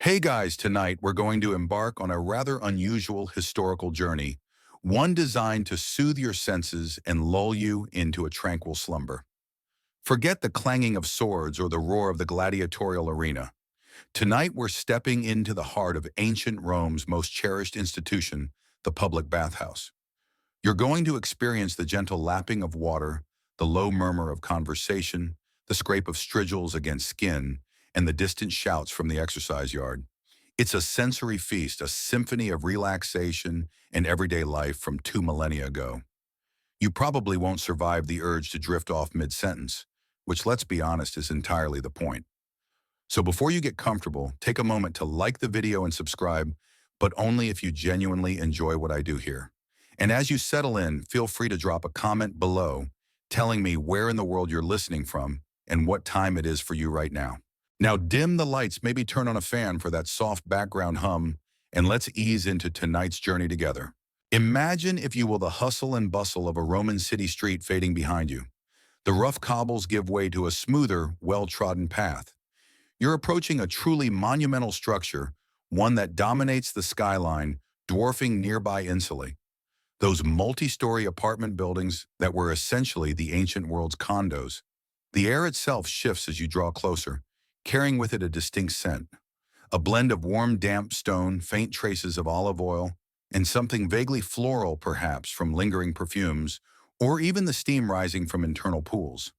Hey guys, tonight we're going to embark on a rather unusual historical journey, one designed to soothe your senses and lull you into a tranquil slumber. Forget the clanging of swords or the roar of the gladiatorial arena. Tonight we're stepping into the heart of ancient Rome's most cherished institution, the public bathhouse. You're going to experience the gentle lapping of water, the low murmur of conversation, the scrape of strigils against skin, and the distant shouts from the exercise yard. It's a sensory feast, a symphony of relaxation and everyday life from 2 millennia ago. You probably won't survive the urge to drift off mid-sentence, which, let's be honest, is entirely the point. So before you get comfortable, take a moment to like the video and subscribe, but only if you genuinely enjoy what I do here. And as you settle in, feel free to drop a comment below telling me where in the world you're listening from and what time it is for you right now. Now dim the lights, maybe turn on a fan for that soft background hum, and let's ease into tonight's journey together. Imagine, if you will, the hustle and bustle of a Roman city street fading behind you. The rough cobbles give way to a smoother, well-trodden path. You're approaching a truly monumental structure, one that dominates the skyline, dwarfing nearby insulae. Those multi-story apartment buildings that were essentially the ancient world's condos. The air itself shifts as you draw closer, carrying with it a distinct scent. A blend of warm, damp stone, faint traces of olive oil, and something vaguely floral perhaps from lingering perfumes, or even the steam rising from internal pools.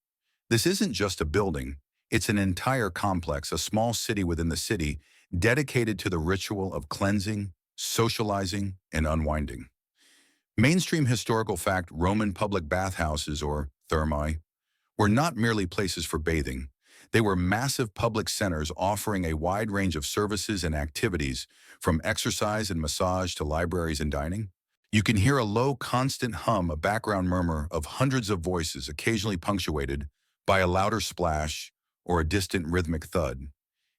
This isn't just a building, it's an entire complex, a small city within the city, dedicated to the ritual of cleansing, socializing, and unwinding. Mainstream historical fact, Roman public bathhouses, or thermae, were not merely places for bathing. They were massive public centers offering a wide range of services and activities, from exercise and massage to libraries and dining. You can hear a low, constant hum, a background murmur of hundreds of voices, occasionally punctuated by a louder splash or a distant rhythmic thud.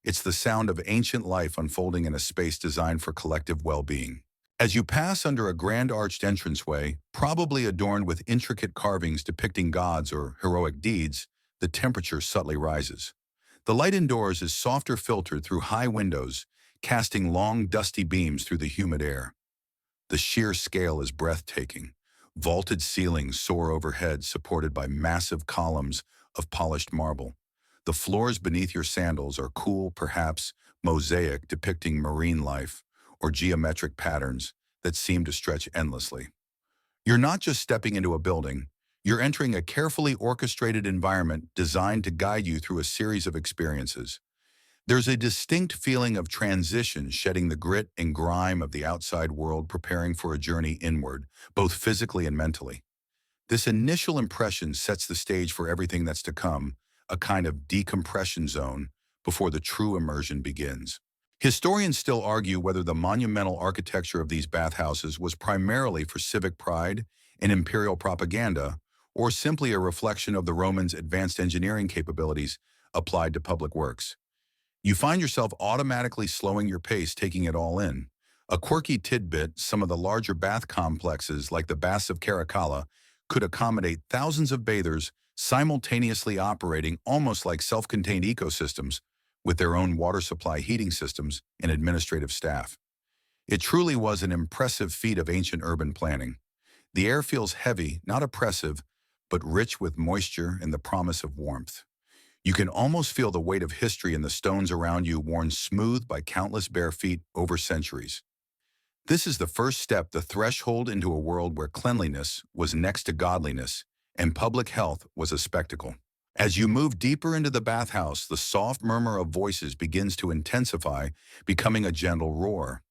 It's the sound of ancient life unfolding in a space designed for collective well-being. As you pass under a grand arched entranceway, probably adorned with intricate carvings depicting gods or heroic deeds, the temperature subtly rises. The light indoors is softer, filtered through high windows, casting long, dusty beams through the humid air. The sheer scale is breathtaking. Vaulted ceilings soar overhead, supported by massive columns of polished marble. The floors beneath your sandals are cool, perhaps mosaic, depicting marine life, or geometric patterns that seem to stretch endlessly. You're not just stepping into a building, you're entering a carefully orchestrated environment designed to guide you through a series of experiences. There's a distinct feeling of transition, shedding the grit and grime of the outside world, preparing for a journey inward, both physically and mentally. This initial impression sets the stage for everything that's to come, a kind of decompression zone before the true immersion begins. Historians still argue whether the monumental architecture of these bathhouses was primarily for civic pride and imperial propaganda, or simply a reflection of the Romans' advanced engineering capabilities applied to public works. You find yourself automatically slowing your pace, taking it all in. A quirky tidbit, some of the larger bath complexes, like the Baths of Caracalla, could accommodate thousands of bathers simultaneously operating almost like self-contained ecosystems, with their own water supply, heating systems, and administrative staff. It truly was an impressive feat of ancient urban planning. The air feels heavy, not oppressive, but rich with moisture and the promise of warmth. You can almost feel the weight of history in the stones around you, worn smooth by countless bare feet over centuries. This is the first step, the threshold into a world where cleanliness was next to godliness and public health was a spectacle. As you move deeper into the bathhouse, the soft murmur of voices begins to intensify, becoming a gentle roar.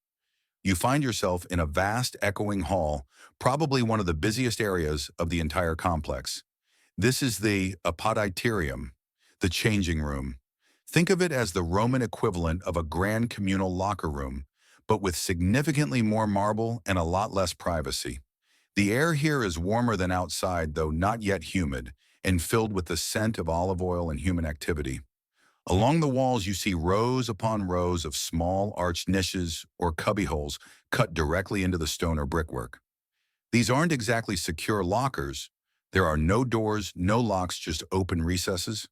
You find yourself in a vast, echoing hall, probably one of the busiest areas of the entire complex. This is the auditory, the changing room. Think of it as the Roman equivalent of a grand communal locker room, but with significantly more marble and a lot less privacy. The air here is warmer than outside, though not yet humid, and filled with the scent of olive oil and human activity. Along the walls, you see rows upon rows of small arched niches or cubbyholes cut directly into the stone or brickwork. These aren't exactly secure lockers. There are no doors, no locks, just open recesses.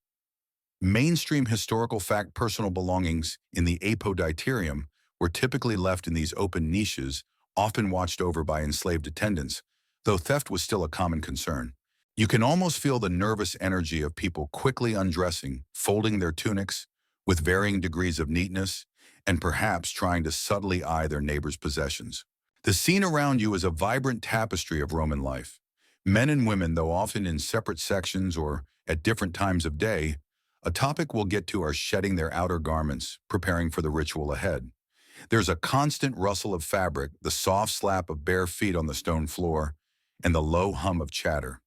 Mainstream historical fact personal belongings in the apoditarium were typically left in these open niches, often watched over by enslaved attendants, though theft was still a common concern. You can almost feel the nervous energy of people quickly undressing, folding their tunics with varying degrees of neatness, and perhaps trying to subtly eye their neighbor's possessions. The scene around you is a vibrant tapestry of Roman life. Men and women, though often in separate sections or at different times of day, a topic we'll get to are shedding their outer garments, preparing for the ritual ahead. There's a constant rustle of fabric, the soft slap of bare feet on the stone floor, and the low hum of chatter.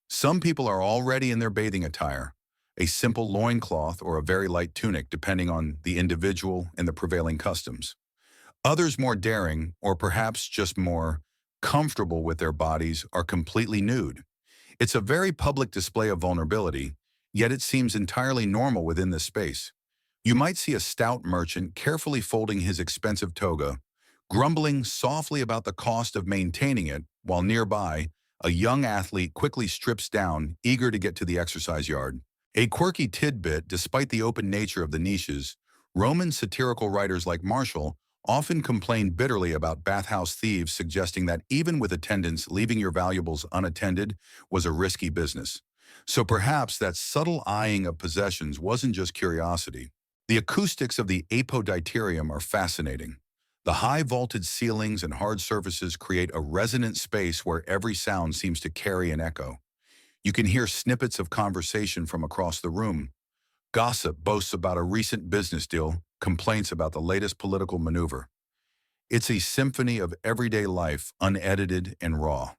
Some people are already in their bathing attire, a simple loincloth or a very light tunic depending on the individual and the prevailing customs. Others more daring, or perhaps just more comfortable with their bodies, are completely nude. It's a very public display of vulnerability, yet it seems entirely normal within this space. You might see a stout merchant carefully folding his expensive toga, grumbling softly about the cost of maintaining it, while nearby, a young athlete quickly strips down, eager to get to the exercise yard. A quirky tidbit, despite the open nature of the niches, Roman satirical writers like Martial often complained bitterly about bathhouse thieves, suggesting that even with attendants, leaving your valuables unattended was a risky business. So perhaps that subtle eyeing of possessions wasn't just curiosity. The acoustics of the apoditarium are fascinating. The high vaulted ceilings and hard surfaces create a resonant space where every sound seems to carry an echo. You can hear snippets of conversation from across the room. Gossip boasts about a recent business deal, complaints about the latest political maneuver. It's a symphony of everyday life, unedited and raw.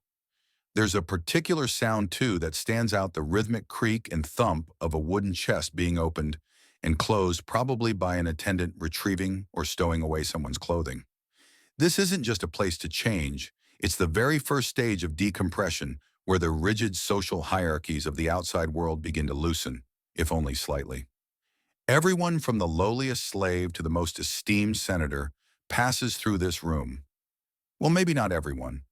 There's a particular sound, too, that stands out: the rhythmic creak and thump of a wooden chest being opened and closed, probably by an attendant retrieving or stowing away someone's clothing. This isn't just a place to change, it's the very first stage of decompression, where the rigid social hierarchies of the outside world begin to loosen, if only slightly. Everyone from the lowliest slave to the most esteemed senator passes through this room. Well, maybe not everyone.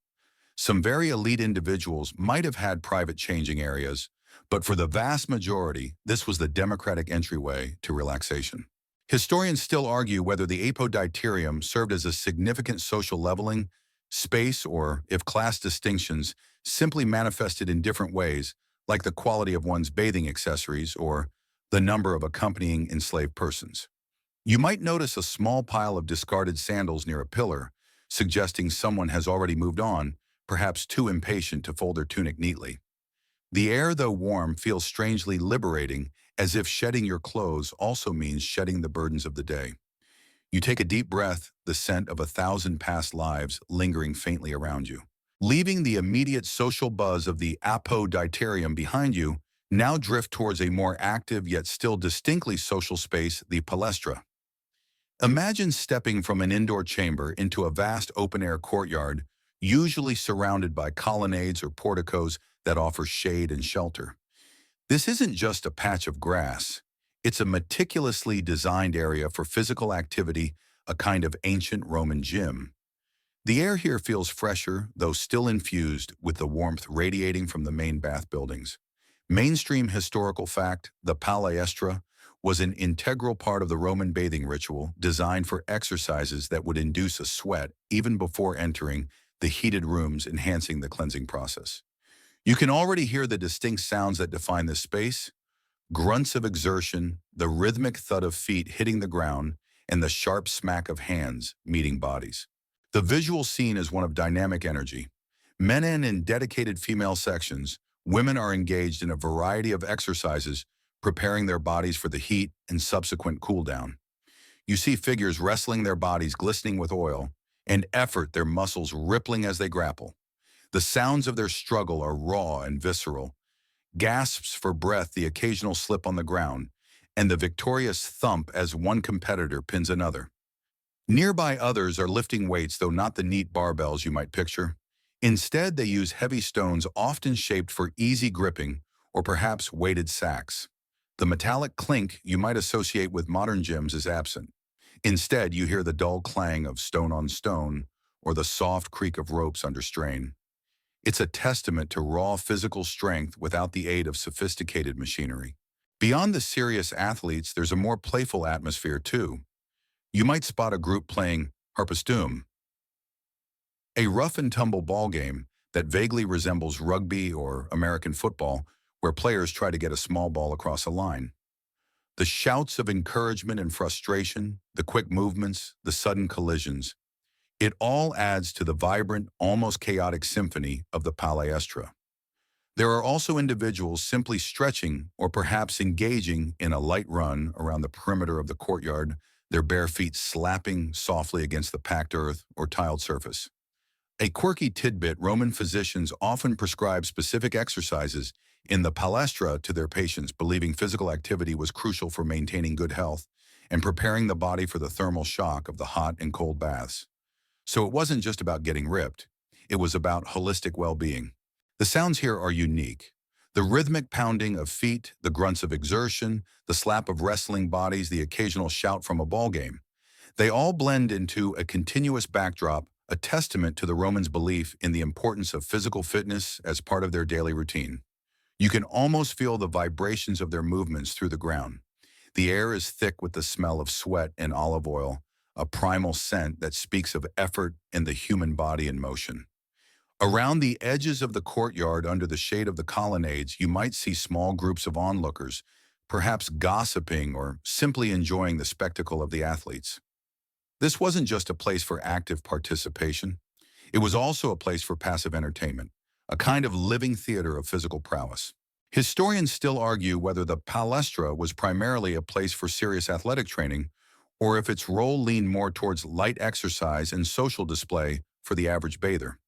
Some very elite individuals might have had private changing areas, but for the vast majority, this was the democratic entryway to relaxation. Historians still argue whether the apoditarium served as a significant social leveling space, or if class distinctions simply manifested in different ways, like the quality of one's bathing accessories or the number of accompanying enslaved persons. You might notice a small pile of discarded sandals near a pillar, suggesting someone has already moved on, perhaps too impatient to fold their tunic neatly. The air, though warm, feels strangely liberating, as if shedding your clothes also means shedding the burdens of the day. You take a deep breath, the scent of 1,000 past lives lingering faintly around you. Leaving the immediate social buzz of the apoditarium behind you, now drift towards a more active yet still distinctly social space, the palestra. Imagine stepping from an indoor chamber into a vast open-air courtyard, usually surrounded by colonnades or porticos that offer shade and shelter. This isn't just a patch of grass. It's a meticulously designed area for physical activity, a kind of ancient Roman gym. The air here feels fresher, though still infused with the warmth radiating from the main bath buildings. Mainstream historical fact: the palestra was an integral part of the Roman bathing ritual, designed for exercises that would induce a sweat even before entering the heated rooms, enhancing the cleansing process. You can already hear the distinct sounds that define this space: grunts of exertion, the rhythmic thud of feet hitting the ground, and the sharp smack of hands meeting bodies. The visual scene is one of dynamic energy. Men in dedicated female sections, women are engaged in a variety of exercises, preparing their bodies for the heat and subsequent cool down. You see figures wrestling, their bodies glistening with oil, and effort, their muscles rippling as they grapple. The sounds of their struggle are raw and visceral: gasps for breath, the occasional slip on the ground, and the victorious thump as one competitor pins another. Nearby, others are lifting weights, though not the neat barbells you might picture. Instead, they use heavy stones, often shaped for easy gripping, or perhaps weighted sacks. The metallic clink you might associate with modern gyms is absent. Instead, you hear the dull clang of stone on stone, or the soft creak of ropes under strain. It's a testament to raw physical strength without the aid of sophisticated machinery. Beyond the serious athletes, there's a more playful atmosphere too. You might spot a group playing harpastum, a rough and tumble ball game that vaguely resembles rugby or American football, where players try to get a small ball across a line. The shouts of encouragement and frustration, the quick movements, the sudden collisions, it all adds to the vibrant, almost chaotic symphony of the palestra. There are also individuals simply stretching or perhaps engaging in a light run around the perimeter of the courtyard, their bare feet slapping softly against the packed earth or tiled surface. A quirky tidbit: Roman physicians often prescribe specific exercises in the palestra to their patients, believing physical activity was crucial for maintaining good health and preparing the body for the thermal shock of the hot and cold baths. So it wasn't just about getting ripped, it was about holistic well-being. The sounds here are unique. The rhythmic pounding of feet, the grunts of exertion, the slap of wrestling bodies, the occasional shout from a ball game. They all blend into a continuous backdrop, a testament to the Romans' belief in the importance of physical fitness as part of their daily routine. You can almost feel the vibrations of their movements through the ground. The air is thick with the smell of sweat and olive oil, a primal scent that speaks of effort and the human body in motion. Around the edges of the courtyard, under the shade of the colonnades, you might see small groups of onlookers, perhaps gossiping or simply enjoying the spectacle of the athletes. This wasn't just a place for active participation. It was also a place for passive entertainment, a kind of living theater of physical prowess. Historians still argue whether the palestra was primarily a place for serious athletic training, or if its role leaned more towards light exercise and social display for the average bather.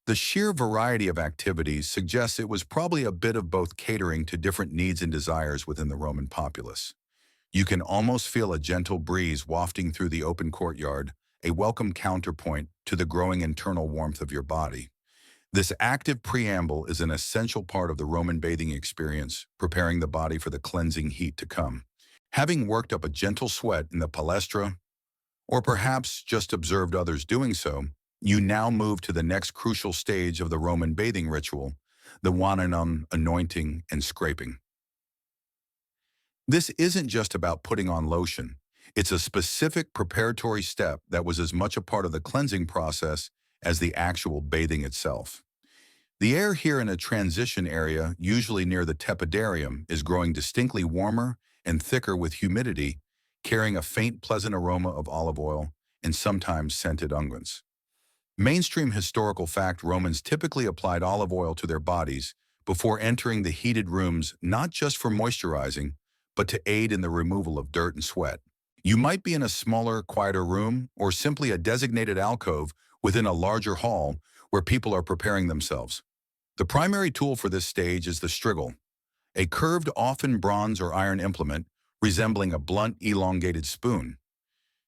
The sheer variety of activities suggests it was probably a bit of both, catering to different needs and desires within the Roman populace. You can almost feel a gentle breeze wafting through the open courtyard, a welcome counterpoint to the growing internal warmth of your body. This active preamble is an essential part of the Roman bathing experience, preparing the body for the cleansing heat to come. Having worked up a gentle sweat in the palestra, or perhaps just observed others doing so, you now move to the next crucial stage of the Roman bathing ritual, the wananum, anointing and scraping. This isn't just about putting on lotion. It's a specific preparatory step that was as much a part of the cleansing process as the actual bathing itself. The air here in a transition area, usually near the tepidarium, is growing distinctly warmer and thicker with humidity, carrying a faint, pleasant aroma of olive oil and sometimes scented unguents. Mainstream historical fact: Romans typically applied olive oil to their bodies before entering the heated rooms, not just for moisturizing, but to aid in the removal of dirt and sweat. You might be in a smaller, quieter room, or simply a designated alcove within a larger hall where people are preparing themselves. The primary tool for this stage is the strigil, a curved, often bronze or iron implement resembling a blunt, elongated spoon.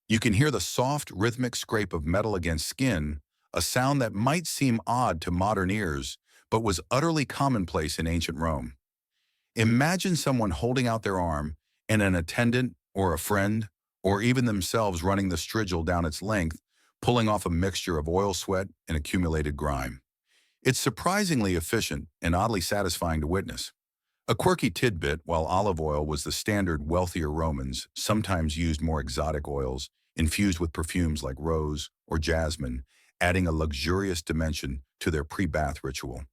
You can hear the soft, rhythmic scrape of metal against skin, a sound that might seem odd to modern ears, but was utterly commonplace in ancient Rome. Imagine someone holding out their arm and an attendant or a friend, or even themselves, running the strigil down its length, pulling off a mixture of oil, sweat, and accumulated grime. It's surprisingly efficient and oddly satisfying to witness. A quirky tidbit: while olive oil was the standard, wealthier Romans sometimes used more exotic oils infused with perfumes like rose or jasmine, adding a luxurious dimension to their pre-bath ritual.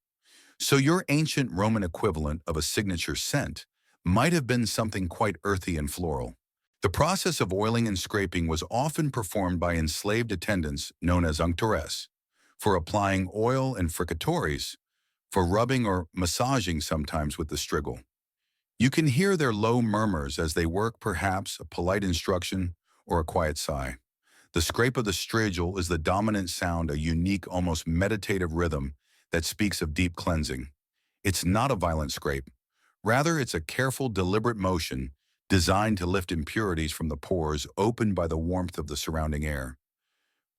So your ancient Roman equivalent of a signature scent might have been something quite earthy and floral. The process of oiling and scraping was often performed by enslaved attendants known as unctores, for applying oil, and fricatores, for rubbing or massaging, sometimes with the strigil. You can hear their low murmurs as they work, perhaps a polite instruction or a quiet sigh. The scrape of the strigil is the dominant sound, a unique, almost meditative rhythm that speaks of deep cleansing. It's not a violent scrape. Rather, it's a careful, deliberate motion designed to lift impurities from the pores opened by the warmth of the surrounding air.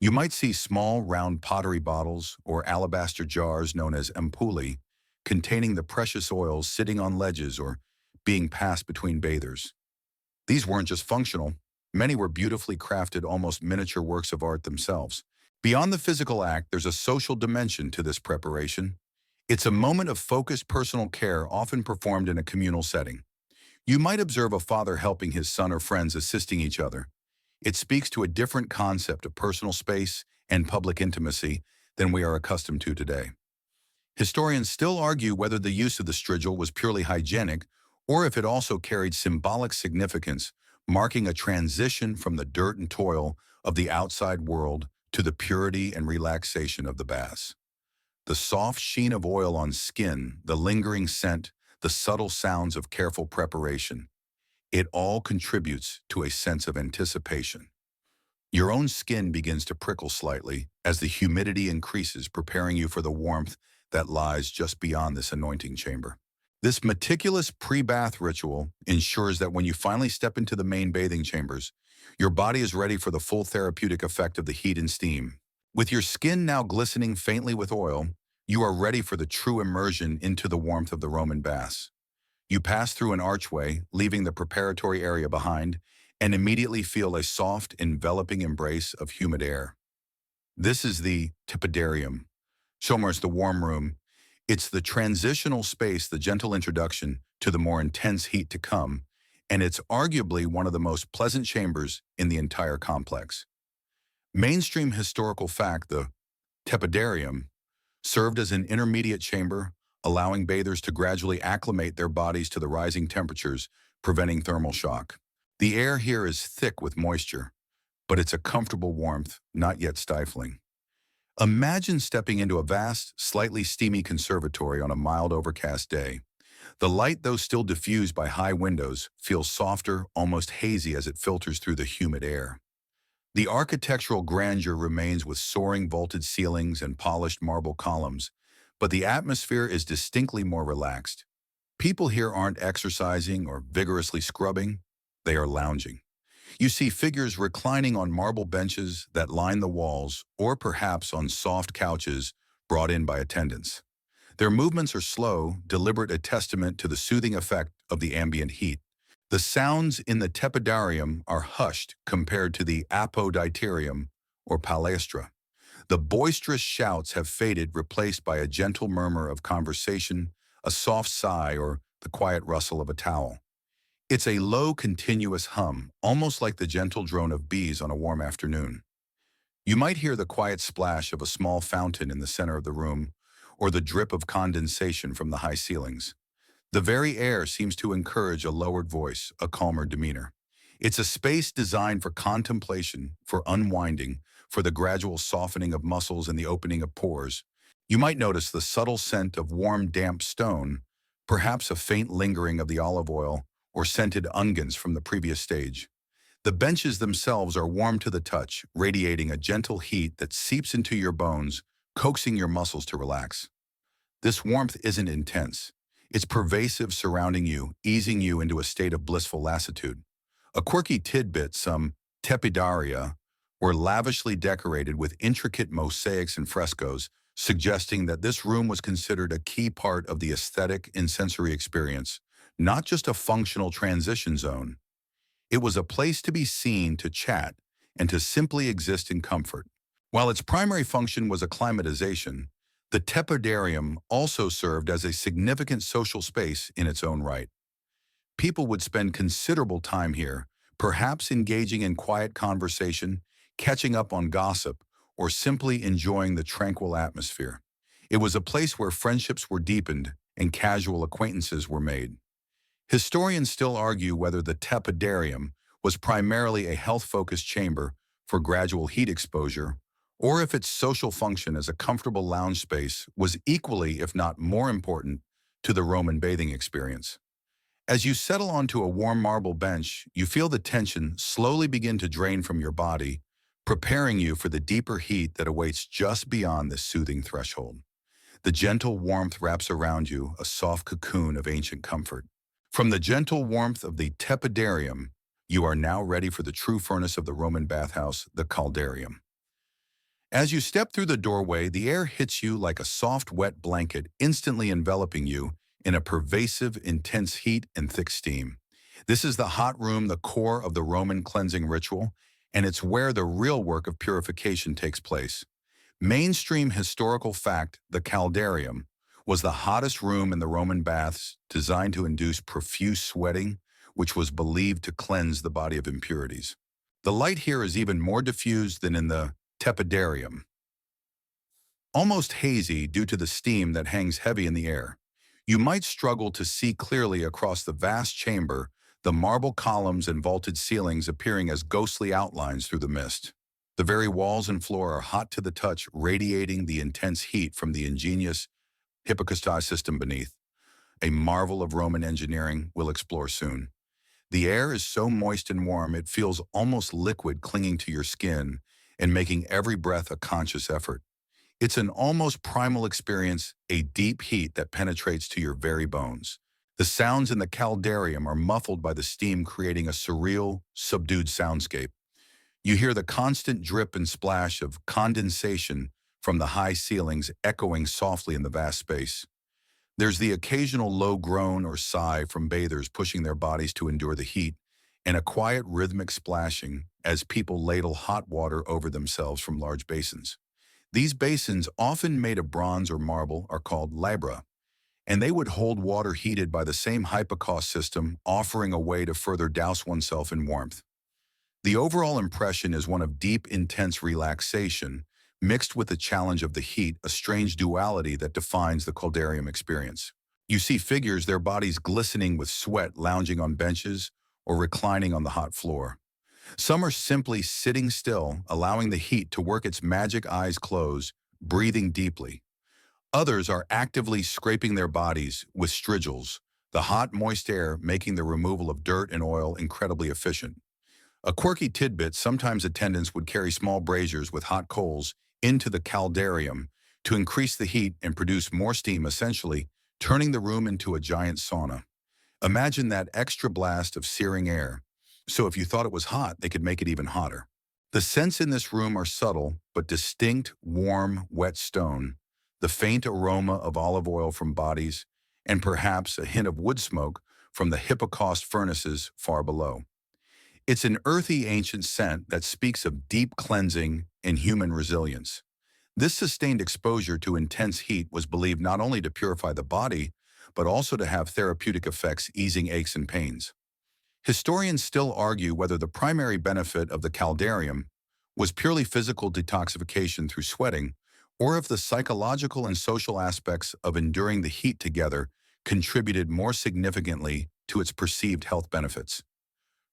You might see small, round pottery bottles or alabaster jars known as ampullae containing the precious oils sitting on ledges or being passed between bathers. These weren't just functional. Many were beautifully crafted, almost miniature works of art themselves. Beyond the physical act, there's a social dimension to this preparation. It's a moment of focused personal care, often performed in a communal setting. You might observe a father helping his son or friends assisting each other. It speaks to a different concept of personal space and public intimacy than we are accustomed to today. Historians still argue whether the use of the strigil was purely hygienic or if it also carried symbolic significance, marking a transition from the dirt and toil of the outside world to the purity and relaxation of the baths. The soft sheen of oil on skin, the lingering scent, the subtle sounds of careful preparation, it all contributes to a sense of anticipation. Your own skin begins to prickle slightly as the humidity increases, preparing you for the warmth that lies just beyond this anointing chamber. This meticulous pre-bath ritual ensures that when you finally step into the main bathing chambers, your body is ready for the full therapeutic effect of the heat and steam. With your skin now glistening faintly with oil, you are ready for the true immersion into the warmth of the Roman baths. You pass through an archway, leaving the preparatory area behind, and immediately feel a soft, enveloping embrace of humid air. This is the tepidarium. Shomer's the warm room. It's the transitional space, the gentle introduction to the more intense heat to come, and it's arguably one of the most pleasant chambers in the entire complex. Mainstream historical fact, the tepidarium served as an intermediate chamber, allowing bathers to gradually acclimate their bodies to the rising temperatures, preventing thermal shock. The air here is thick with moisture, but it's a comfortable warmth, not yet stifling. Imagine stepping into a vast, slightly steamy conservatory on a mild overcast day. The light, though still diffused by high windows, feels softer, almost hazy as it filters through the humid air. The architectural grandeur remains with soaring vaulted ceilings and polished marble columns, but the atmosphere is distinctly more relaxed. People here aren't exercising or vigorously scrubbing, they are lounging. You see figures reclining on marble benches that line the walls, or perhaps on soft couches brought in by attendants. Their movements are slow, deliberate, a testament to the soothing effect of the ambient heat. The sounds in the tepidarium are hushed compared to the apoditerium or palestra. The boisterous shouts have faded, replaced by a gentle murmur of conversation, a soft sigh, or the quiet rustle of a towel. It's a low, continuous hum, almost like the gentle drone of bees on a warm afternoon. You might hear the quiet splash of a small fountain in the center of the room, or the drip of condensation from the high ceilings. The very air seems to encourage a lowered voice, a calmer demeanor. It's a space designed for contemplation, for unwinding, for the gradual softening of muscles and the opening of pores. You might notice the subtle scent of warm, damp stone, perhaps a faint lingering of the olive oil or scented unguents from the previous stage. The benches themselves are warm to the touch, radiating a gentle heat that seeps into your bones, coaxing your muscles to relax. This warmth isn't intense. It's pervasive, surrounding you, easing you into a state of blissful lassitude. A quirky tidbit, some tepidaria were lavishly decorated with intricate mosaics and frescoes, suggesting that this room was considered a key part of the aesthetic and sensory experience, not just a functional transition zone. It was a place to be seen, to chat, and to simply exist in comfort. While its primary function was acclimatization, the tepidarium also served as a significant social space in its own right. People would spend considerable time here, perhaps engaging in quiet conversation, catching up on gossip, or simply enjoying the tranquil atmosphere. It was a place where friendships were deepened and casual acquaintances were made. Historians still argue whether the tepidarium was primarily a health-focused chamber for gradual heat exposure, or if its social function as a comfortable lounge space was equally, if not more important, to the Roman bathing experience. As you settle onto a warm marble bench, you feel the tension slowly begin to drain from your body, preparing you for the deeper heat that awaits just beyond this soothing threshold. The gentle warmth wraps around you, a soft cocoon of ancient comfort. From the gentle warmth of the tepidarium, you are now ready for the true furnace of the Roman bathhouse, the caldarium. As you step through the doorway, the air hits you like a soft, wet blanket, instantly enveloping you in a pervasive, intense heat and thick steam. This is the hot room, the core of the Roman cleansing ritual, and it's where the real work of purification takes place. Mainstream historical fact, the caldarium was the hottest room in the Roman baths, designed to induce profuse sweating, which was believed to cleanse the body of impurities. The light here is even more diffused than in the tepidarium, almost hazy due to the steam that hangs heavy in the air. You might struggle to see clearly across the vast chamber, the marble columns and vaulted ceilings appearing as ghostly outlines through the mist. The very walls and floor are hot to the touch, radiating the intense heat from the ingenious hypocristy system beneath, a marvel of Roman engineering we'll explore soon. The air is so moist and warm it feels almost liquid clinging to your skin and making every breath a conscious effort. It's an almost primal experience, a deep heat that penetrates to your very bones. The sounds in the caldarium are muffled by the steam, creating a surreal, subdued soundscape. You hear the constant drip and splash of condensation from the high ceilings echoing softly in the vast space. There's the occasional low groan or sigh from bathers pushing their bodies to endure the heat, and a quiet rhythmic splashing as people ladle hot water over themselves from large basins. These basins, often made of bronze or marble, are called labra, and they would hold water heated by the same hypocaust system, offering a way to further douse oneself in warmth. The overall impression is one of deep, intense relaxation, mixed with the challenge of the heat, a strange duality that defines the caldarium experience. You see figures, their bodies glistening with sweat, lounging on benches or reclining on the hot floor. Some are simply sitting still, allowing the heat to work its magic, eyes closed, breathing deeply. Others are actively scraping their bodies with strigils, the hot, moist air making the removal of dirt and oil incredibly efficient. A quirky tidbit, sometimes attendants would carry small braziers with hot coals into the caldarium to increase the heat and produce more steam, essentially turning the room into a giant sauna. Imagine that extra blast of searing air. So if you thought it was hot, they could make it even hotter. The scents in this room are subtle but distinct: warm, wet stone, the faint aroma of olive oil from bodies, and perhaps a hint of wood smoke from the hypocaust furnaces far below. It's an earthy, ancient scent that speaks of deep cleansing and human resilience. This sustained exposure to intense heat was believed not only to purify the body, but also to have therapeutic effects, easing aches and pains. Historians still argue whether the primary benefit of the caldarium was purely physical detoxification through sweating, or if the psychological and social aspects of enduring the heat together contributed more significantly to its perceived health benefits.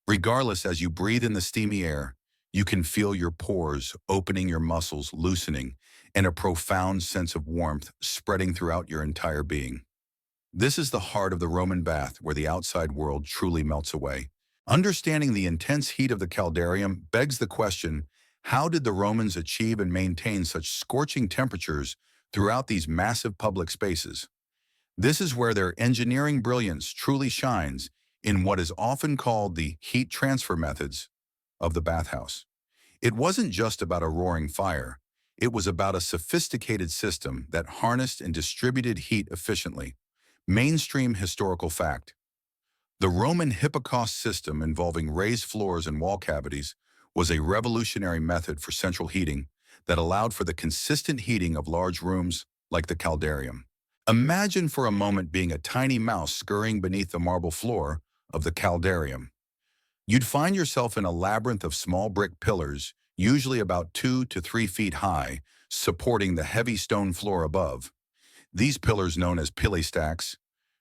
Regardless, as you breathe in the steamy air, you can feel your pores opening, your muscles loosening, and a profound sense of warmth spreading throughout your entire being. This is the heart of the Roman bath, where the outside world truly melts away. Understanding the intense heat of the caldarium begs the question, how did the Romans achieve and maintain such scorching temperatures throughout these massive public spaces? This is where their engineering brilliance truly shines, in what is often called the heat transfer methods of the bathhouse. It wasn't just about a roaring fire. It was about a sophisticated system that harnessed and distributed heat efficiently. Mainstream historical fact: the Roman hypocaust system, involving raised floors and wall cavities, was a revolutionary method for central heating that allowed for the consistent heating of large rooms like the caldarium. Imagine for a moment being a tiny mouse scurrying beneath the marble floor of the caldarium. You'd find yourself in a labyrinth of small brick pillars, usually about 2 to 3 feet high, supporting the heavy stone floor above. These pillars, known as pilastacks,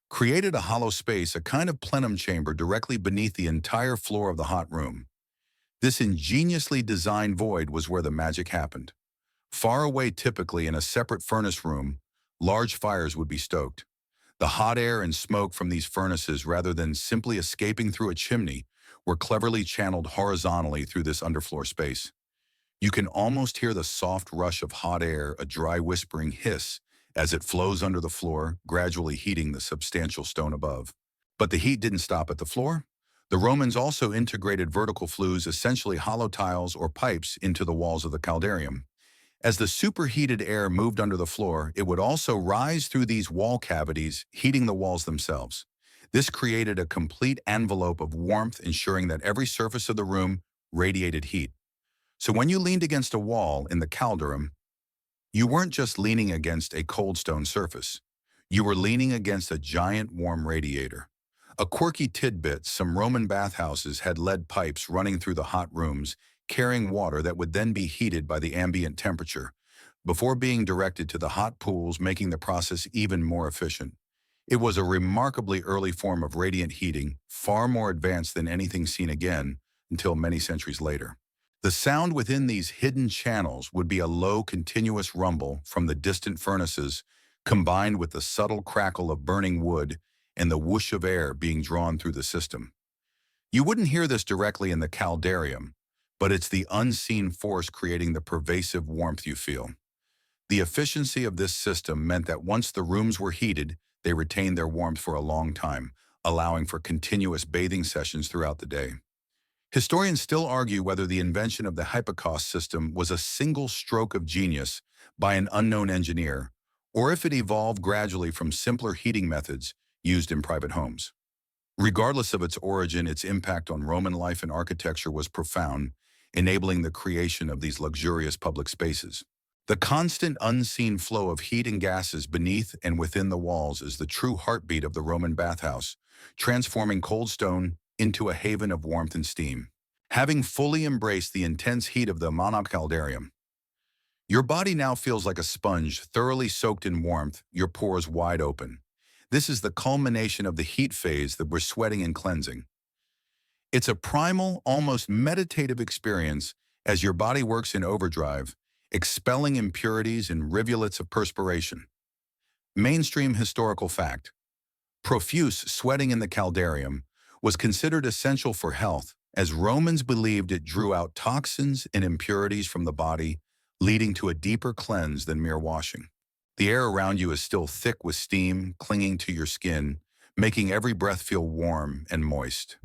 created a hollow space, a kind of plenum chamber directly beneath the entire floor of the hot room. This ingeniously designed void was where the magic happened. Far away, typically in a separate furnace room, large fires would be stoked. The hot air and smoke from these furnaces, rather than simply escaping through a chimney, were cleverly channeled horizontally through this underfloor space. You can almost hear the soft rush of hot air, a dry whispering hiss, as it flows under the floor, gradually heating the substantial stone above. But the heat didn't stop at the floor. The Romans also integrated vertical flues, essentially hollow tiles or pipes, into the walls of the caldarium. As the superheated air moved under the floor, it would also rise through these wall cavities, heating the walls themselves. This created a complete envelope of warmth, ensuring that every surface of the room radiated heat. So when you leaned against a wall in the caldarium, you weren't just leaning against a cold stone surface. You were leaning against a giant warm radiator. A quirky tidbit, some Roman bathhouses had lead pipes running through the hot rooms, carrying water that would then be heated by the ambient temperature, before being directed to the hot pools, making the process even more efficient. It was a remarkably early form of radiant heating, far more advanced than anything seen again until many centuries later. The sound within these hidden channels would be a low, continuous rumble from the distant furnaces, combined with the subtle crackle of burning wood and the whoosh of air being drawn through the system. You wouldn't hear this directly in the caldarium, but it's the unseen force creating the pervasive warmth you feel. The efficiency of this system meant that once the rooms were heated, they retained their warmth for a long time, allowing for continuous bathing sessions throughout the day. Historians still argue whether the invention of the hypocaust system was a single stroke of genius by an unknown engineer, or if it evolved gradually from simpler heating methods used in private homes. Regardless of its origin, its impact on Roman life and architecture was profound, enabling the creation of these luxurious public spaces. The constant unseen flow of heat and gases beneath and within the walls is the true heartbeat of the Roman bathhouse, transforming cold stone into a haven of warmth and steam. Having fully embraced the intense heat of the monocaldarium, your body now feels like a sponge, thoroughly soaked in warmth, your pores wide open. This is the culmination of the heat phase that we're sweating and cleansing. It's a primal, almost meditative experience as your body works in overdrive, expelling impurities in rivulets of perspiration. Mainstream historical fact: profuse sweating in the caldarium was considered essential for health, as Romans believed it drew out toxins and impurities from the body, leading to a deeper cleanse than mere washing. The air around you is still thick with steam, clinging to your skin, making every breath feel warm and moist.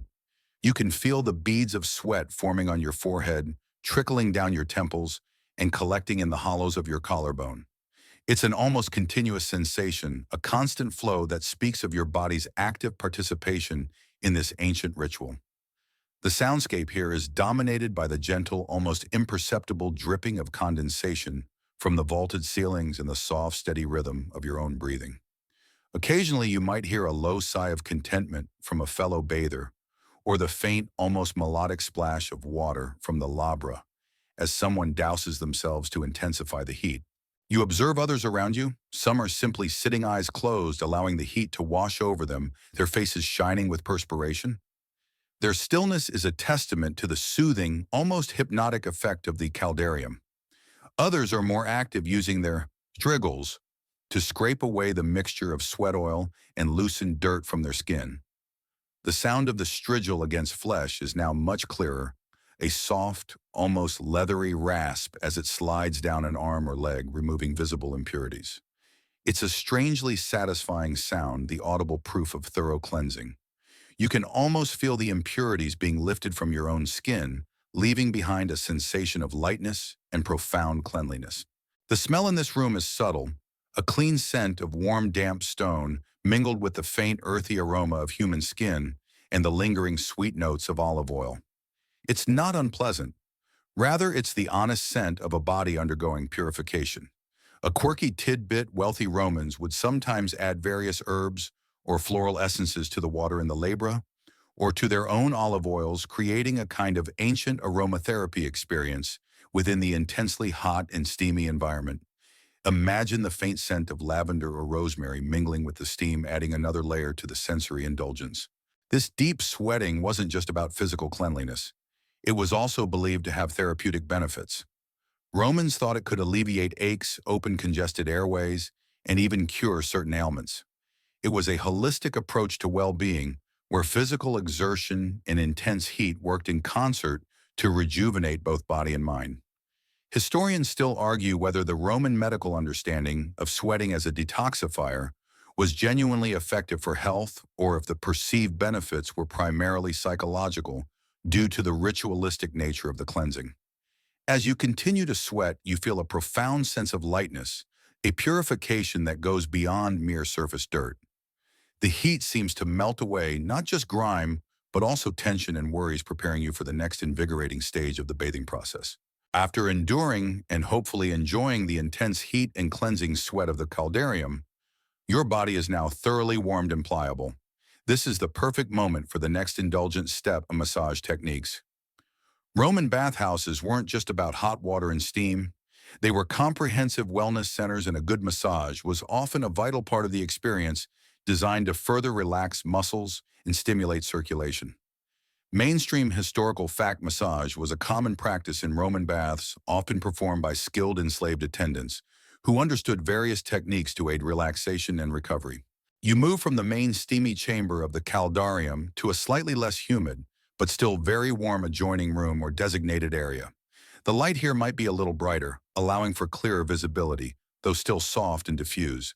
You can feel the beads of sweat forming on your forehead, trickling down your temples, and collecting in the hollows of your collarbone. It's an almost continuous sensation, a constant flow that speaks of your body's active participation in this ancient ritual. The soundscape here is dominated by the gentle, almost imperceptible dripping of condensation from the vaulted ceilings and the soft, steady rhythm of your own breathing. Occasionally, you might hear a low sigh of contentment from a fellow bather, or the faint, almost melodic splash of water from the labra as someone douses themselves to intensify the heat. You observe others around you. Some are simply sitting eyes closed, allowing the heat to wash over them, their faces shining with perspiration. Their stillness is a testament to the soothing, almost hypnotic effect of the caldarium. Others are more active, using their trickles to scrape away the mixture of sweat oil and loosen dirt from their skin. The sound of the strigil against flesh is now much clearer, a soft, almost leathery rasp as it slides down an arm or leg, removing visible impurities. It's a strangely satisfying sound, the audible proof of thorough cleansing. You can almost feel the impurities being lifted from your own skin, leaving behind a sensation of lightness and profound cleanliness. The smell in this room is subtle, a clean scent of warm, damp stone mingled with the faint, earthy aroma of human skin and the lingering sweet notes of olive oil. It's not unpleasant. Rather, it's the honest scent of a body undergoing purification. A quirky tidbit: wealthy Romans would sometimes add various herbs or floral essences to the water in the labra, or to their own olive oils, creating a kind of ancient aromatherapy experience within the intensely hot and steamy environment. Imagine the faint scent of lavender or rosemary mingling with the steam, adding another layer to the sensory indulgence. This deep sweating wasn't just about physical cleanliness. It was also believed to have therapeutic benefits. Romans thought it could alleviate aches, open congested airways, and even cure certain ailments. It was a holistic approach to well-being, where physical exertion and intense heat worked in concert to rejuvenate both body and mind. Historians still argue whether the Roman medical understanding of sweating as a detoxifier was genuinely effective for health, or if the perceived benefits were primarily psychological due to the ritualistic nature of the cleansing. As you continue to sweat, you feel a profound sense of lightness, a purification that goes beyond mere surface dirt. The heat seems to melt away not just grime, but also tension and worries, preparing you for the next invigorating stage of the bathing process. After enduring and hopefully enjoying the intense heat and cleansing sweat of the caldarium, your body is now thoroughly warmed and pliable. This is the perfect moment for the next indulgent step of massage techniques. Roman bathhouses weren't just about hot water and steam. They were comprehensive wellness centers, and a good massage was often a vital part of the experience, designed to further relax muscles and stimulate circulation. Mainstream historical fact massage was a common practice in Roman baths, often performed by skilled enslaved attendants, who understood various techniques to aid relaxation and recovery. You move from the main steamy chamber of the caldarium to a slightly less humid, but still very warm adjoining room or designated area. The light here might be a little brighter, allowing for clearer visibility, though still soft and diffuse.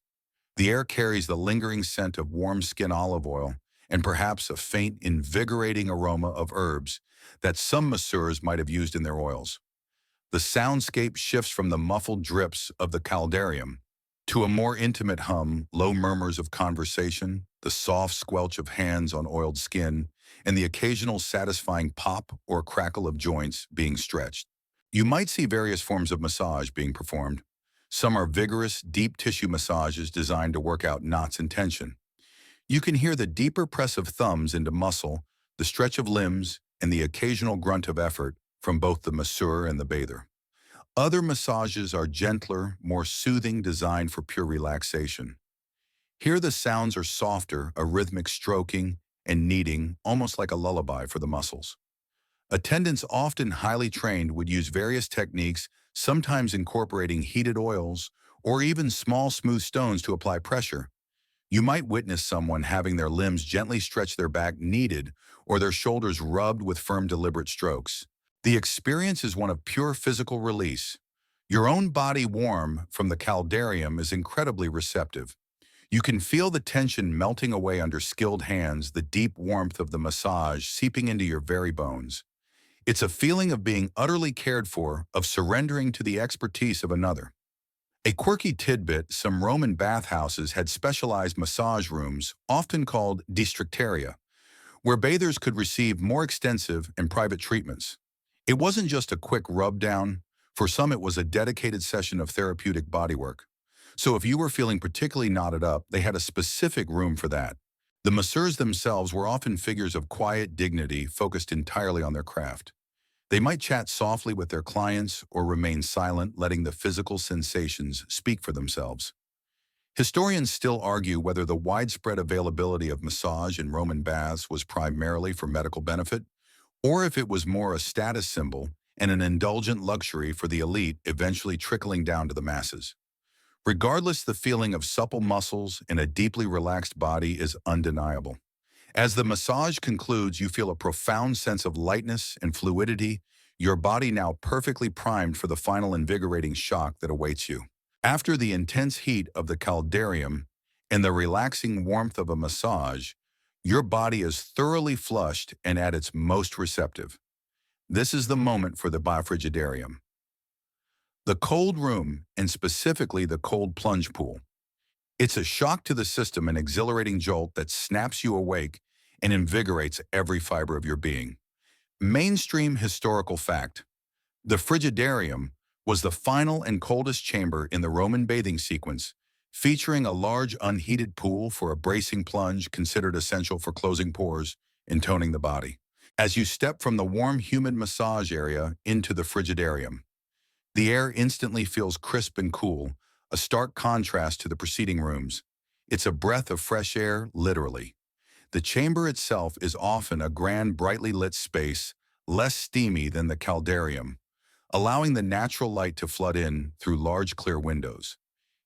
The air carries the lingering scent of warm skin olive oil and perhaps a faint, invigorating aroma of herbs that some masseurs might have used in their oils. The soundscape shifts from the muffled drips of the caldarium to a more intimate hum, low murmurs of conversation, the soft squelch of hands on oiled skin, and the occasional satisfying pop or crackle of joints being stretched. You might see various forms of massage being performed. Some are vigorous, deep tissue massages designed to work out knots and tension. You can hear the deeper press of thumbs into muscle, the stretch of limbs, and the occasional grunt of effort from both the masseur and the bather. Other massages are gentler, more soothing, designed for pure relaxation. Here the sounds are softer, a rhythmic stroking and kneading, almost like a lullaby for the muscles. Attendants, often highly trained, would use various techniques, sometimes incorporating heated oils or even small smooth stones to apply pressure. You might witness someone having their limbs gently stretch, their back kneaded, or their shoulders rubbed with firm, deliberate strokes. The experience is one of pure physical release. Your own body, warm from the caldarium, is incredibly receptive. You can feel the tension melting away under skilled hands, the deep warmth of the massage seeping into your very bones. It's a feeling of being utterly cared for, of surrendering to the expertise of another. A quirky tidbit: some Roman bathhouses had specialized massage rooms, often called districtaria, where bathers could receive more extensive and private treatments. It wasn't just a quick rub-down. For some, it was a dedicated session of therapeutic bodywork. So if you were feeling particularly knotted up, they had a specific room for that. The masseurs themselves were often figures of quiet dignity, focused entirely on their craft. They might chat softly with their clients or remain silent, letting the physical sensations speak for themselves. Historians still argue whether the widespread availability of massage in Roman baths was primarily for medical benefit, or if it was more a status symbol and an indulgent luxury for the elite, eventually trickling down to the masses. Regardless, the feeling of supple muscles in a deeply relaxed body is undeniable. As the massage concludes, you feel a profound sense of lightness and fluidity, your body now perfectly primed for the final invigorating shock that awaits you. After the intense heat of the caldarium and the relaxing warmth of a massage, your body is thoroughly flushed and at its most receptive. This is the moment for the bifrigidarium. The cold room, and specifically the cold plunge pool. It's a shock to the system, an exhilarating jolt that snaps you awake and invigorates every fiber of your being. Mainstream historical fact: the frigidarium was the final and coldest chamber in the Roman bathing sequence, featuring a large unheated pool for a bracing plunge considered essential for closing pores and toning the body. As you step from the warm, humid massage area into the frigidarium, the air instantly feels crisp and cool, a stark contrast to the preceding rooms. It's a breath of fresh air, literally. The chamber itself is often a grand, brightly lit space, less steamy than the caldarium, allowing the natural light to flood in through large, clear windows.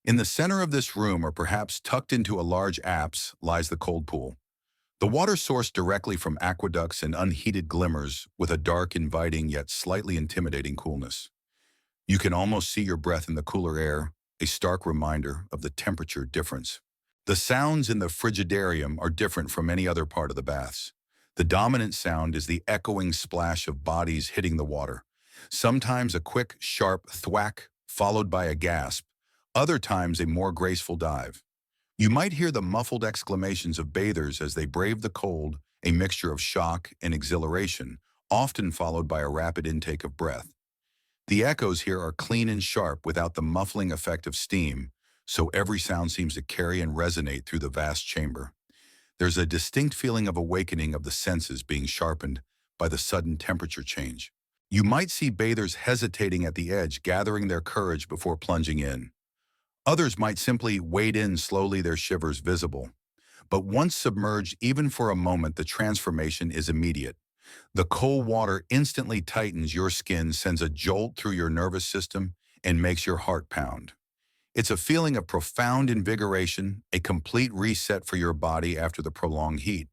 In the center of this room, or perhaps tucked into a large apse, lies the cold pool. The water sourced directly from aqueducts and unheated glimmers with a dark, inviting yet slightly intimidating coolness. You can almost see your breath in the cooler air, a stark reminder of the temperature difference. The sounds in the frigidarium are different from any other part of the baths. The dominant sound is the echoing splash of bodies hitting the water, sometimes a quick, sharp thwack followed by a gasp, other times a more graceful dive. You might hear the muffled exclamations of bathers as they brave the cold, a mixture of shock and exhilaration, often followed by a rapid intake of breath. The echoes here are clean and sharp without the muffling effect of steam, so every sound seems to carry and resonate through the vast chamber. There's a distinct feeling of awakening of the senses being sharpened by the sudden temperature change. You might see bathers hesitating at the edge, gathering their courage before plunging in. Others might simply wade in slowly, their shivers visible. But once submerged, even for a moment, the transformation is immediate. The cold water instantly tightens your skin, sends a jolt through your nervous system, and makes your heart pound. It's a feeling of profound invigoration, a complete reset for your body after the prolonged heat.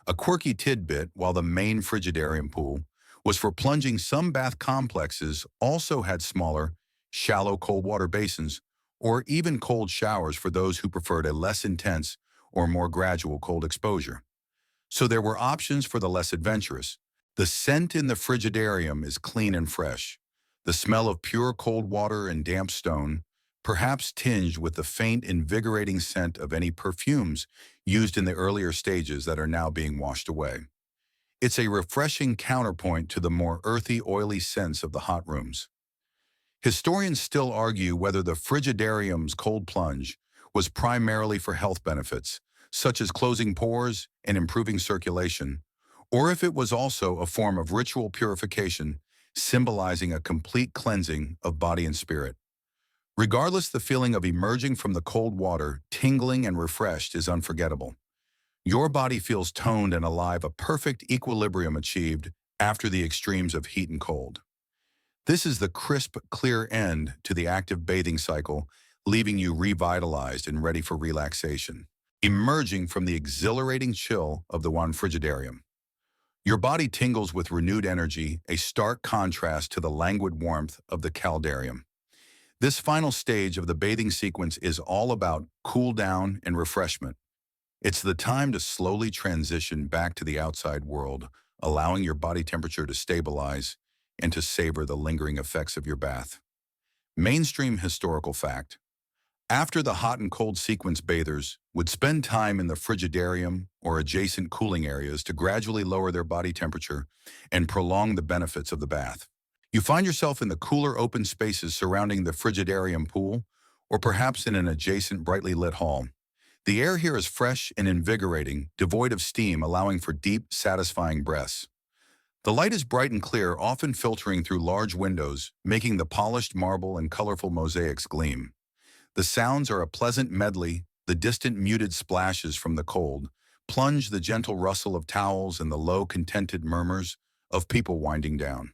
A quirky tidbit: while the main frigidarium pool was for plunging, some bath complexes also had smaller, shallow cold water basins, or even cold showers for those who preferred a less intense or more gradual cold exposure. So there were options for the less adventurous. The scent in the frigidarium is clean and fresh. The smell of pure cold water and damp stone, perhaps tinged with the faint, invigorating scent of any perfumes used in the earlier stages that are now being washed away. It's a refreshing counterpoint to the more earthy, oily scents of the hot rooms. Historians still argue whether the frigidarium's cold plunge was primarily for health benefits, such as closing pores and improving circulation, or if it was also a form of ritual purification, symbolizing a complete cleansing of body and spirit. Regardless, the feeling of emerging from the cold water, tingling and refreshed, is unforgettable. Your body feels toned and alive, a perfect equilibrium achieved after the extremes of heat and cold. This is the crisp, clear end to the active bathing cycle, leaving you revitalized and ready for relaxation, emerging from the exhilarating chill of the Juan Frigidarium. Your body tingles with renewed energy, a stark contrast to the languid warmth of the Caldarium. This final stage of the bathing sequence is all about cool down and refreshment. It's the time to slowly transition back to the outside world, allowing your body temperature to stabilize and to savor the lingering effects of your bath. Mainstream historical fact: after the hot and cold sequence, bathers would spend time in the frigidarium or adjacent cooling areas to gradually lower their body temperature and prolong the benefits of the bath. You find yourself in the cooler open spaces surrounding the frigidarium pool, or perhaps in an adjacent brightly lit hall. The air here is fresh and invigorating, devoid of steam, allowing for deep, satisfying breaths. The light is bright and clear, often filtering through large windows, making the polished marble and colorful mosaics gleam. The sounds are a pleasant medley: the distant muted splashes from the cold plunge, the gentle rustle of towels, and the low, contented murmurs of people winding down.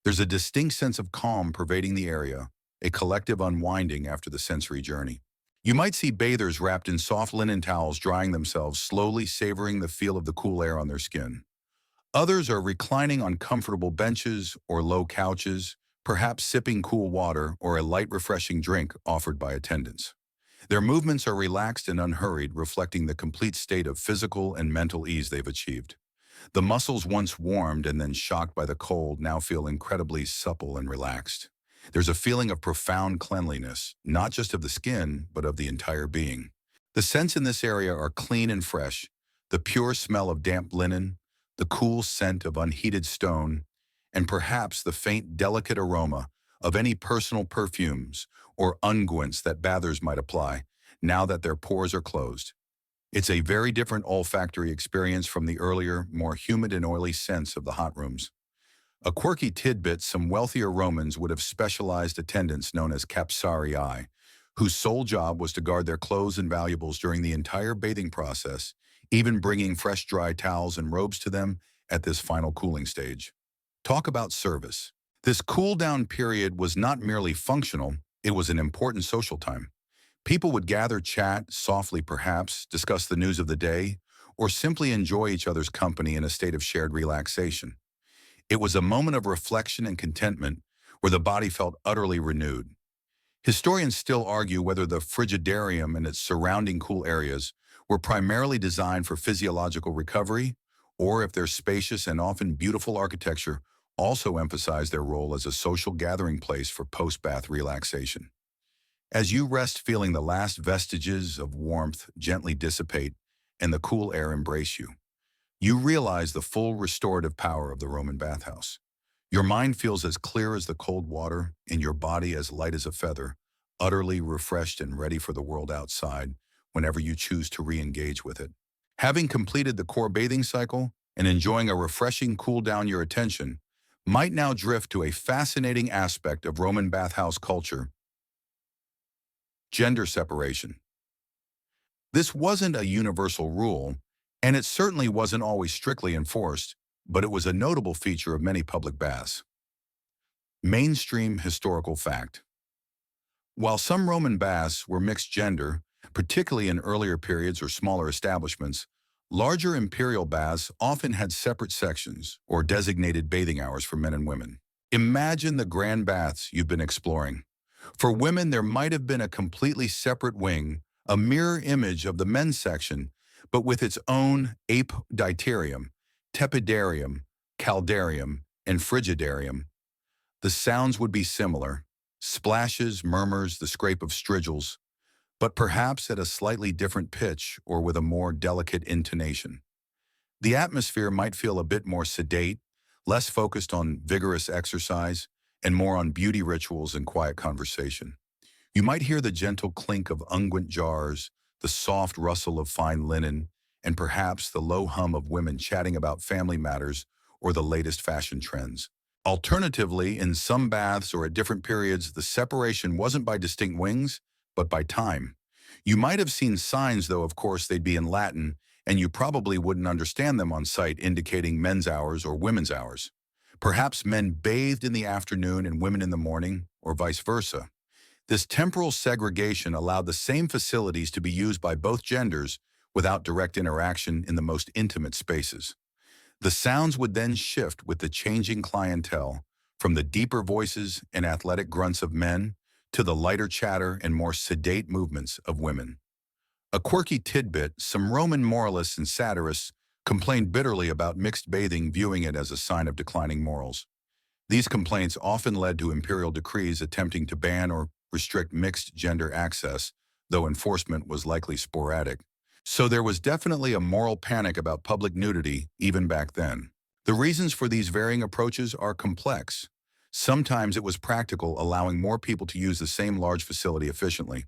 There's a distinct sense of calm pervading the area, a collective unwinding after the sensory journey. You might see bathers wrapped in soft linen towels, drying themselves, slowly savoring the feel of the cool air on their skin. Others are reclining on comfortable benches or low couches, perhaps sipping cool water or a light, refreshing drink offered by attendants. Their movements are relaxed and unhurried, reflecting the complete state of physical and mental ease they've achieved. The muscles once warmed and then shocked by the cold now feel incredibly supple and relaxed. There's a feeling of profound cleanliness, not just of the skin, but of the entire being. The scents in this area are clean and fresh: the pure smell of damp linen, the cool scent of unheated stone, and perhaps the faint, delicate aroma of any personal perfumes or unguents that bathers might apply now that their pores are closed. It's a very different olfactory experience from the earlier, more humid and oily scents of the hot rooms. A quirky tidbit: some wealthier Romans would have specialized attendants known as capsarii, whose sole job was to guard their clothes and valuables during the entire bathing process, even bringing fresh, dry towels and robes to them at this final cooling stage. Talk about service. This cool-down period was not merely functional, it was an important social time. People would gather, chat, softly perhaps, discuss the news of the day, or simply enjoy each other's company in a state of shared relaxation. It was a moment of reflection and contentment where the body felt utterly renewed. Historians still argue whether the frigidarium and its surrounding cool areas were primarily designed for physiological recovery, or if their spacious and often beautiful architecture also emphasized their role as a social gathering place for post-bath relaxation. As you rest, feeling the last vestiges of warmth gently dissipate and the cool air embrace you, you realize the full restorative power of the Roman bathhouse. Your mind feels as clear as the cold water, and your body as light as a feather, utterly refreshed and ready for the world outside whenever you choose to re-engage with it. Having completed the core bathing cycle and enjoying a refreshing cool down your attention might now drift to a fascinating aspect of Roman bathhouse culture: gender separation. This wasn't a universal rule, and it certainly wasn't always strictly enforced, but it was a notable feature of many public baths. Mainstream historical fact. While some Roman baths were mixed gender, particularly in earlier periods or smaller establishments, larger imperial baths often had separate sections or designated bathing hours for men and women. Imagine the grand baths you've been exploring. For women, there might have been a completely separate wing, a mirror image of the men's section, but with its own apoditerium, tepidarium, caldarium, and frigidarium. The sounds would be similar: splashes, murmurs, the scrape of strigils, but perhaps at a slightly different pitch or with a more delicate intonation. The atmosphere might feel a bit more sedate, less focused on vigorous exercise, and more on beauty rituals and quiet conversation. You might hear the gentle clink of unguent jars, the soft rustle of fine linen, and perhaps the low hum of women chatting about family matters or the latest fashion trends. Alternatively, in some baths or at different periods, the separation wasn't by distinct wings, but by time. You might have seen signs, though of course they'd be in Latin, and you probably wouldn't understand them on sight, indicating men's hours or women's hours. Perhaps men bathed in the afternoon and women in the morning, or vice versa. This temporal segregation allowed the same facilities to be used by both genders without direct interaction in the most intimate spaces. The sounds would then shift with the changing clientele, from the deeper voices and athletic grunts of men to the lighter chatter and more sedate movements of women. A quirky tidbit: some Roman moralists and satirists complained bitterly about mixed bathing, viewing it as a sign of declining morals. These complaints often led to imperial decrees attempting to ban or restrict mixed gender access, though enforcement was likely sporadic. So there was definitely a moral panic about public nudity even back then. The reasons for these varying approaches are complex. Sometimes it was practical, allowing more people to use the same large facility efficiently.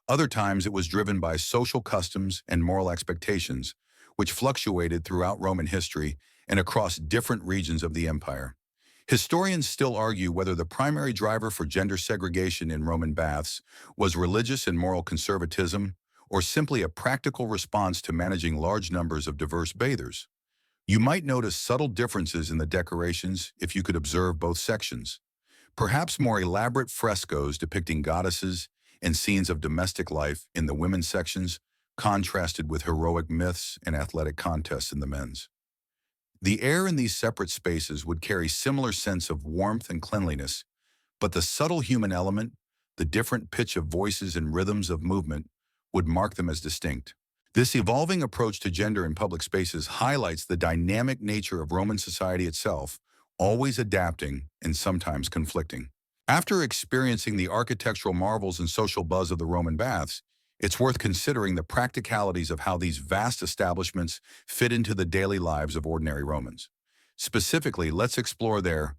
Other times it was driven by social customs and moral expectations, which fluctuated throughout Roman history and across different regions of the empire. Historians still argue whether the primary driver for gender segregation in Roman baths was religious and moral conservatism, or simply a practical response to managing large numbers of diverse bathers. You might notice subtle differences in the decorations if you could observe both sections. Perhaps more elaborate frescoes depicting goddesses and scenes of domestic life in the women's sections, contrasted with heroic myths and athletic contests in the men's. The air in these separate spaces would carry similar sense of warmth and cleanliness, but the subtle human element, the different pitch of voices and rhythms of movement, would mark them as distinct. This evolving approach to gender in public spaces highlights the dynamic nature of Roman society itself, always adapting and sometimes conflicting. After experiencing the architectural marvels and social buzz of the Roman baths, it's worth considering the practicalities of how these vast establishments fit into the daily lives of ordinary Romans. Specifically, let's explore their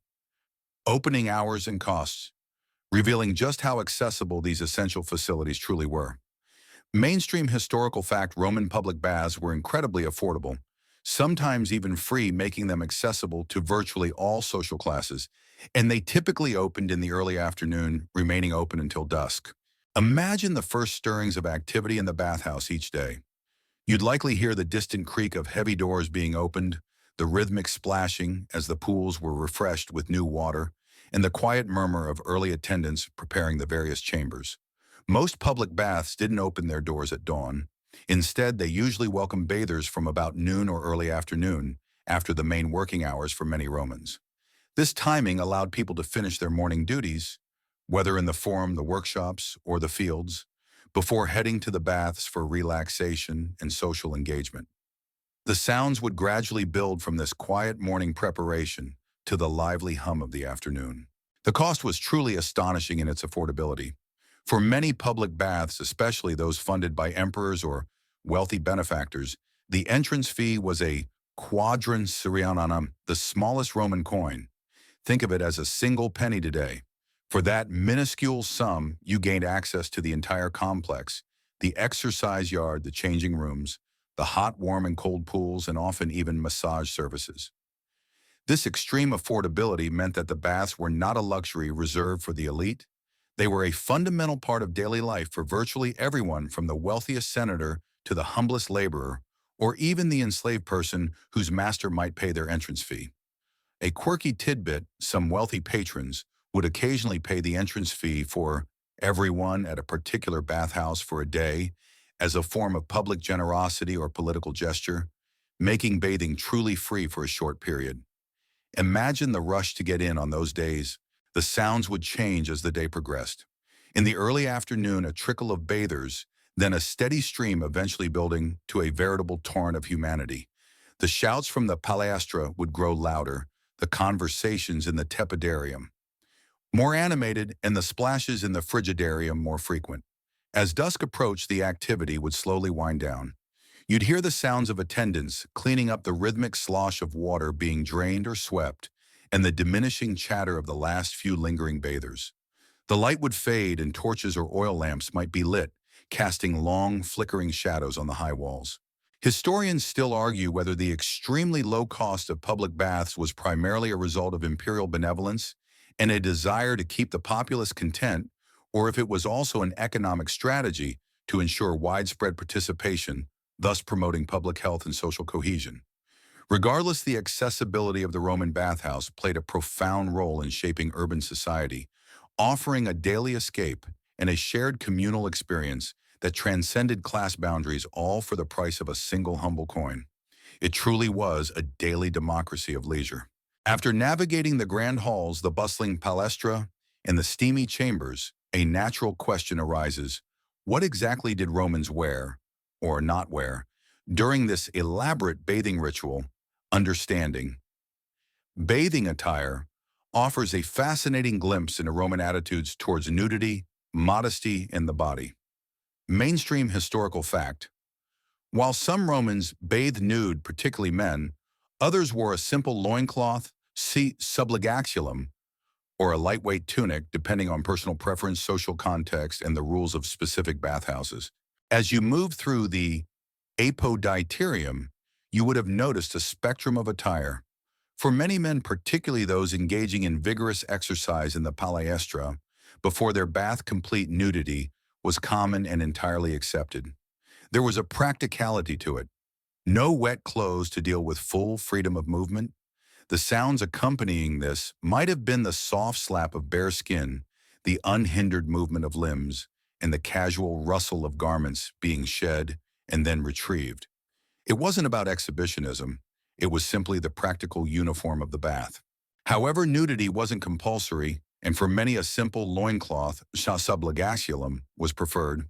opening hours and costs, revealing just how accessible these essential facilities truly were. Mainstream historical fact: Roman public baths were incredibly affordable, sometimes even free, making them accessible to virtually all social classes, and they typically opened in the early afternoon, remaining open until dusk. Imagine the first stirrings of activity in the bathhouse each day. You'd likely hear the distant creak of heavy doors being opened, the rhythmic splashing as the pools were refreshed with new water, and the quiet murmur of early attendants preparing the various chambers. Most public baths didn't open their doors at dawn. Instead, they usually welcomed bathers from about noon or early afternoon, after the main working hours for many Romans. This timing allowed people to finish their morning duties, whether in the forum, the workshops, or the fields, before heading to the baths for relaxation and social engagement. The sounds would gradually build from this quiet morning preparation to the lively hum of the afternoon. The cost was truly astonishing in its affordability. For many public baths, especially those funded by emperors or wealthy benefactors, the entrance fee was a quadran serene, the smallest Roman coin. Think of it as a single penny today. For that minuscule sum, you gained access to the entire complex: the exercise yard, the changing rooms, the hot, warm, and cold pools, and often even massage services. This extreme affordability meant that the baths were not a luxury reserved for the elite. They were a fundamental part of daily life for virtually everyone, from the wealthiest senator to the humblest laborer, or even the enslaved person whose master might pay their entrance fee. A quirky tidbit: some wealthy patrons would occasionally pay the entrance fee for everyone at a particular bathhouse for a day as a form of public generosity or political gesture, making bathing truly free for a short period. Imagine the rush to get in on those days. The sounds would change as the day progressed. In the early afternoon, a trickle of bathers, then a steady stream, eventually building to a veritable torrent of humanity. The shouts from the palestra would grow louder, the conversations in the tepidarium more animated, and the splashes in the frigidarium more frequent. As dusk approached, the activity would slowly wind down. You'd hear the sounds of attendants cleaning up the rhythmic slosh of water being drained or swept, and the diminishing chatter of the last few lingering bathers. The light would fade and torches or oil lamps might be lit, casting long, flickering shadows on the high walls. Historians still argue whether the extremely low cost of public baths was primarily a result of imperial benevolence and a desire to keep the populace content, or if it was also an economic strategy to ensure widespread participation, thus promoting public health and social cohesion. Regardless, the accessibility of the Roman bathhouse played a profound role in shaping urban society, offering a daily escape and a shared communal experience that transcended class boundaries, all for the price of a single humble coin. It truly was a daily democracy of leisure. After navigating the grand halls, the bustling palestra, and the steamy chambers, a natural question arises: what exactly did Romans wear, or not wear, during this elaborate bathing ritual? Understanding bathing attire offers a fascinating glimpse into Roman attitudes towards nudity, modesty, and the body. Mainstream historical fact: while some Romans bathed nude, particularly men, others wore a simple loincloth, subligaculum, or a lightweight tunic, depending on personal preference, social context, and the rules of specific bathhouses. As you move through the apoditerium, you would have noticed a spectrum of attire. For many men, particularly those engaging in vigorous exercise in the palestra, before their bath, complete nudity was common and entirely accepted. There was a practicality to it. No wet clothes to deal with full freedom of movement. The sounds accompanying this might have been the soft slap of bare skin, the unhindered movement of limbs, and the casual rustle of garments being shed and then retrieved. It wasn't about exhibitionism. It was simply the practical uniform of the bath. However, nudity wasn't compulsory, and for many a simple loincloth, subligaculum, was preferred.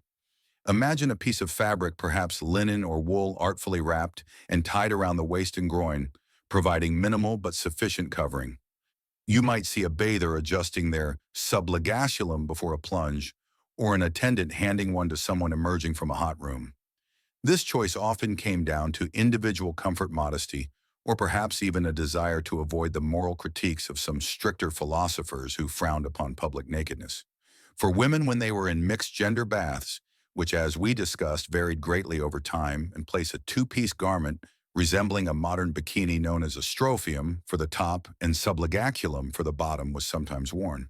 Imagine a piece of fabric, perhaps linen or wool, artfully wrapped and tied around the waist and groin, providing minimal but sufficient covering. You might see a bather adjusting their subligaculum before a plunge, or an attendant handing one to someone emerging from a hot room. This choice often came down to individual comfort, modesty, or perhaps even a desire to avoid the moral critiques of some stricter philosophers who frowned upon public nakedness. For women, when they were in mixed-gender baths, which, as we discussed, varied greatly over time, and place a two-piece garment resembling a modern bikini known as a strophium for the top and subligaculum for the bottom was sometimes worn.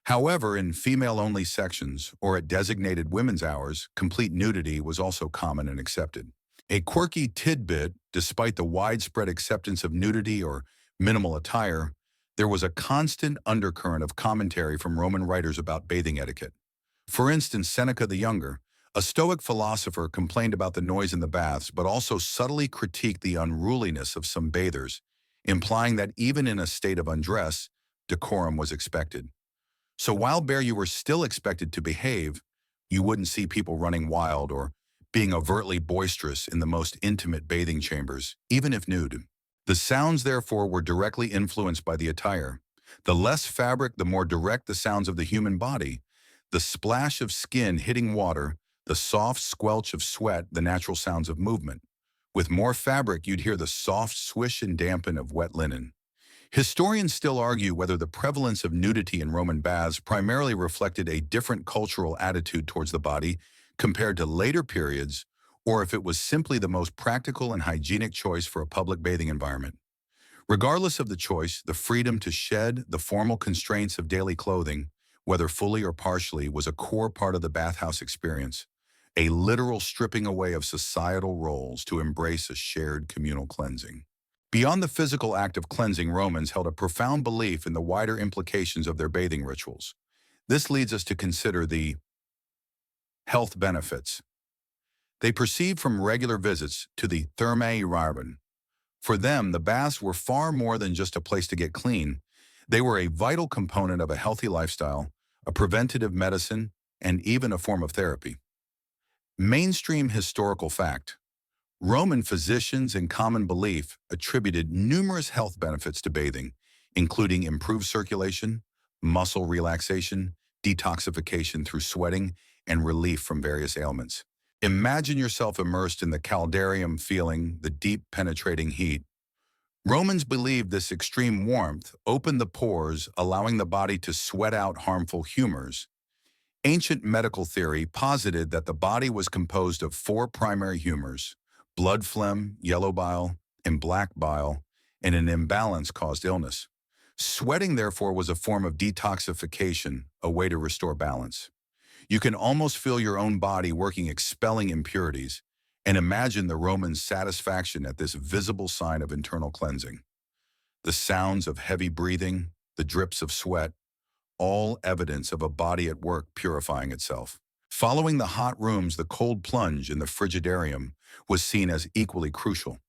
However, in female-only sections or at designated women's hours, complete nudity was also common and accepted. A quirky tidbit: despite the widespread acceptance of nudity or minimal attire, there was a constant undercurrent of commentary from Roman writers about bathing etiquette. For instance, Seneca the Younger, a Stoic philosopher, complained about the noise in the baths, but also subtly critiqued the unruliness of some bathers, implying that even in a state of undress, decorum was expected. So while bare, you were still expected to behave. You wouldn't see people running wild or being overtly boisterous in the most intimate bathing chambers, even if nude. The sounds, therefore, were directly influenced by the attire. The less fabric, the more direct the sounds of the human body. The splash of skin hitting water, the soft squelch of sweat, the natural sounds of movement. With more fabric, you'd hear the soft swish and dampen of wet linen. Historians still argue whether the prevalence of nudity in Roman baths primarily reflected a different cultural attitude towards the body compared to later periods, or if it was simply the most practical and hygienic choice for a public bathing environment. Regardless of the choice, the freedom to shed the formal constraints of daily clothing, whether fully or partially, was a core part of the bathhouse experience, a literal stripping away of societal roles to embrace a shared communal cleansing. Beyond the physical act of cleansing, Romans held a profound belief in the wider implications of their bathing rituals. This leads us to consider the health benefits they perceived from regular visits to the thermae Iran. For them, the baths were far more than just a place to get clean. They were a vital component of a healthy lifestyle, a preventative medicine, and even a form of therapy. Mainstream historical fact. Roman physicians and common belief attributed numerous health benefits to bathing, including improved circulation, muscle relaxation, detoxification through sweating, and relief from various ailments. Imagine yourself immersed in the caldarium, feeling the deep penetrating heat. Romans believed this extreme warmth opened the pores, allowing the body to sweat out harmful humors. Ancient medical theory posited that the body was composed of four primary humors: blood phlegm, yellow bile, and black bile, and an imbalance caused illness. Sweating, therefore, was a form of detoxification, a way to restore balance. You can almost feel your own body working, expelling impurities, and imagine the Romans' satisfaction at this visible sign of internal cleansing. The sounds of heavy breathing, the drips of sweat, all evidence of a body at work purifying itself. Following the hot rooms, the cold plunge in the frigidarium was seen as equally crucial.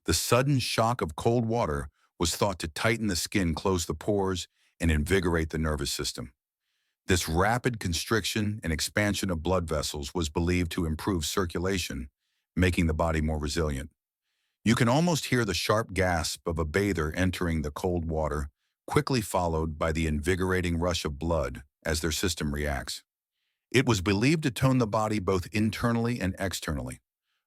The sudden shock of cold water was thought to tighten the skin, close the pores, and invigorate the nervous system. This rapid constriction and expansion of blood vessels was believed to improve circulation, making the body more resilient. You can almost hear the sharp gasp of a bather entering the cold water, quickly followed by the invigorating rush of blood as their system reacts. It was believed to tone the body both internally and externally.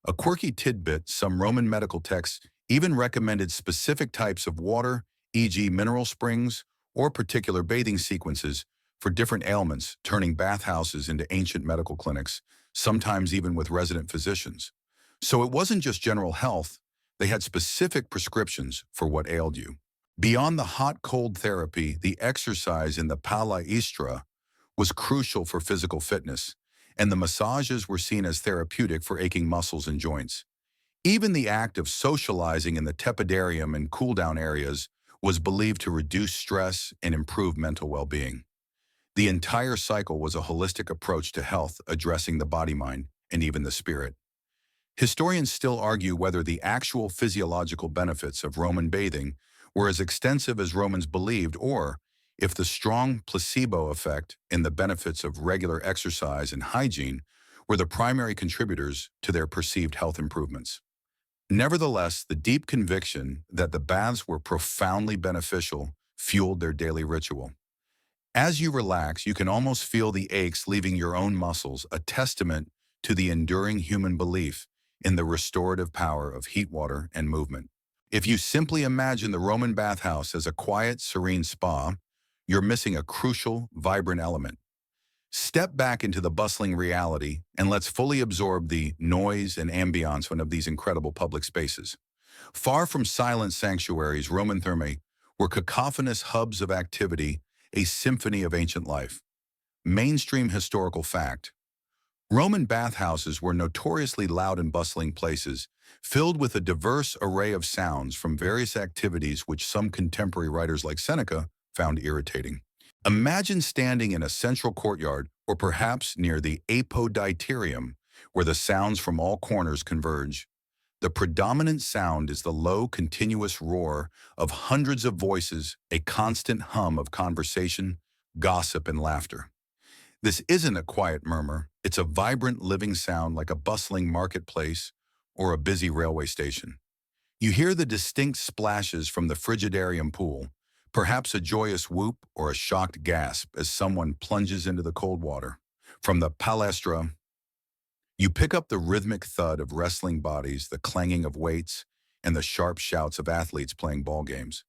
A quirky tidbit: some Roman medical texts even recommended specific types of water, e.g. mineral springs, or particular bathing sequences for different ailments, turning bathhouses into ancient medical clinics, sometimes even with resident physicians. So it wasn't just general health, they had specific prescriptions for what ailed you. Beyond the hot-cold therapy, the exercise in the palestra was crucial for physical fitness, and the massages were seen as therapeutic for aching muscles and joints. Even the act of socializing in the tepidarium and cool-down areas was believed to reduce stress and improve mental well-being. The entire cycle was a holistic approach to health, addressing the body, mind, and even the spirit. Historians still argue whether the actual physiological benefits of Roman bathing were as extensive as Romans believed, or if the strong placebo effect and the benefits of regular exercise and hygiene were the primary contributors to their perceived health improvements. Nevertheless, the deep conviction that the baths were profoundly beneficial fueled their daily ritual. As you relax, you can almost feel the aches leaving your own muscles, a testament to the enduring human belief in the restorative power of heat, water, and movement. If you simply imagine the Roman bathhouse as a quiet, serene spa, you're missing a crucial, vibrant element. Step back into the bustling reality and let's fully absorb the noise and ambiance of these incredible public spaces. Far from silent sanctuaries, Roman thermae were cacophonous hubs of activity, a symphony of ancient life. Mainstream historical fact. Roman bathhouses were notoriously loud and bustling places, filled with a diverse array of sounds from various activities which some contemporary writers like Seneca found irritating. Imagine standing in a central courtyard, or perhaps near the apodyterium, where the sounds from all corners converge. The predominant sound is the low, continuous roar of hundreds of voices, a constant hum of conversation, gossip, and laughter. This isn't a quiet murmur, it's a vibrant, living sound like a bustling marketplace or a busy railway station. You hear the distinct splashes from the frigidarium pool, perhaps a joyous whoop or a shocked gasp as someone plunges into the cold water. From the palestra, you pick up the rhythmic thud of wrestling bodies, the clanging of weights, and the sharp shouts of athletes playing ball games.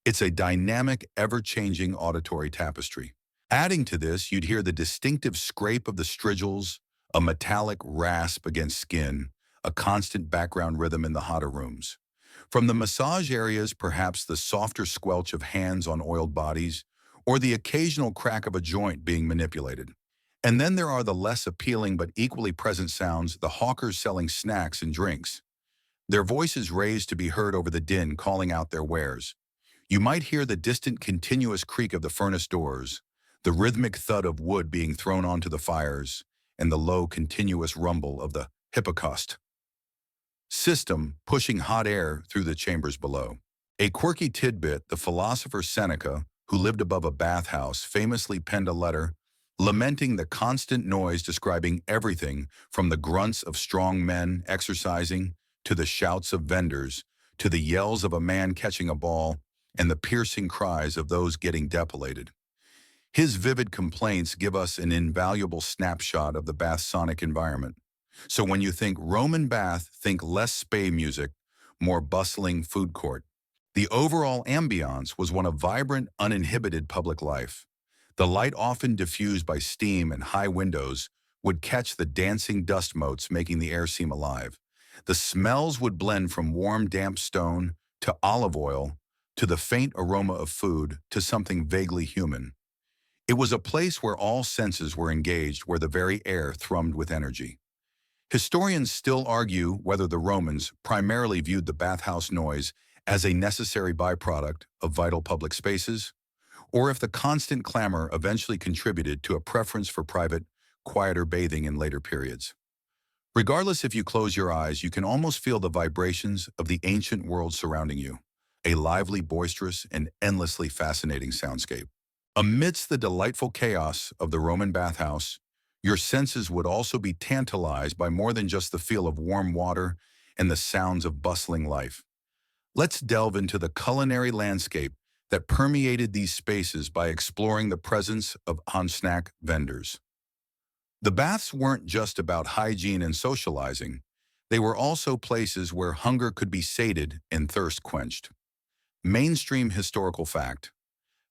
It's a dynamic, ever-changing auditory tapestry. Adding to this, you'd hear the distinctive scrape of the strigils, a metallic rasp against skin, a constant background rhythm in the hotter rooms. From the massage areas, perhaps the softer squelch of hands on oiled bodies, or the occasional crack of a joint being manipulated. And then there are the less appealing but equally present sounds, the hawkers selling snacks and drinks, their voices raised to be heard over the din calling out their wares. You might hear the distant continuous creak of the furnace doors, the rhythmic thud of wood being thrown onto the fires, and the low continuous rumble of the hippocaust system pushing hot air through the chambers below. A quirky tidbit, the philosopher Seneca, who lived above a bathhouse, famously penned a letter lamenting the constant noise, describing everything from the grunts of strong men exercising to the shouts of vendors to the yells of a man catching a ball and the piercing cries of those getting depilated. His vivid complaints give us an invaluable snapshot of the bath sonic environment. So when you think Roman bath, think less spa music, more bustling food court. The overall ambiance was one of vibrant, uninhibited public life. The light, often diffused by steam and high windows, would catch the dancing dust motes, making the air seem alive. The smells would blend from warm, damp stone to olive oil to the faint aroma of food to something vaguely human. It was a place where all senses were engaged, where the very air thrummed with energy. Historians still argue whether the Romans primarily viewed the bathhouse noise as a necessary byproduct of vital public spaces, or if the constant clamor eventually contributed to a preference for private, quieter bathing in later periods. Regardless, if you close your eyes, you can almost feel the vibrations of the ancient world surrounding you, a lively, boisterous, and endlessly fascinating soundscape. Amidst the delightful chaos of the Roman bathhouse, your senses would also be tantalized by more than just the feel of warm water and the sounds of bustling life. Let's delve into the culinary landscape that permeated these spaces by exploring the presence of on-snack vendors. The baths weren't just about hygiene and socializing. They were also places where hunger could be sated and thirst quenched. Mainstream historical fact: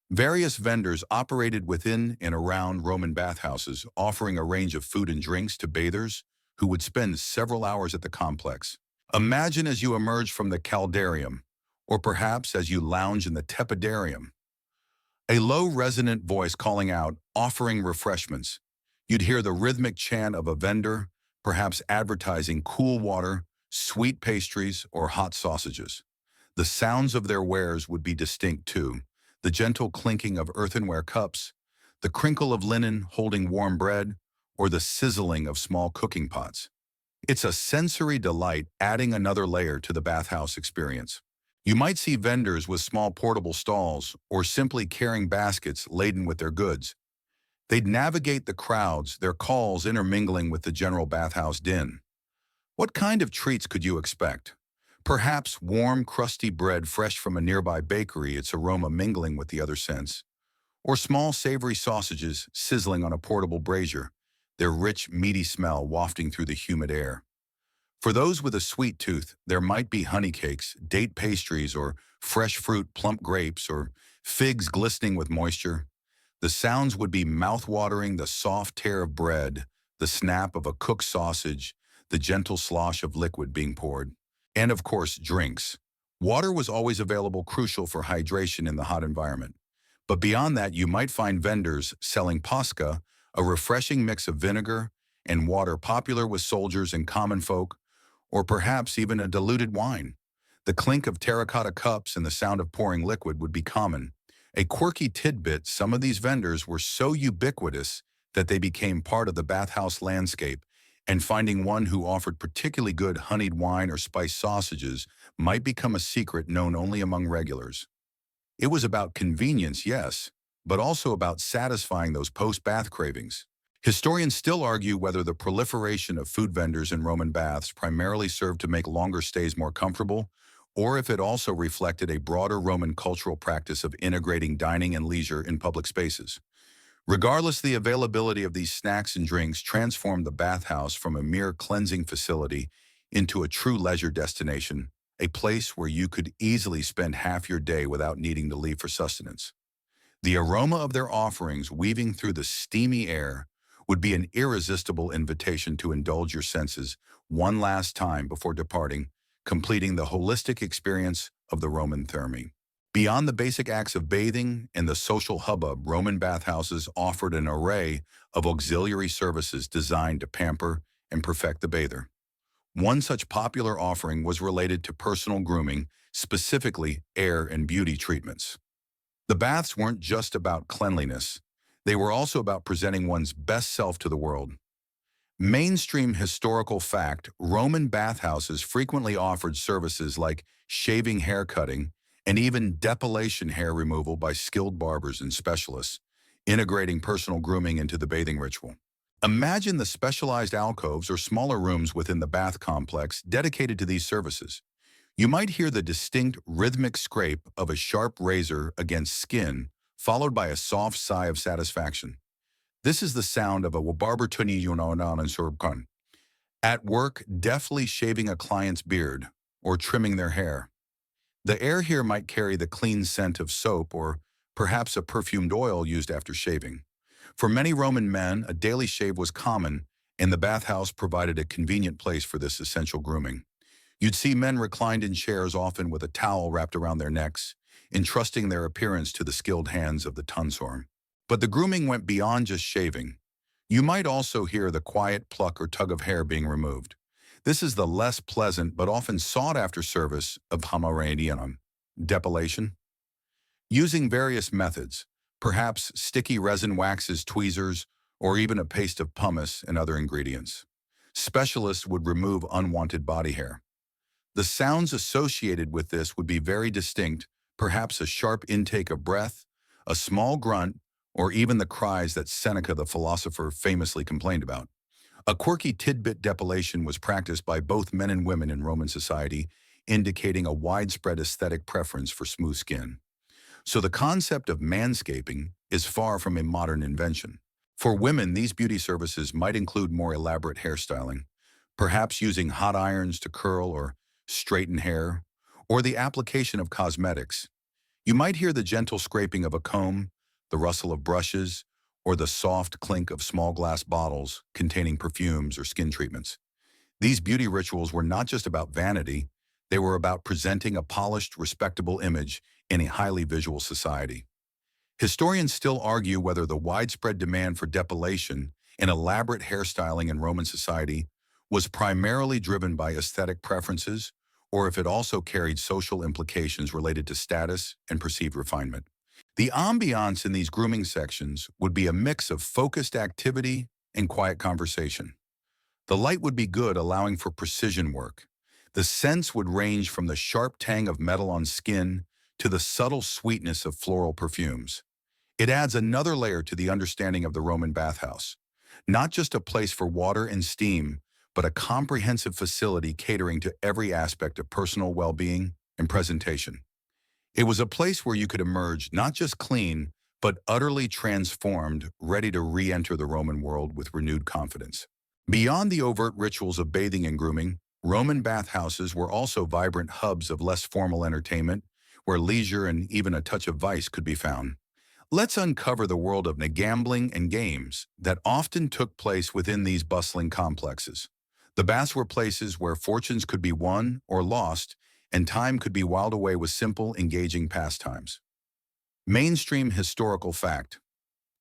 various vendors operated within and around Roman bathhouses, offering a range of food and drinks to bathers who would spend several hours at the complex. Imagine as you emerge from the caldarium, or perhaps as you lounge in the tepidarium, a low resonant voice calling out, offering refreshments. You'd hear the rhythmic chant of a vendor, perhaps advertising cool water, sweet pastries, or hot sausages. The sounds of their wares would be distinct too: the gentle clinking of earthenware cups, the crinkle of linen holding warm bread, or the sizzling of small cooking pots. It's a sensory delight, adding another layer to the bathhouse experience. You might see vendors with small portable stalls or simply carrying baskets laden with their goods. They'd navigate the crowds, their calls intermingling with the general bathhouse din. What kind of treats could you expect? Perhaps warm, crusty bread fresh from a nearby bakery, its aroma mingling with the other scents. Or small, savory sausages sizzling on a portable brazier, their rich, meaty smell wafting through the humid air. For those with a sweet tooth, there might be honey cakes, date pastries, or fresh fruit, plump grapes, or figs glistening with moisture. The sounds would be mouth-watering: the soft tear of bread, the snap of a cooked sausage, the gentle slosh of liquid being poured. And of course, drinks. Water was always available, crucial for hydration in the hot environment. But beyond that, you might find vendors selling pasca, a refreshing mix of vinegar and water popular with soldiers and common folk, or perhaps even a diluted wine. The clink of terracotta cups and the sound of pouring liquid would be common. A quirky tidbit: some of these vendors were so ubiquitous that they became part of the bathhouse landscape, and finding one who offered particularly good honeyed wine or spiced sausages might become a secret known only among regulars. It was about convenience, yes, but also about satisfying those post-bath cravings. Historians still argue whether the proliferation of food vendors in Roman baths primarily served to make longer stays more comfortable, or if it also reflected a broader Roman cultural practice of integrating dining and leisure in public spaces. Regardless, the availability of these snacks and drinks transformed the bathhouse from a mere cleansing facility into a true leisure destination, a place where you could easily spend half your day without needing to leave for sustenance. The aroma of their offerings weaving through the steamy air would be an irresistible invitation to indulge your senses one last time before departing, completing the holistic experience of the Roman therme. Beyond the basic acts of bathing and the social hubbub, Roman bathhouses offered an array of auxiliary services designed to pamper and perfect the bather. One such popular offering was related to personal grooming, specifically hair and beauty treatments. The baths weren't just about cleanliness. They were also about presenting one's best self to the world. Mainstream historical fact, Roman bathhouses frequently offered services like shaving, hair cutting, and even depilation hair removal by skilled barbers and specialists, integrating personal grooming into the bathing ritual. Imagine the specialized alcoves or smaller rooms within the bath complex dedicated to these services. You might hear the distinct rhythmic scrape of a sharp razor against skin, followed by a soft sigh of satisfaction. This is the sound of a wabarbertuni yunonan and sorbkan. At work, deftly shaving a client's beard or trimming their hair. The air here might carry the clean scent of soap or perhaps a perfumed oil used after shaving. For many Roman men, a daily shave was common, and the bathhouse provided a convenient place for this essential grooming. You'd see men reclined in chairs, often with a towel wrapped around their necks, entrusting their appearance to the skilled hands of the tonsor. But the grooming went beyond just shaving. You might also hear the quiet pluck or tug of hair being removed. This is the less pleasant but often sought-after service of hamaradianum, depilation. Using various methods, perhaps sticky resin waxes, tweezers, or even a paste of pumice and other ingredients. Specialists would remove unwanted body hair. The sounds associated with this would be very distinct, perhaps a sharp intake of breath, a small grunt, or even the cries that Seneca the philosopher famously complained about. A quirky tidbit depilation was practiced by both men and women in Roman society, indicating a widespread aesthetic preference for smooth skin. So the concept of manscaping is far from a modern invention. For women, these beauty services might include more elaborate hairstyling, perhaps using hot irons to curl or straighten hair, or the application of cosmetics. You might hear the gentle scraping of a comb, the rustle of brushes, or the soft clink of small glass bottles containing perfumes or skin treatments. These beauty rituals were not just about vanity, they were about presenting a polished, respectable image in a highly visual society. Historians still argue whether the widespread demand for depilation and elaborate hairstyling in Roman society was primarily driven by aesthetic preferences, or if it also carried social implications related to status and perceived refinement. The ambiance in these grooming sections would be a mix of focused activity and quiet conversation. The light would be good, allowing for precision work. The scents would range from the sharp tang of metal on skin to the subtle sweetness of floral perfumes. It adds another layer to the understanding of the Roman bathhouse. Not just a place for water and steam, but a comprehensive facility catering to every aspect of personal well-being and presentation. It was a place where you could emerge not just clean, but utterly transformed, ready to re-enter the Roman world with renewed confidence. Beyond the overt rituals of bathing and grooming, Roman bathhouses were also vibrant hubs of less formal entertainment, where leisure and even a touch of vice could be found. Let's uncover the world of gambling and games that often took place within these bustling complexes. The baths were places where fortunes could be won or lost, and time could be whiled away with simple, engaging pastimes. Mainstream historical fact.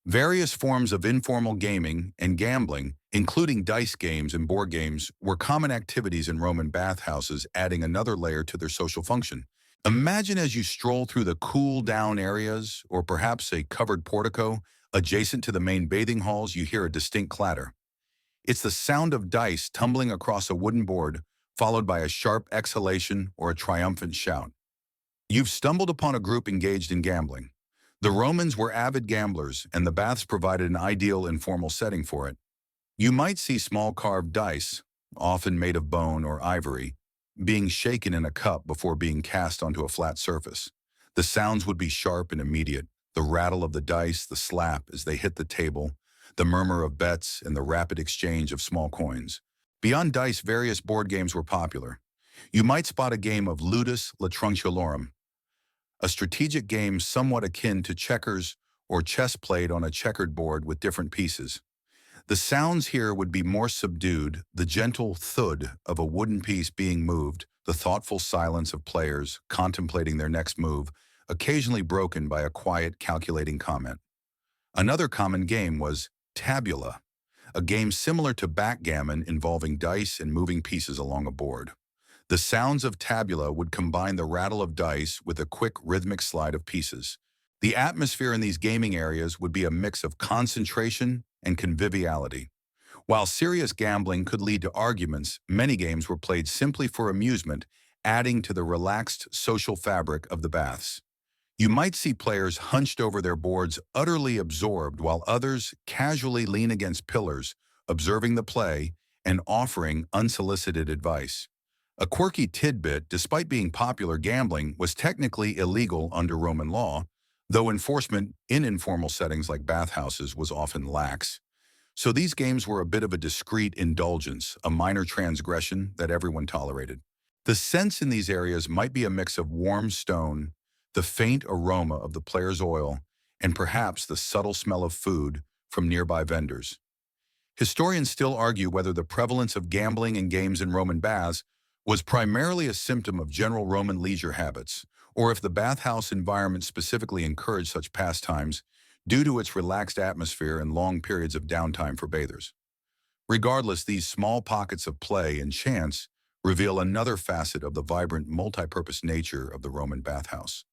Various forms of informal gaming and gambling, including dice games and board games, were common activities in Roman bathhouses, adding another layer to their social function. Imagine as you stroll through the cool-down areas, or perhaps a covered portico, adjacent to the main bathing halls, you hear a distinct clatter. It's the sound of dice tumbling across a wooden board, followed by a sharp exhalation or a triumphant shout. You've stumbled upon a group engaged in gambling. The Romans were avid gamblers, and the baths provided an ideal informal setting for it. You might see small carved dice, often made of bone or ivory, being shaken in a cup before being cast onto a flat surface. The sounds would be sharp and immediate, the rattle of the dice, the slap as they hit the table, the murmur of bets, and the rapid exchange of small coins. Beyond dice, various board games were popular. You might spot a game of ludus latrunculorum, a strategic game somewhat akin to checkers or chess played on a checkered board with different pieces. The sounds here would be more subdued, the gentle thud of a wooden piece being moved, the thoughtful silence of players contemplating their next move, occasionally broken by a quiet, calculating comment. Another common game was tabula, a game similar to backgammon involving dice and moving pieces along a board. The sounds of tabula would combine the rattle of dice with a quick rhythmic slide of pieces. The atmosphere in these gaming areas would be a mix of concentration and conviviality. While serious gambling could lead to arguments, many games were played simply for amusement, adding to the relaxed social fabric of the baths. You might see players hunched over their boards, utterly absorbed, while others casually lean against pillars, observing the play and offering unsolicited advice. A quirky tidbit, despite being popular, gambling was technically illegal under Roman law, though enforcement in informal settings like bathhouses was often lax. So these games were a bit of a discreet indulgence, a minor transgression that everyone tolerated. The scents in these areas might be a mix of warm stone, the faint aroma of the player's oil, and perhaps the subtle smell of food from nearby vendors. Historians still argue whether the prevalence of gambling and games in Roman baths was primarily a symptom of general Roman leisure habits, or if the bathhouse environment specifically encouraged such pastimes due to its relaxed atmosphere and long periods of downtime for bathers. Regardless, these small pockets of play and chance reveal another facet of the vibrant, multi-purpose nature of the Roman bathhouse,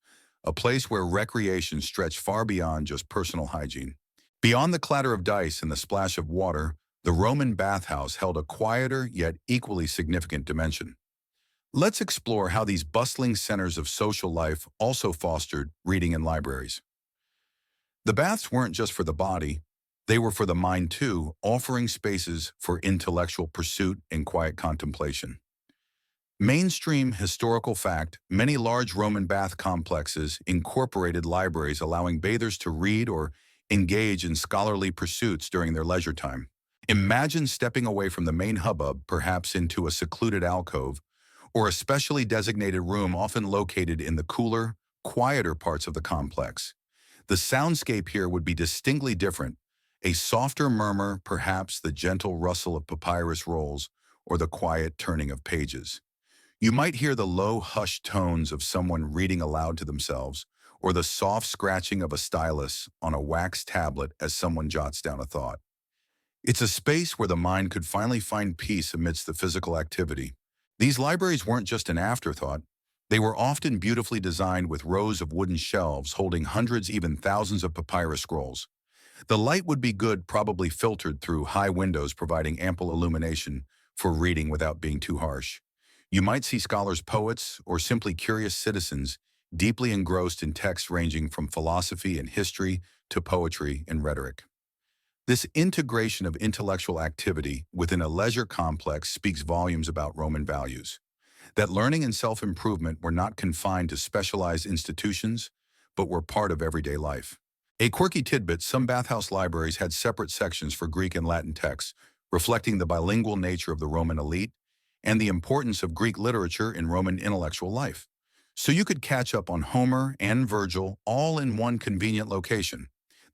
a place where recreation stretched far beyond just personal hygiene. Beyond the clatter of dice and the splash of water, the Roman bathhouse held a quieter yet equally significant dimension. Let's explore how these bustling centers of social life also fostered reading and libraries. The baths weren't just for the body, they were for the mind too, offering spaces for intellectual pursuit and quiet contemplation. Mainstream historical fact, many large Roman bath complexes incorporated libraries allowing bathers to read or engage in scholarly pursuits during their leisure time. Imagine stepping away from the main hubbub, perhaps into a secluded alcove, or a specially designated room often located in the cooler, quieter parts of the complex. The soundscape here would be distinctly different, a softer murmur, perhaps the gentle rustle of papyrus rolls, or the quiet turning of pages. You might hear the low, hushed tones of someone reading aloud to themselves, or the soft scratching of a stylus on a wax tablet as someone jots down a thought. It's a space where the mind could finally find peace amidst the physical activity. These libraries weren't just an afterthought. They were often beautifully designed with rows of wooden shelves holding hundreds, even thousands of papyrus scrolls. The light would be good, probably filtered through high windows providing ample illumination for reading without being too harsh. You might see scholars, poets, or simply curious citizens deeply engrossed in texts ranging from philosophy and history to poetry and rhetoric. This integration of intellectual activity within a leisure complex speaks volumes about Roman values, that learning and self-improvement were not confined to specialized institutions, but were part of everyday life. A quirky tidbit, some bathhouse libraries had separate sections for Greek and Latin texts, reflecting the bilingual nature of the Roman elite and the importance of Greek literature in Roman intellectual life. So you could catch up on Homer and Virgil all in one convenient location.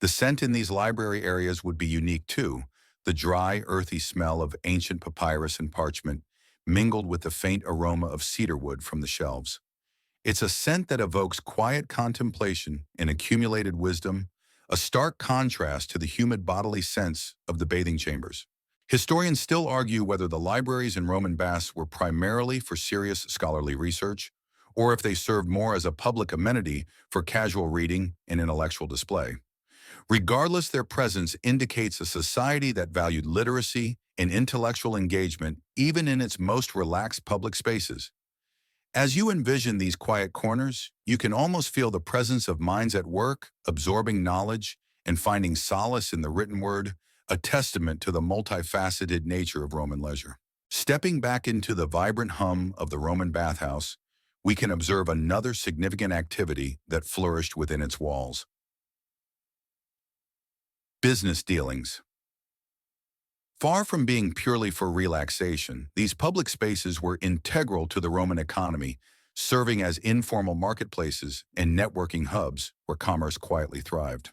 The scent in these library areas would be unique too, the dry, earthy smell of ancient papyrus and parchment, mingled with the faint aroma of cedarwood from the shelves. It's a scent that evokes quiet contemplation and accumulated wisdom, a stark contrast to the humid bodily scents of the bathing chambers. Historians still argue whether the libraries in Roman baths were primarily for serious scholarly research, or if they served more as a public amenity for casual reading and intellectual display. Regardless, their presence indicates a society that valued literacy and intellectual engagement even in its most relaxed public spaces. As you envision these quiet corners, you can almost feel the presence of minds at work, absorbing knowledge and finding solace in the written word, a testament to the multifaceted nature of Roman leisure. Stepping back into the vibrant hum of the Roman bathhouse, we can observe another significant activity that flourished within its walls. Business dealings. Far from being purely for relaxation, these public spaces were integral to the Roman economy, serving as informal marketplaces and networking hubs where commerce quietly thrived.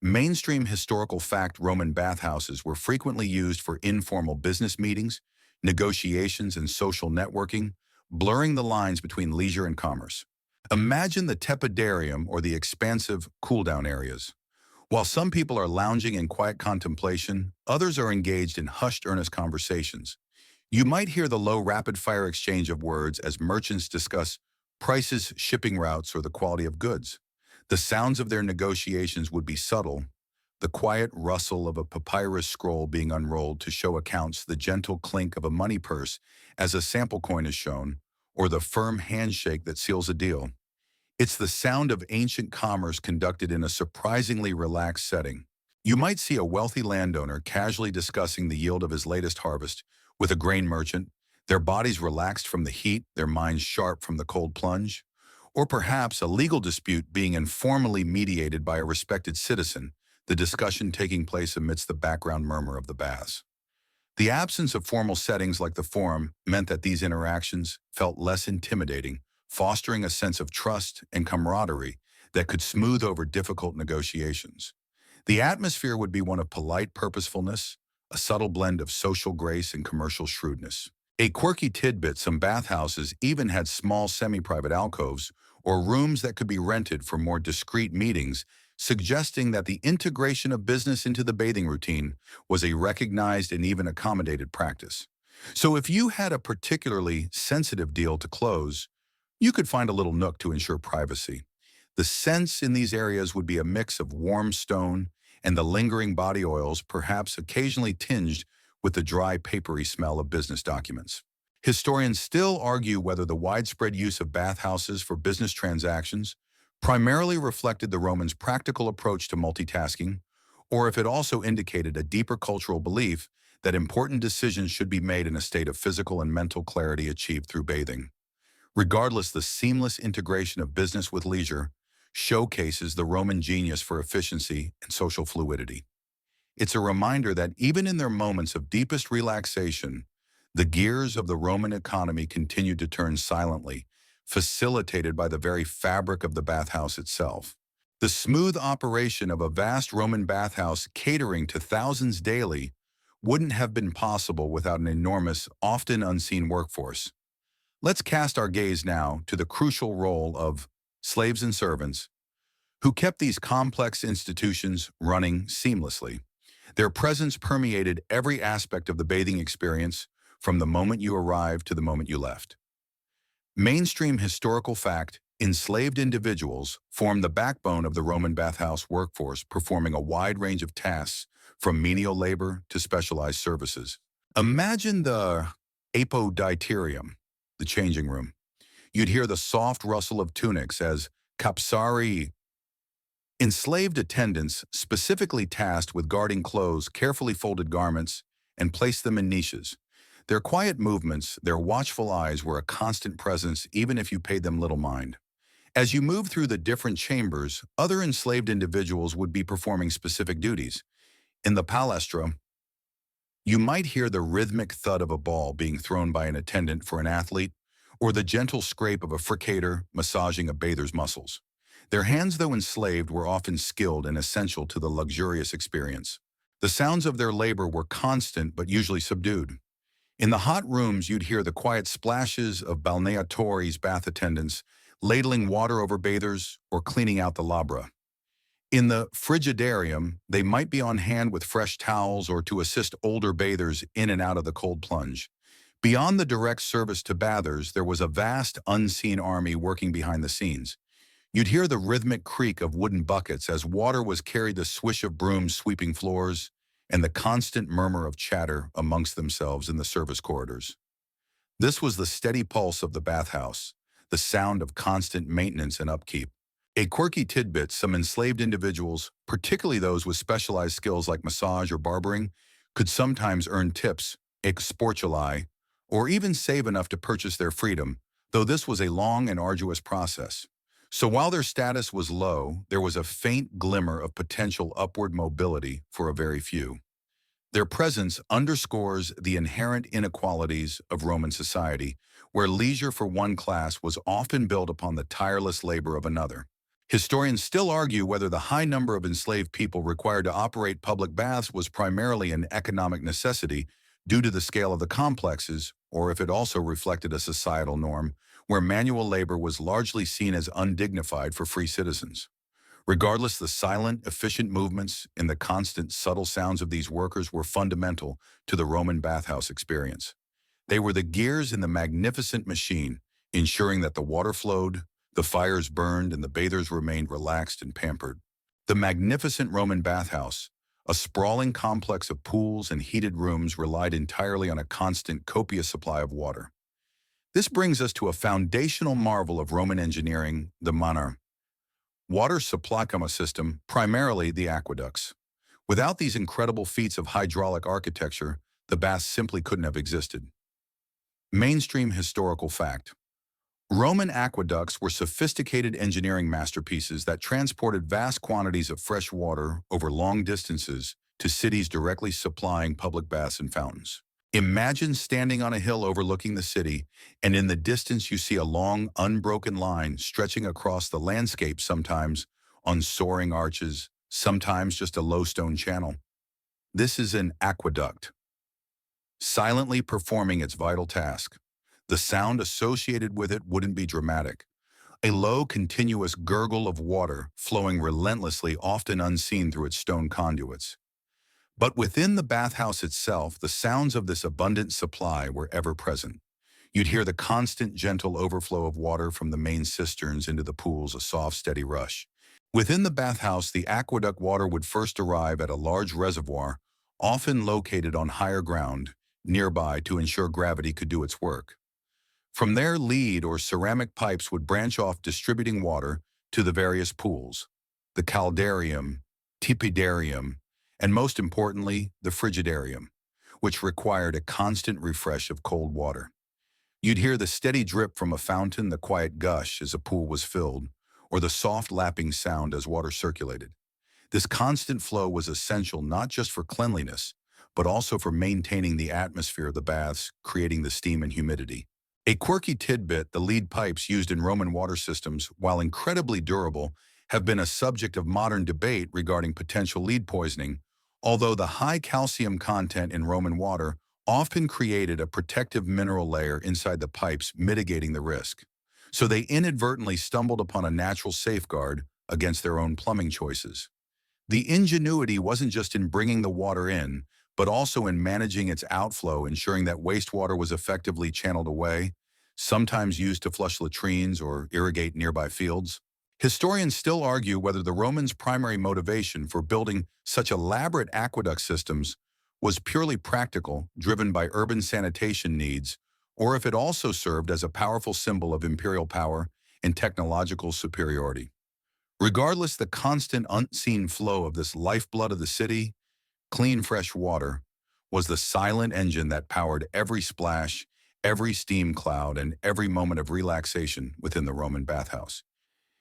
Mainstream historical fact Roman bathhouses were frequently used for informal business meetings, negotiations, and social networking, blurring the lines between leisure and commerce. Imagine the tepidarium or the expansive cool-down areas. While some people are lounging in quiet contemplation, others are engaged in hushed, earnest conversations. You might hear the low, rapid-fire exchange of words as merchants discuss prices, shipping routes, or the quality of goods. The sounds of their negotiations would be subtle, the quiet rustle of a papyrus scroll being unrolled to show accounts, the gentle clink of a money purse as a sample coin is shown, or the firm handshake that seals a deal. It's the sound of ancient commerce conducted in a surprisingly relaxed setting. You might see a wealthy landowner casually discussing the yield of his latest harvest with a grain merchant, their bodies relaxed from the heat, their minds sharp from the cold plunge. Or perhaps a legal dispute being informally mediated by a respected citizen, the discussion taking place amidst the background murmur of the baths. The absence of formal settings like the forum meant that these interactions felt less intimidating, fostering a sense of trust and camaraderie that could smooth over difficult negotiations. The atmosphere would be one of polite purposefulness, a subtle blend of social grace and commercial shrewdness. A quirky tidbit, some bathhouses even had small semi-private alcoves or rooms that could be rented for more discreet meetings, suggesting that the integration of business into the bathing routine was a recognized and even accommodated practice. So if you had a particularly sensitive deal to close, you could find a little nook to ensure privacy. The scents in these areas would be a mix of warm stone and the lingering body oils, perhaps occasionally tinged with the dry, papery smell of business documents. Historians still argue whether the widespread use of bathhouses for business transactions primarily reflected the Romans' practical approach to multitasking, or if it also indicated a deeper cultural belief that important decisions should be made in a state of physical and mental clarity achieved through bathing. Regardless, the seamless integration of business with leisure showcases the Roman genius for efficiency and social fluidity. It's a reminder that even in their moments of deepest relaxation, the gears of the Roman economy continued to turn silently, facilitated by the very fabric of the bathhouse itself. The smooth operation of a vast Roman bathhouse catering to thousands daily wouldn't have been possible without an enormous, often unseen workforce. Let's cast our gaze now to the crucial role of slaves and servants who kept these complex institutions running seamlessly. Their presence permeated every aspect of the bathing experience from the moment you arrived to the moment you left. Mainstream historical fact, enslaved individuals formed the backbone of the Roman bathhouse workforce, performing a wide range of tasks from menial labor to specialized services. Imagine the apoditerium, the changing room. You'd hear the soft rustle of tunics as capsari, enslaved attendants specifically tasked with guarding clothes, carefully folded garments, and placed them in niches. Their quiet movements, their watchful eyes were a constant presence even if you paid them little mind. As you moved through the different chambers, other enslaved individuals would be performing specific duties. In the palestra, you might hear the rhythmic thud of a ball being thrown by an attendant for an athlete, or the gentle scrape of a fricator massaging a bather's muscles. Their hands, though enslaved, were often skilled and essential to the luxurious experience. The sounds of their labor were constant but usually subdued. In the hot rooms, you'd hear the quiet splashes of balneatories bath attendants, ladling water over bathers or cleaning out the labra. In the frigidarium, they might be on hand with fresh towels or to assist older bathers in and out of the cold plunge. Beyond the direct service to bathers, there was a vast, unseen army working behind the scenes. You'd hear the rhythmic creak of wooden buckets as water was carried, the swish of brooms sweeping floors, and the constant murmur of chatter amongst themselves in the service corridors. This was the steady pulse of the bathhouse, the sound of constant maintenance and upkeep. A quirky tidbit, some enslaved individuals, particularly those with specialized skills like massage or barbering, could sometimes earn tips, exportuli, or even save enough to purchase their freedom, though this was a long and arduous process. So while their status was low, there was a faint glimmer of potential upward mobility for a very few. Their presence underscores the inherent inequalities of Roman society, where leisure for one class was often built upon the tireless labor of another. Historians still argue whether the high number of enslaved people required to operate public baths was primarily an economic necessity due to the scale of the complexes, or if it also reflected a societal norm where manual labor was largely seen as undignified for free citizens. Regardless, the silent, efficient movements and the constant, subtle sounds of these workers were fundamental to the Roman bathhouse experience. They were the gears in the magnificent machine, ensuring that the water flowed, the fires burned, and the bathers remained relaxed and pampered. The magnificent Roman bathhouse, a sprawling complex of pools and heated rooms, relied entirely on a constant, copious supply of water. This brings us to a foundational marvel of Roman engineering, the manor, water supply system, primarily the aqueducts. Without these incredible feats of hydraulic architecture, the baths simply couldn't have existed. Mainstream historical fact. Roman aqueducts were sophisticated engineering masterpieces that transported vast quantities of fresh water over long distances to cities directly supplying public baths and fountains. Imagine standing on a hill overlooking the city, and in the distance you see a long, unbroken line stretching across the landscape, sometimes on soaring arches, sometimes just a low stone channel. This is an aqueduct, silently performing its vital task. The sound associated with it wouldn't be dramatic. A low, continuous gurgle of water flowing relentlessly, often unseen through its stone conduits. But within the bathhouse itself, the sounds of this abundant supply were ever present. You'd hear the constant, gentle overflow of water from the main cisterns into the pools, a soft, steady rush. Within the bathhouse, the aqueduct water would first arrive at a large reservoir, often located on higher ground, nearby to ensure gravity could do its work. From there, lead or ceramic pipes would branch off, distributing water to the various pools, the caldarium, tepidarium, and most importantly, the frigidarium, which required a constant refresh of cold water. You'd hear the steady drip from a fountain, the quiet gush as a pool was filled, or the soft lapping sound as water circulated. This constant flow was essential not just for cleanliness, but also for maintaining the atmosphere of the baths, creating the steam and humidity. A quirky tidbit: the lead pipes used in Roman water systems, while incredibly durable, have been a subject of modern debate regarding potential lead poisoning, although the high calcium content in Roman water often created a protective mineral layer inside the pipes, mitigating the risk. So they inadvertently stumbled upon a natural safeguard against their own plumbing choices. The ingenuity wasn't just in bringing the water in, but also in managing its outflow, ensuring that wastewater was effectively channeled away, sometimes used to flush latrines or irrigate nearby fields. Historians still argue whether the Romans' primary motivation for building such elaborate aqueduct systems was purely practical, driven by urban sanitation needs, or if it also served as a powerful symbol of imperial power and technological superiority. Regardless, the constant, unseen flow of this lifeblood of the city, clean, fresh water, was the silent engine that powered every splash, every steam cloud, and every moment of relaxation within the Roman bathhouse.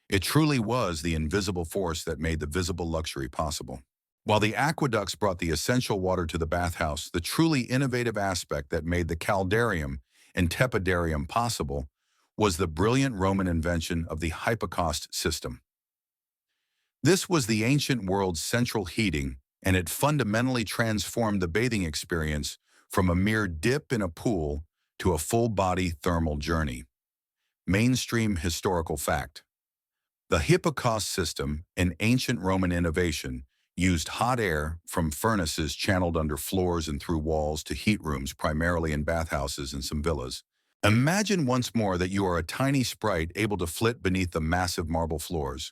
It truly was the invisible force that made the visible luxury possible. While the aqueducts brought the essential water to the bathhouse, the truly innovative aspect that made the caldarium and tepidarium possible was the brilliant Roman invention of the hypocaust system. This was the ancient world's central heating, and it fundamentally transformed the bathing experience from a mere dip in a pool to a full-body thermal journey. Mainstream historical fact. The hypocaust system, an ancient Roman innovation, used hot air from furnaces channeled under floors and through walls to heat rooms, primarily in bathhouses and some villas. Imagine once more that you are a tiny sprite able to flit beneath the massive marble floors.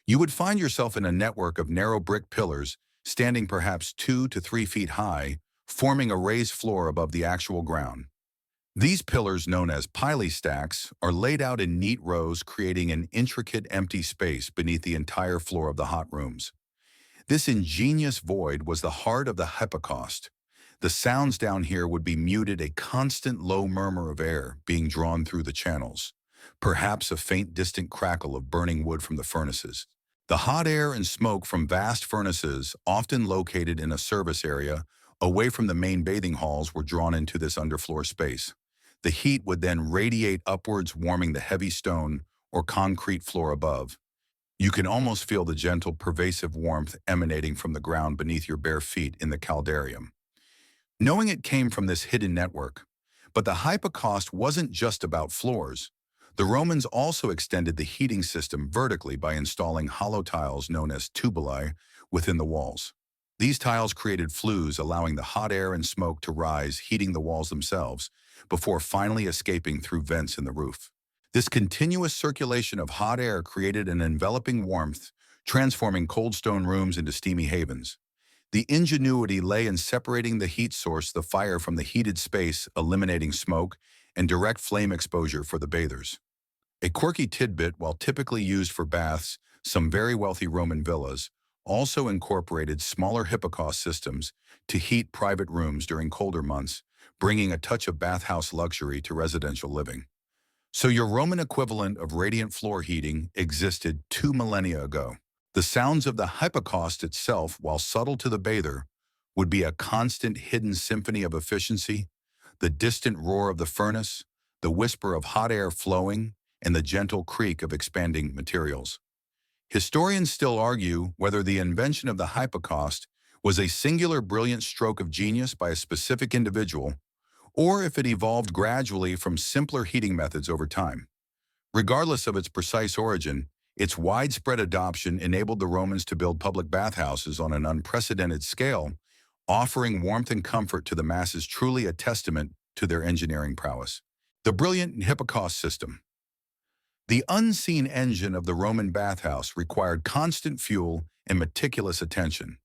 You would find yourself in a network of narrow brick pillars, standing perhaps 2 to 3 feet high, forming a raised floor above the actual ground. These pillars, known as pilastacks, are laid out in neat rows, creating an intricate empty space beneath the entire floor of the hot rooms. This ingenious void was the heart of the hypocaust. The sounds down here would be muted, a constant low murmur of air being drawn through the channels, perhaps a faint distant crackle of burning wood from the furnaces. The hot air and smoke from vast furnaces, often located in a service area away from the main bathing halls, were drawn into this underfloor space. The heat would then radiate upwards, warming the heavy stone or concrete floor above. You can almost feel the gentle, pervasive warmth emanating from the ground beneath your bare feet in the caldarium, knowing it came from this hidden network. But the hypocaust wasn't just about floors. The Romans also extended the heating system vertically by installing hollow tiles known as tubuli within the walls. These tiles created flues, allowing the hot air and smoke to rise, heating the walls themselves, before finally escaping through vents in the roof. This continuous circulation of hot air created an enveloping warmth, transforming cold stone rooms into steamy havens. The ingenuity lay in separating the heat source, the fire, from the heated space, eliminating smoke and direct flame exposure for the bathers. A quirky tidbit: while typically used for baths, some very wealthy Roman villas also incorporated smaller hypocaust systems to heat private rooms during colder months, bringing a touch of bathhouse luxury to residential living. So your Roman equivalent of radiant floor heating existed 2 millennia ago. The sounds of the hypocaust itself, while subtle to the bather, would be a constant hidden symphony of efficiency: the distant roar of the furnace, the whisper of hot air flowing, and the gentle creak of expanding materials. Historians still argue whether the invention of the hypocaust was a singular brilliant stroke of genius by a specific individual, or if it evolved gradually from simpler heating methods over time. Regardless of its precise origin, its widespread adoption enabled the Romans to build public bathhouses on an unprecedented scale, offering warmth and comfort to the masses, truly a testament to their engineering prowess. The brilliant hypocaust system. The unseen engine of the Roman bathhouse required constant fuel and meticulous attention.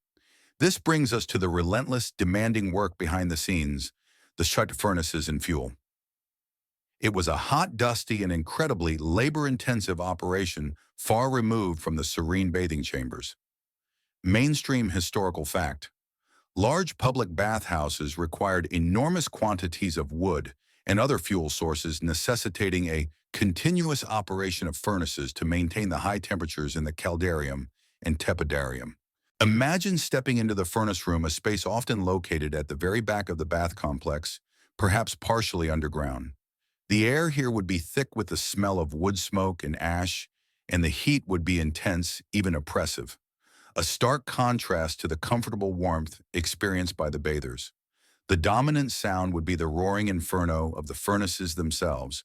This brings us to the relentless, demanding work behind the scenes: the shut furnaces and fuel. It was a hot, dusty, and incredibly labor-intensive operation, far removed from the serene bathing chambers. Mainstream historical fact: large public bathhouses required enormous quantities of wood and other fuel sources, necessitating a continuous operation of furnaces to maintain the high temperatures in the caldarium and tepidarium. Imagine stepping into the furnace room, a space often located at the very back of the bath complex, perhaps partially underground. The air here would be thick with the smell of wood smoke and ash, and the heat would be intense, even oppressive, a stark contrast to the comfortable warmth experienced by the bathers. The dominant sound would be the roaring inferno of the furnaces themselves,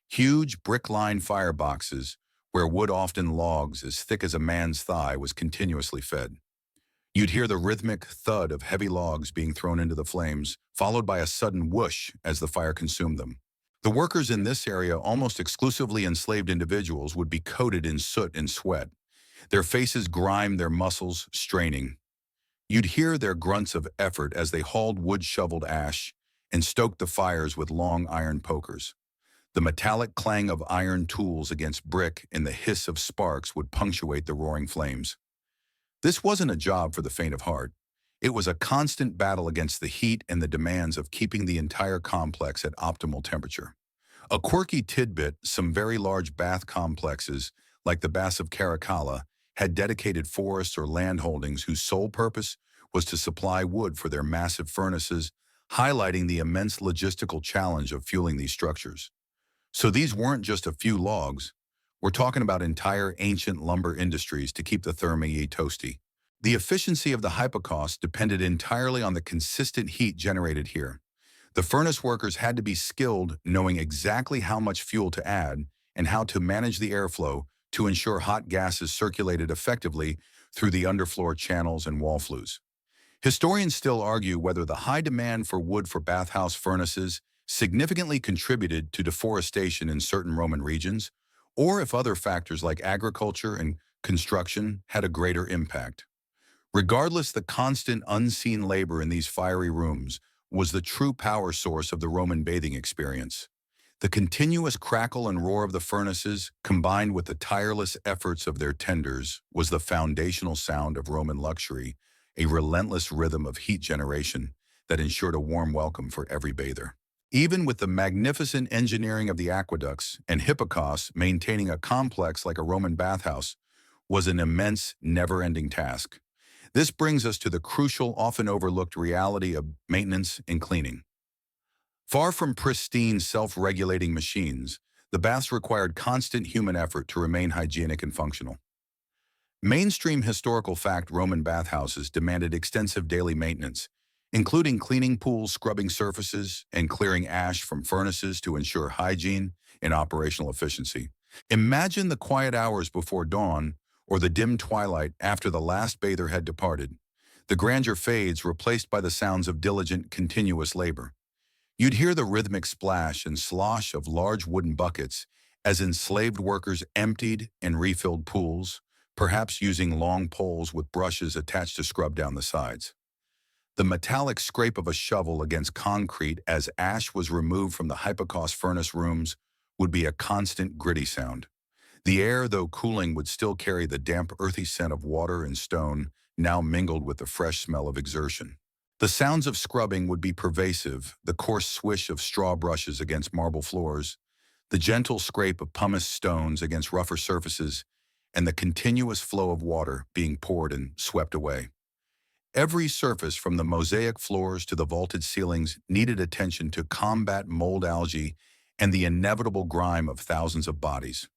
huge brick-lined fireboxes where wood, often logs as thick as a man's thigh, was continuously fed. You'd hear the rhythmic thud of heavy logs being thrown into the flames, followed by a sudden whoosh as the fire consumed them. The workers in this area, almost exclusively enslaved individuals, would be coated in soot and sweat, their faces grimed, their muscles straining. You'd hear their grunts of effort as they hauled wood-shoveled ash and stoked the fires with long iron pokers. The metallic clang of iron tools against brick and the hiss of sparks would punctuate the roaring flames. This wasn't a job for the faint of heart. It was a constant battle against the heat and the demands of keeping the entire complex at optimal temperature. A quirky tidbit: some very large bath complexes, like the Baths of Caracalla, had dedicated forests or land holdings whose sole purpose was to supply wood for their massive furnaces, highlighting the immense logistical challenge of fueling these structures. So these weren't just a few logs. We're talking about entire ancient lumber industries to keep the thermi toasty. The efficiency of the hypocaust depended entirely on the consistent heat generated here. The furnace workers had to be skilled, knowing exactly how much fuel to add and how to manage the airflow to ensure hot gases circulated effectively through the underfloor channels and wall flues. Historians still argue whether the high demand for wood for bathhouse furnaces significantly contributed to deforestation in certain Roman regions, or if other factors like agriculture and construction had a greater impact. Regardless, the constant unseen labor in these fiery rooms was the true power source of the Roman bathing experience. The continuous crackle and roar of the furnaces, combined with the tireless efforts of their tenders, was the foundational sound of Roman luxury, a relentless rhythm of heat generation that ensured a warm welcome for every bather. Even with the magnificent engineering of the aqueducts and hypocausts, maintaining a complex like a Roman bathhouse was an immense, never-ending task. This brings us to the crucial, often overlooked reality of maintenance and cleaning. Far from pristine, self-regulating machines, the baths required constant human effort to remain hygienic and functional. Mainstream historical fact Roman bathhouses demanded extensive daily maintenance, including cleaning pools, scrubbing surfaces, and clearing ash from furnaces to ensure hygiene and operational efficiency. Imagine the quiet hours before dawn or the dim twilight after the last bather had departed. The grandeur fades, replaced by the sounds of diligent, continuous labor. You'd hear the rhythmic splash and slosh of large wooden buckets as enslaved workers emptied and refilled pools, perhaps using long poles with brushes attached to scrub down the sides. The metallic scrape of a shovel against concrete as ash was removed from the hypocaust furnace rooms would be a constant gritty sound. The air, though cooling, would still carry the damp, earthy scent of water and stone, now mingled with the fresh smell of exertion. The sounds of scrubbing would be pervasive, the coarse swish of straw brushes against marble floors, the gentle scrape of pumice stones against rougher surfaces, and the continuous flow of water being poured and swept away. Every surface from the mosaic floors to the vaulted ceilings needed attention to combat mold algae and the inevitable grime of thousands of bodies.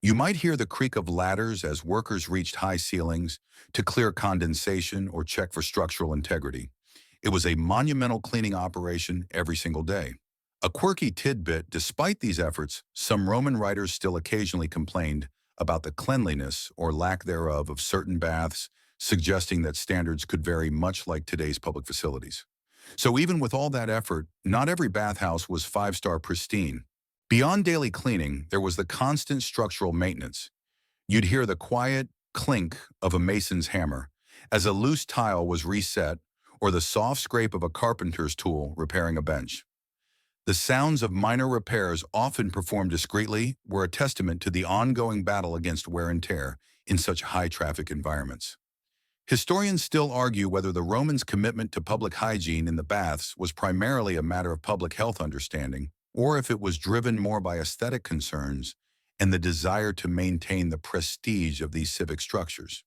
You might hear the creak of ladders as workers reached high ceilings to clear condensation or check for structural integrity. It was a monumental cleaning operation every single day. A quirky tidbit: despite these efforts, some Roman writers still occasionally complained about the cleanliness or lack thereof of certain baths, suggesting that standards could vary much like today's public facilities. So even with all that effort, not every bathhouse was five-star pristine. Beyond daily cleaning, there was the constant structural maintenance. You'd hear the quiet clink of a mason's hammer as a loose tile was reset, or the soft scrape of a carpenter's tool repairing a bench. The sounds of minor repairs, often performed discreetly, were a testament to the ongoing battle against wear and tear in such high-traffic environments. Historians still argue whether the Romans' commitment to public hygiene in the baths was primarily a matter of public health understanding, or if it was driven more by aesthetic concerns and the desire to maintain the prestige of these civic structures.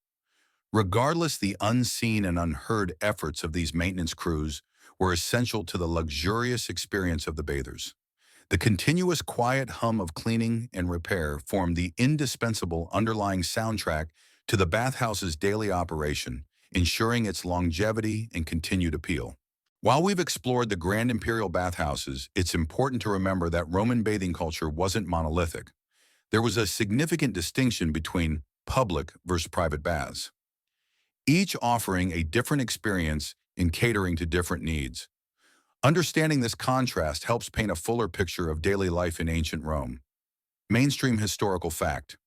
Regardless, the unseen and unheard efforts of these maintenance crews were essential to the luxurious experience of the bathers. The continuous quiet hum of cleaning and repair formed the indispensable underlying soundtrack to the bathhouse's daily operation, ensuring its longevity and continued appeal. While we've explored the grand imperial bathhouses, it's important to remember that Roman bathing culture wasn't monolithic. There was a significant distinction between public versus private baths, each offering a different experience in catering to different needs. Understanding this contrast helps paint a fuller picture of daily life in ancient Rome. Mainstream historical fact: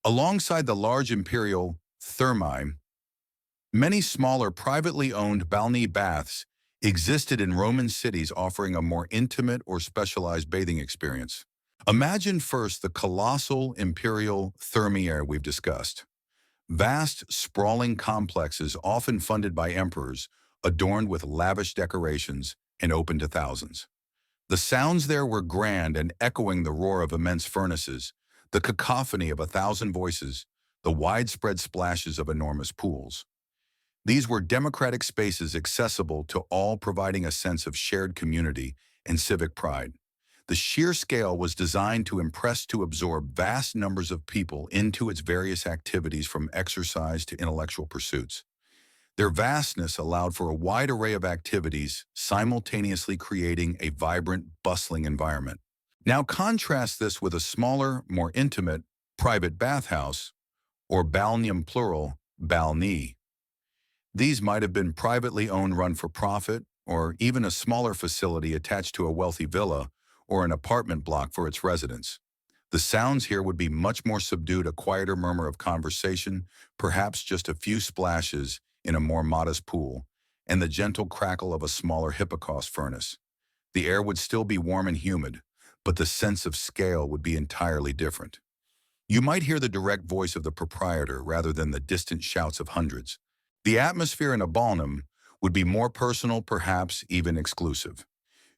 alongside the large imperial thermae, many smaller privately owned balnea baths existed in Roman cities, offering a more intimate or specialized bathing experience. Imagine first the colossal imperial thermae we've discussed. Vast, sprawling complexes often funded by emperors, adorned with lavish decorations and open to thousands. The sounds there were grand and echoing the roar of immense furnaces, the cacophony of 1,000 voices, the widespread splashes of enormous pools. These were democratic spaces accessible to all, providing a sense of shared community and civic pride. The sheer scale was designed to absorb vast numbers of people into its various activities, from exercise to intellectual pursuits. Their vastness allowed for a wide array of activities, simultaneously creating a vibrant, bustling environment. Now contrast this with a smaller, more intimate, private bathhouse, or balneum plural, balnea. These might have been privately owned, run for profit, or even a smaller facility attached to a wealthy villa or an apartment block for its residents. The sounds here would be much more subdued, a quieter murmur of conversation, perhaps just a few splashes in a more modest pool, and the gentle crackle of a smaller hypocaust furnace. The air would still be warm and humid, but the sense of scale would be entirely different. You might hear the direct voice of the proprietor rather than the distant shouts of hundreds. The atmosphere in a balneum would be more personal, perhaps even exclusive.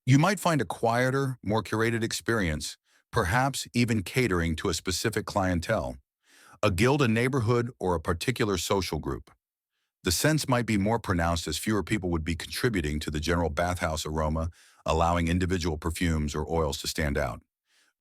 You might find a quieter, more curated experience, perhaps even catering to a specific clientele, a guild, a neighborhood, or a particular social group. The sense might be more pronounced as fewer people would be contributing to the general bathhouse aroma, allowing individual perfumes or oils to stand out.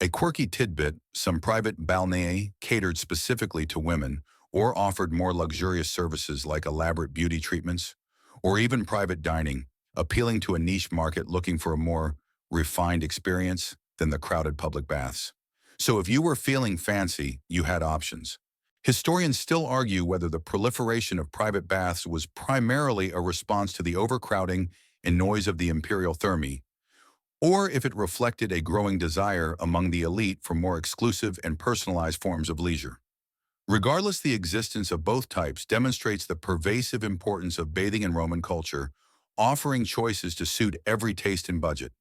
A quirky tidbit: some private balneae catered specifically to women or offered more luxurious services like elaborate beauty treatments, or even private dining, appealing to a niche market looking for a more refined experience than the crowded public baths. So if you were feeling fancy, you had options. Historians still argue whether the proliferation of private baths was primarily a response to the overcrowding and noise of the imperial thermae, or if it reflected a growing desire among the elite for more exclusive and personalized forms of leisure. Regardless, the existence of both types demonstrates the pervasive importance of bathing in Roman culture, offering choices to suit every taste and budget.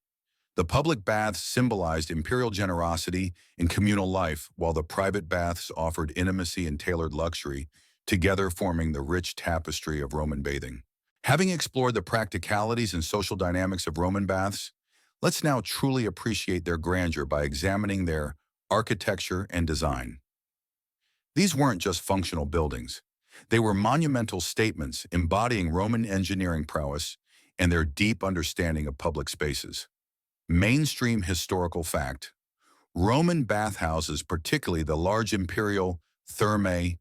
The public baths symbolized imperial generosity and communal life, while the private baths offered intimacy and tailored luxury, together forming the rich tapestry of Roman bathing. Having explored the practicalities and social dynamics of Roman baths, let's now truly appreciate their grandeur by examining their architecture and design. These weren't just functional buildings. They were monumental statements embodying Roman engineering prowess and their deep understanding of public spaces. Mainstream historical fact: Roman bathhouses, particularly the large imperial thermae,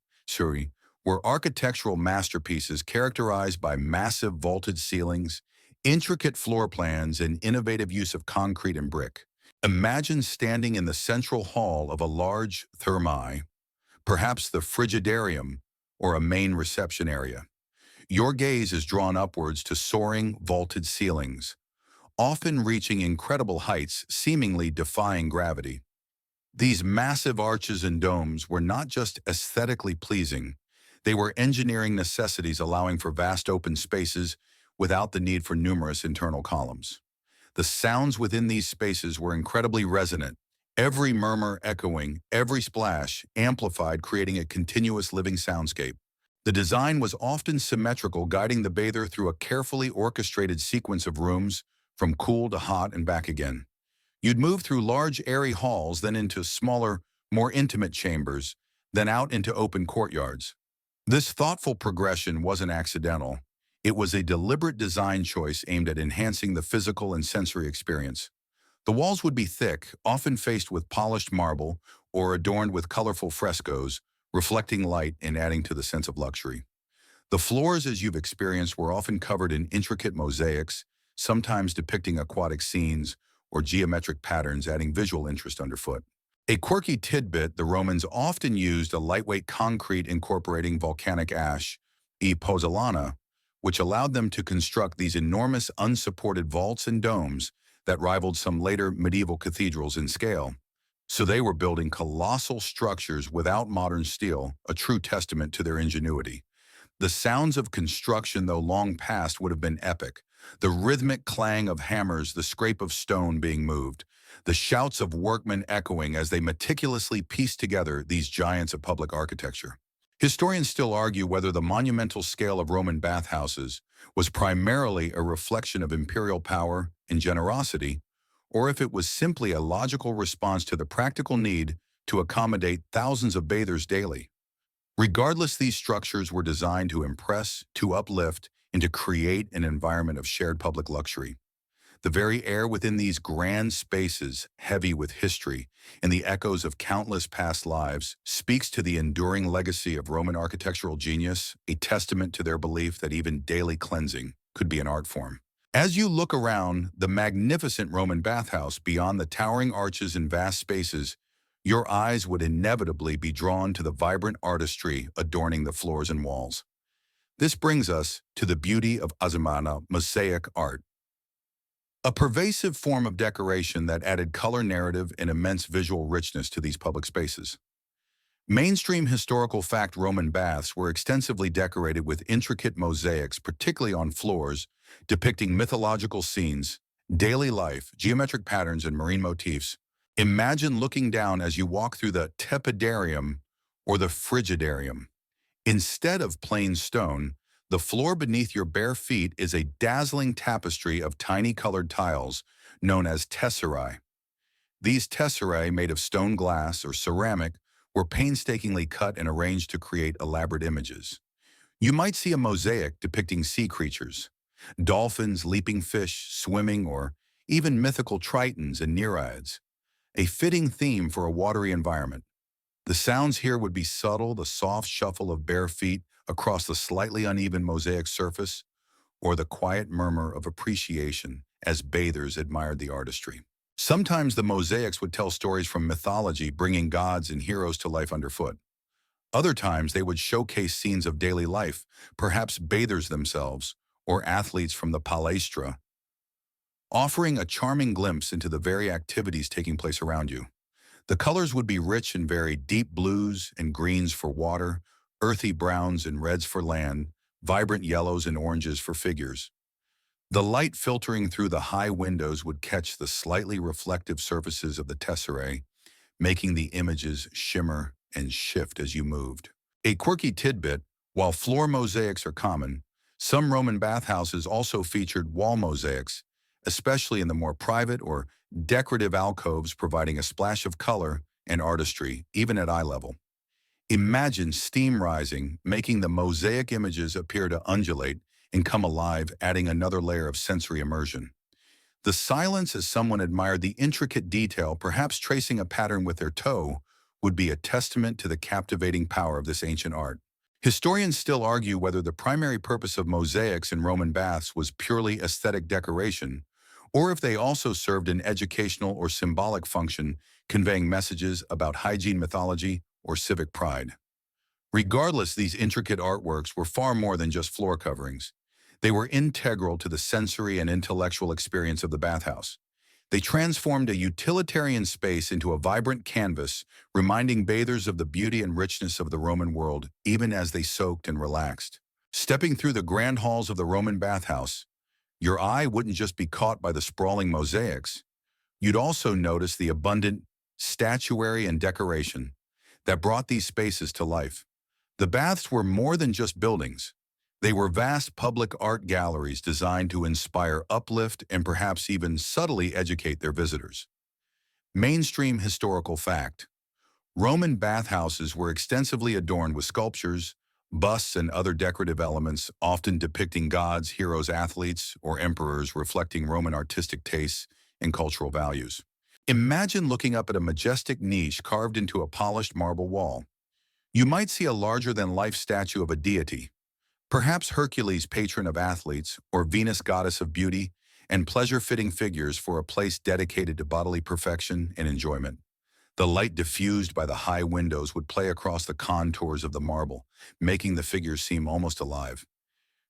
were architectural masterpieces characterized by massive vaulted ceilings, intricate floor plans, and innovative use of concrete and brick. Imagine standing in the central hall of a large thermae, perhaps the frigidarium or a main reception area. Your gaze is drawn upwards to soaring vaulted ceilings, often reaching incredible heights, seemingly defying gravity. These massive arches and domes were not just aesthetically pleasing, they were engineering necessities allowing for vast open spaces without the need for numerous internal columns. The sounds within these spaces were incredibly resonant, every murmur echoing, every splash amplified, creating a continuous living soundscape. The design was often symmetrical, guiding the bather through a carefully orchestrated sequence of rooms, from cool to hot and back again. You'd move through large, airy halls, then into smaller, more intimate chambers, then out into open courtyards. This thoughtful progression wasn't accidental. It was a deliberate design choice aimed at enhancing the physical and sensory experience. The walls would be thick, often faced with polished marble or adorned with colorful frescoes, reflecting light and adding to the sense of luxury. The floors, as you've experienced, were often covered in intricate mosaics, sometimes depicting aquatic scenes or geometric patterns, adding visual interest underfoot. A quirky tidbit: the Romans often used a lightweight concrete incorporating volcanic ash, pozzolana, which allowed them to construct these enormous unsupported vaults and domes that rivaled some later medieval cathedrals in scale. So they were building colossal structures without modern steel, a true testament to their ingenuity. The sounds of construction, though long past, would have been epic. The rhythmic clang of hammers, the scrape of stone being moved, the shouts of workmen echoing as they meticulously pieced together these giants of public architecture. Historians still argue whether the monumental scale of Roman bathhouses was primarily a reflection of imperial power and generosity, or if it was simply a logical response to the practical need to accommodate thousands of bathers daily. Regardless, these structures were designed to impress, to uplift, and to create an environment of shared public luxury. The very air within these grand spaces, heavy with history and the echoes of countless past lives, speaks to the enduring legacy of Roman architectural genius, a testament to their belief that even daily cleansing could be an art form. As you look around the magnificent Roman bathhouse, beyond the towering arches and vast spaces, your eyes would inevitably be drawn to the vibrant artistry adorning the floors and walls. This brings us to the beauty of Azimana mosaic art, a pervasive form of decoration that added color, narrative, and immense visual richness to these public spaces. Mainstream historical fact: Roman baths were extensively decorated with intricate mosaics, particularly on floors, depicting mythological scenes, daily life, geometric patterns, and marine motifs. Imagine looking down as you walk through the tepidarium or the frigidarium. Instead of plain stone, the floor beneath your bare feet is a dazzling tapestry of tiny colored tiles known as tesserae. These tesserae, made of stone, glass, or ceramic, were painstakingly cut and arranged to create elaborate images. You might see a mosaic depicting sea creatures, dolphins, leaping fish, swimming, or even mythical tritons and nereids, a fitting theme for a watery environment. The sounds here would be subtle, the soft shuffle of bare feet across the slightly uneven mosaic surface, or the quiet murmur of appreciation as bathers admired the artistry. Sometimes the mosaics would tell stories from mythology, bringing gods and heroes to life underfoot. Other times they would showcase scenes of daily life, perhaps bathers themselves or athletes from the palestra, offering a charming glimpse into the very activities taking place around you. The colors would be rich and varied: deep blues and greens for water, earthy browns and reds for land, vibrant yellows and oranges for figures. The light filtering through the high windows would catch the slightly reflective surfaces of the tesserae, making the images shimmer and shift as you moved. A quirky tidbit: while floor mosaics are common, some Roman bathhouses also featured wall mosaics, especially in the more private or decorative alcoves, providing a splash of color and artistry, even at eye level. Imagine steam rising, making the mosaic images appear to undulate and come alive, adding another layer of sensory immersion. The silence as someone admired the intricate detail, perhaps tracing a pattern with their toe, would be a testament to the captivating power of this ancient art. Historians still argue whether the primary purpose of mosaics in Roman baths was purely aesthetic decoration, or if they also served an educational or symbolic function, conveying messages about hygiene, mythology, or civic pride. Regardless, these intricate artworks were far more than just floor coverings. They were integral to the sensory and intellectual experience of the bathhouse. They transformed a utilitarian space into a vibrant canvas, reminding bathers of the beauty and richness of the Roman world, even as they soaked and relaxed. Stepping through the grand halls of the Roman bathhouse, your eye wouldn't just be caught by the sprawling mosaics. You'd also notice the abundant statuary and decoration that brought these spaces to life. The baths were more than just buildings. They were vast public art galleries designed to inspire, uplift, and perhaps even subtly educate their visitors. Mainstream historical fact: Roman bathhouses were extensively adorned with sculptures, busts, and other decorative elements, often depicting gods, heroes, athletes, or emperors, reflecting Roman artistic tastes and cultural values. Imagine looking up at a majestic niche carved into a polished marble wall. You might see a larger-than-life statue of a deity, perhaps Hercules, patron of athletes, or Venus, goddess of beauty, and pleasure-fitting figures for a place dedicated to bodily perfection and enjoyment. The light diffused by the high windows would play across the contours of the marble, making the figures seem almost alive.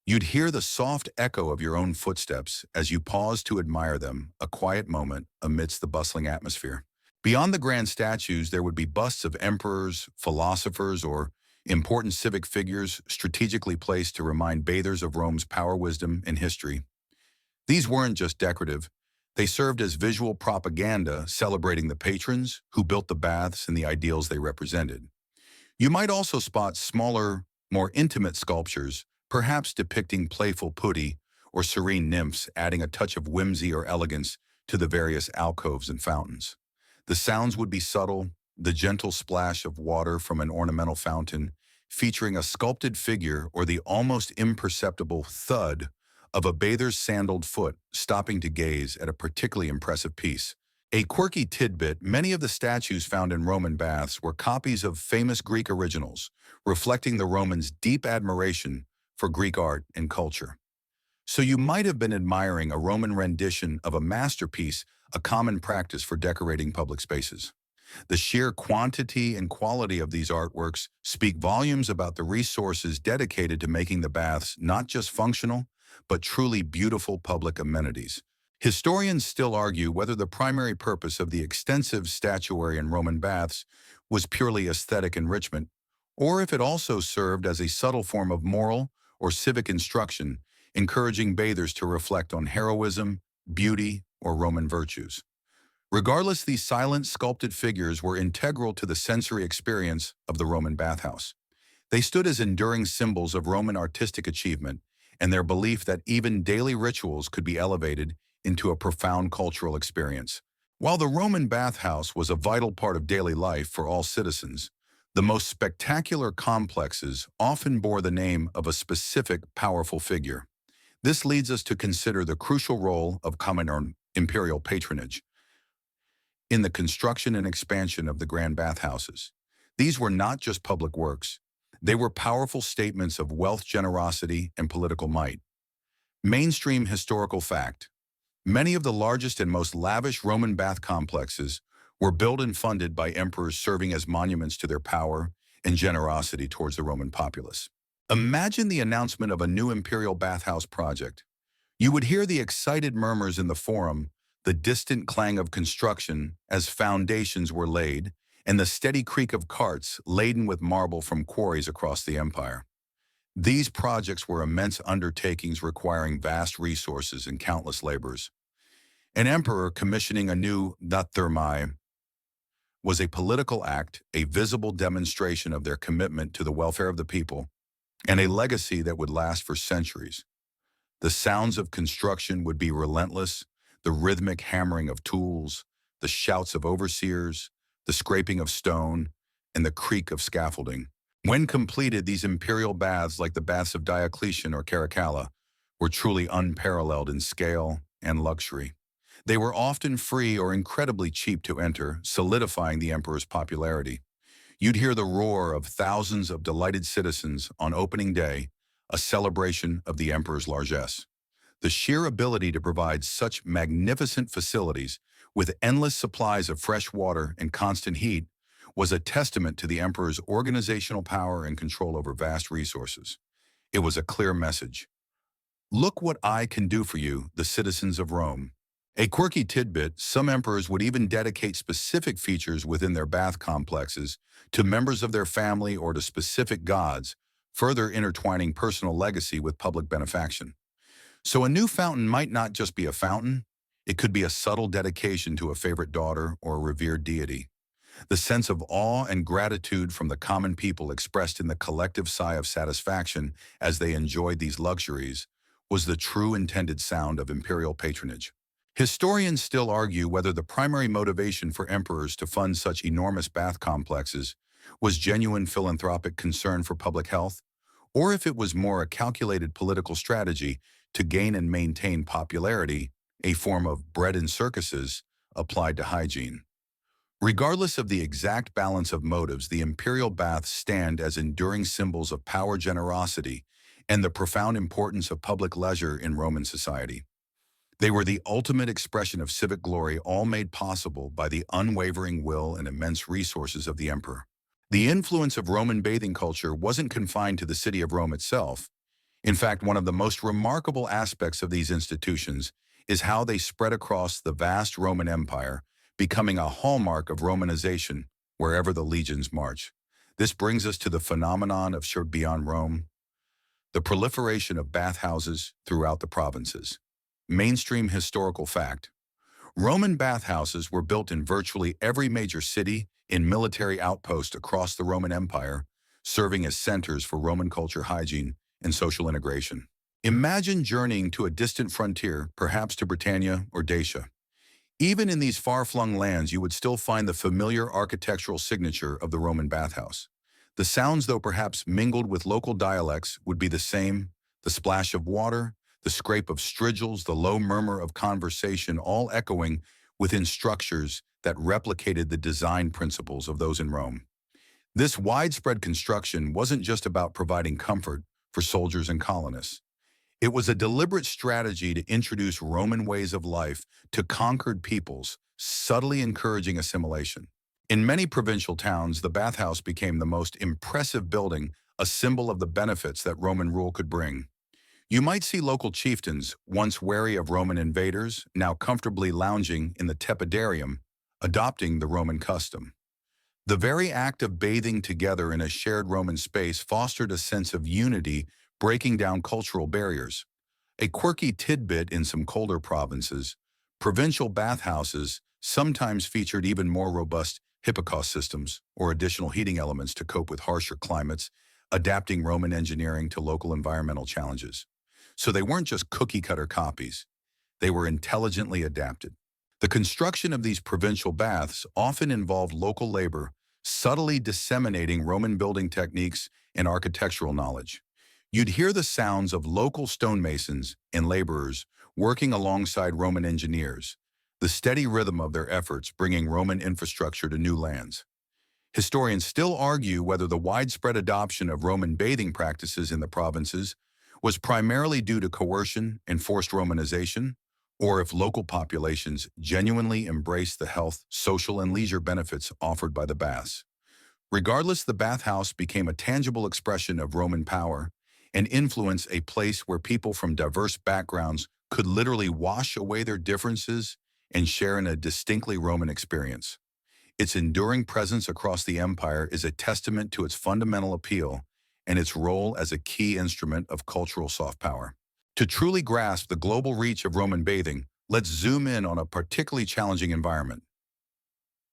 You'd hear the soft echo of your own footsteps as you paused to admire them, a quiet moment amidst the bustling atmosphere. Beyond the grand statues, there would be busts of emperors, philosophers, or important civic figures strategically placed to remind bathers of Rome's power, wisdom, and history. These weren't just decorative. They served as visual propaganda, celebrating the patrons who built the baths and the ideals they represented. You might also spot smaller, more intimate sculptures, perhaps depicting playful putti or serene nymphs, adding a touch of whimsy or elegance to the various alcoves and fountains. The sounds would be subtle: the gentle splash of water from an ornamental fountain, featuring a sculpted figure, or the almost imperceptible thud of a bather's sandaled foot stopping to gaze at a particularly impressive piece. A quirky tidbit: many of the statues found in Roman baths were copies of famous Greek originals, reflecting the Romans' deep admiration for Greek art and culture. So you might have been admiring a Roman rendition of a masterpiece, a common practice for decorating public spaces. The sheer quantity and quality of these artworks speak volumes about the resources dedicated to making the baths not just functional, but truly beautiful public amenities. Historians still argue whether the primary purpose of the extensive statuary in Roman baths was purely aesthetic enrichment, or if it also served as a subtle form of moral or civic instruction, encouraging bathers to reflect on heroism, beauty, or Roman virtues. Regardless, these silent, sculpted figures were integral to the sensory experience of the Roman bathhouse. They stood as enduring symbols of Roman artistic achievement and their belief that even daily rituals could be elevated into a profound cultural experience. While the Roman bathhouse was a vital part of daily life for all citizens, the most spectacular complexes often bore the name of a specific powerful figure. This leads us to consider the crucial role of common or imperial patronage in the construction and expansion of the grand bathhouses. These were not just public works. They were powerful statements of wealth, generosity, and political might. Mainstream historical fact. Many of the largest and most lavish Roman bath complexes were built and funded by emperors serving as monuments to their power and generosity towards the Roman populace. Imagine the announcement of a new imperial bathhouse project. You would hear the excited murmurs in the forum, the distant clang of construction as foundations were laid, and the steady creak of carts laden with marble from quarries across the empire. These projects were immense undertakings requiring vast resources and countless labors. An emperor commissioning a new dathurmai was a political act, a visible demonstration of their commitment to the welfare of the people, and a legacy that would last for centuries. The sounds of construction would be relentless, the rhythmic hammering of tools, the shouts of overseers, the scraping of stone, and the creak of scaffolding. When completed, these imperial baths, like the baths of Diocletian or Caracalla, were truly unparalleled in scale and luxury. They were often free or incredibly cheap to enter, solidifying the emperor's popularity. You'd hear the roar of thousands of delighted citizens on opening day, a celebration of the emperor's largesse. The sheer ability to provide such magnificent facilities with endless supplies of fresh water and constant heat was a testament to the emperor's organizational power and control over vast resources. It was a clear message. Look what I can do for you, the citizens of Rome. A quirky tidbit, some emperors would even dedicate specific features within their bath complexes to members of their family or to specific gods, further intertwining personal legacy with public benefaction. So a new fountain might not just be a fountain, it could be a subtle dedication to a favorite daughter or a revered deity. The sense of awe and gratitude from the common people expressed in the collective sigh of satisfaction as they enjoyed these luxuries was the true intended sound of imperial patronage. Historians still argue whether the primary motivation for emperors to fund such enormous bath complexes was genuine philanthropic concern for public health, or if it was more a calculated political strategy to gain and maintain popularity, a form of bread and circuses applied to hygiene. Regardless of the exact balance of motives, the imperial baths stand as enduring symbols of power, generosity, and the profound importance of public leisure in Roman society. They were the ultimate expression of civic glory, all made possible by the unwavering will and immense resources of the emperor. The influence of Roman bathing culture wasn't confined to the city of Rome itself. In fact, one of the most remarkable aspects of these institutions is how they spread across the vast Roman Empire, becoming a hallmark of Romanization wherever the legions march. This brings us to the phenomenon of beyond Rome, the proliferation of bathhouses throughout the provinces. Mainstream historical fact. Roman bathhouses were built in virtually every major city and military outpost across the Roman Empire, serving as centers for Roman culture, hygiene, and social integration. Imagine journeying to a distant frontier, perhaps to Britannia or Dacia. Even in these far-flung lands, you would still find the familiar architectural signature of the Roman bathhouse. The sounds, though perhaps mingled with local dialects, would be the same: the splash of water, the scrape of strigils, the low murmur of conversation, all echoing within structures that replicated the design principles of those in Rome. This widespread construction wasn't just about providing comfort for soldiers and colonists. It was a deliberate strategy to introduce Roman ways of life to conquered peoples, subtly encouraging assimilation. In many provincial towns, the bathhouse became the most impressive building, a symbol of the benefits that Roman rule could bring. You might see local chieftains, once wary of Roman invaders, now comfortably lounging in the tepidarium, adopting the Roman custom. The very act of bathing together in a shared Roman space fostered a sense of unity, breaking down cultural barriers. A quirky tidbit: in some colder provinces, provincial bathhouses sometimes featured even more robust hypocaust systems or additional heating elements to cope with harsher climates, adapting Roman engineering to local environmental challenges. So they weren't just cookie-cutter copies. They were intelligently adapted. The construction of these provincial baths often involved local labor, subtly disseminating Roman building techniques and architectural knowledge. You'd hear the sounds of local stonemasons and laborers working alongside Roman engineers, the steady rhythm of their efforts bringing Roman infrastructure to new lands. Historians still argue whether the widespread adoption of Roman bathing practices in the provinces was primarily due to coercion and forced Romanization, or if local populations genuinely embraced the health, social, and leisure benefits offered by the baths. Regardless, the bathhouse became a tangible expression of Roman power and influence, a place where people from diverse backgrounds could literally wash away their differences and share in a distinctly Roman experience. Its enduring presence across the empire is a testament to its fundamental appeal and its role as a key instrument of cultural soft power. To truly grasp the global reach of Roman bathing, let's zoom in on a particularly challenging environment: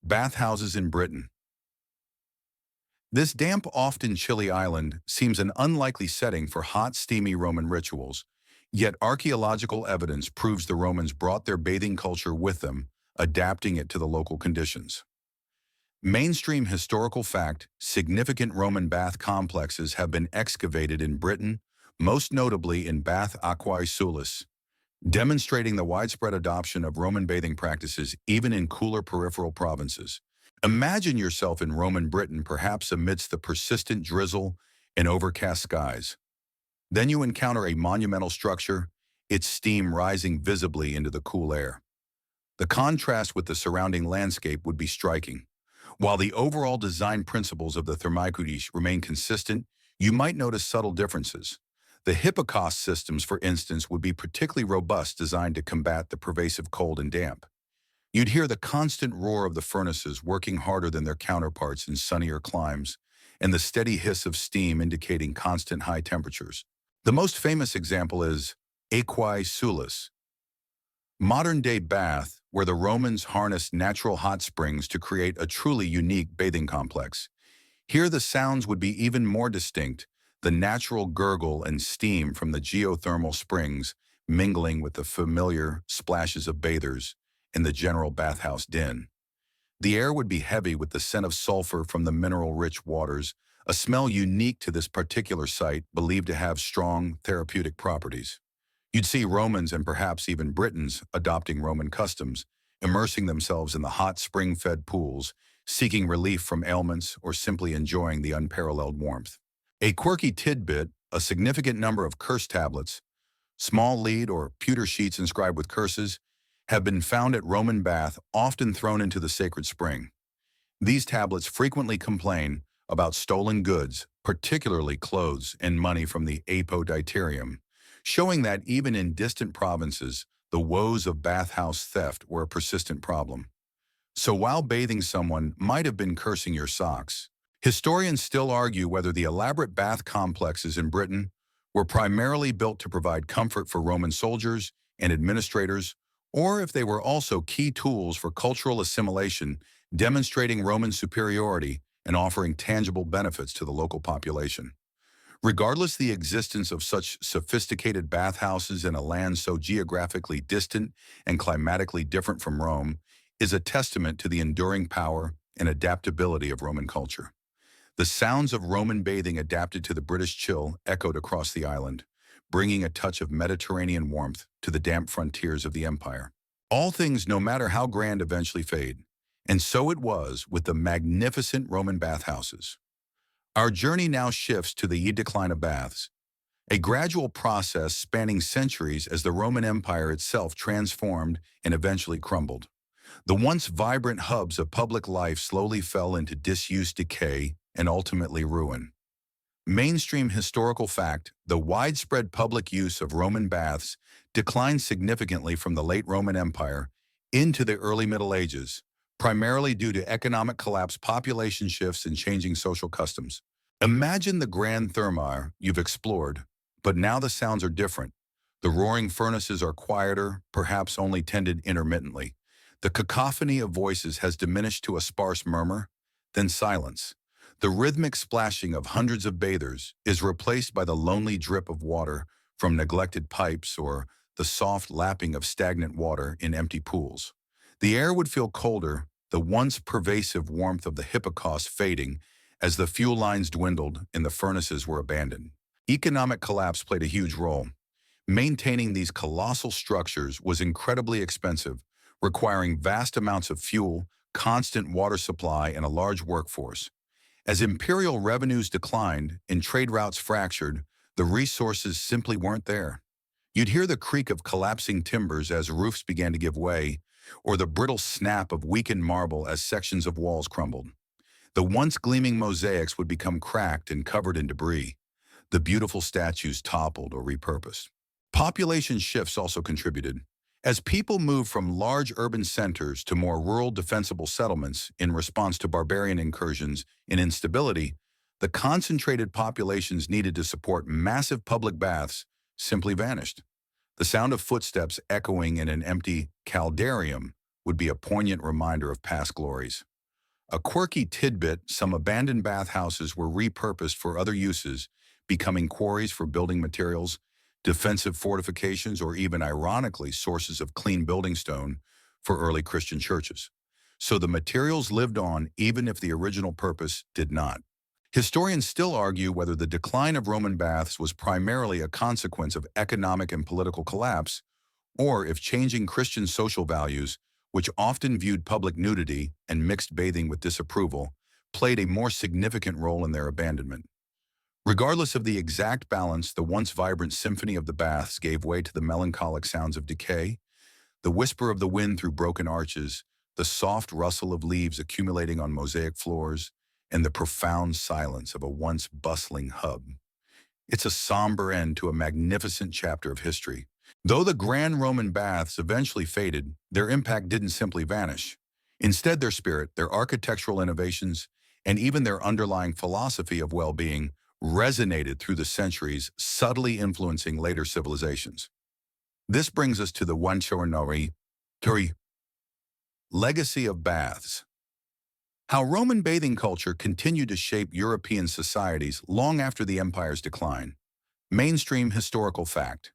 bathhouses in Britain. This damp, often chilly island seems an unlikely setting for hot, steamy Roman rituals, yet archaeological evidence proves the Romans brought their bathing culture with them, adapting it to the local conditions. Mainstream historical fact: significant Roman bath complexes have been excavated in Britain, most notably in Bath Aquae Sulis, demonstrating the widespread adoption of Roman bathing practices even in cooler peripheral provinces. Imagine yourself in Roman Britain, perhaps amidst the persistent drizzle and overcast skies. Then you encounter a monumental structure, its steam rising visibly into the cool air. The contrast with the surrounding landscape would be striking. While the overall design principles of the Thermaikoudish remain consistent, you might notice subtle differences. The hypocaust systems, for instance, would be particularly robust, designed to combat the pervasive cold and damp. You'd hear the constant roar of the furnaces working harder than their counterparts in sunnier climes, and the steady hiss of steam indicating constant high temperatures. The most famous example is Aquae Sulis, modern-day Bath, where the Romans harnessed natural hot springs to create a truly unique bathing complex. Here the sounds would be even more distinct, the natural gurgle and steam from the geothermal springs mingling with the familiar splashes of bathers in the general bathhouse din. The air would be heavy with the scent of sulfur from the mineral-rich waters, a smell unique to this particular site, believed to have strong therapeutic properties. You'd see Romans and perhaps even Britons adopting Roman customs, immersing themselves in the hot spring-fed pools, seeking relief from ailments or simply enjoying the unparalleled warmth. A quirky tidbit: a significant number of curse tablets, small lead or pewter sheets inscribed with curses, have been found at Roman bath, often thrown into the sacred spring. These tablets frequently complain about stolen goods, particularly clothes and money from the apoditerium, showing that even in distant provinces, the woes of bathhouse theft were a persistent problem. So while bathing, someone might have been cursing your socks. Historians still argue whether the elaborate bath complexes in Britain were primarily built to provide comfort for Roman soldiers and administrators, or if they were also key tools for cultural assimilation, demonstrating Roman superiority and offering tangible benefits to the local population. Regardless, the existence of such sophisticated bathhouses in a land so geographically distant and climatically different from Rome is a testament to the enduring power and adaptability of Roman culture. The sounds of Roman bathing adapted to the British chill echoed across the island, bringing a touch of Mediterranean warmth to the damp frontiers of the empire. All things, no matter how grand, eventually fade. And so it was with the magnificent Roman bathhouses. Our journey now shifts to the decline of baths, a gradual process spanning centuries as the Roman Empire itself transformed and eventually crumbled. The once vibrant hubs of public life slowly fell into disuse, decay, and ultimately ruin. Mainstream historical fact: the widespread public use of Roman baths declined significantly from the late Roman Empire into the early Middle Ages, primarily due to economic collapse, population shifts, and changing social customs. Imagine the grand thermae you've explored, but now the sounds are different. The roaring furnaces are quieter, perhaps only tended intermittently. The cacophony of voices has diminished to a sparse murmur, then silence. The rhythmic splashing of hundreds of bathers is replaced by the lonely drip of water from neglected pipes or the soft lapping of stagnant water in empty pools. The air would feel colder, the once pervasive warmth of the hypocaust fading as the fuel lines dwindled and the furnaces were abandoned. Economic collapse played a huge role. Maintaining these colossal structures was incredibly expensive, requiring vast amounts of fuel, constant water supply, and a large workforce. As imperial revenues declined and trade routes fractured, the resources simply weren't there. You'd hear the creak of collapsing timbers as roofs began to give way, or the brittle snap of weakened marble as sections of walls crumbled. The once gleaming mosaics would become cracked and covered in debris. The beautiful statues toppled or repurposed. Population shifts also contributed. As people moved from large urban centers to more rural defensible settlements in response to barbarian incursions and instability, the concentrated populations needed to support massive public baths simply vanished. The sound of footsteps echoing in an empty caldarium would be a poignant reminder of past glories. A quirky tidbit, some abandoned bathhouses were repurposed for other uses, becoming quarries for building materials, defensive fortifications, or even ironically, sources of clean building stone for early Christian churches. So the materials lived on even if the original purpose did not. Historians still argue whether the decline of Roman baths was primarily a consequence of economic and political collapse, or if changing Christian social values, which often viewed public nudity and mixed bathing with disapproval, played a more significant role in their abandonment. Regardless of the exact balance, the once vibrant symphony of the baths gave way to the melancholic sounds of decay, the whisper of the wind through broken arches, the soft rustle of leaves accumulating on mosaic floors, and the profound silence of a once bustling hub. It's a somber end to a magnificent chapter of history. Though the grand Roman baths eventually faded, their impact didn't simply vanish. Instead, their spirit, their architectural innovations, and even their underlying philosophy of well-being resonated through the centuries, subtly influencing later civilizations. This brings us to the Wanchorinori legacy of baths. How Roman bathing culture continued to shape European societies long after the empire's decline. Mainstream historical fact.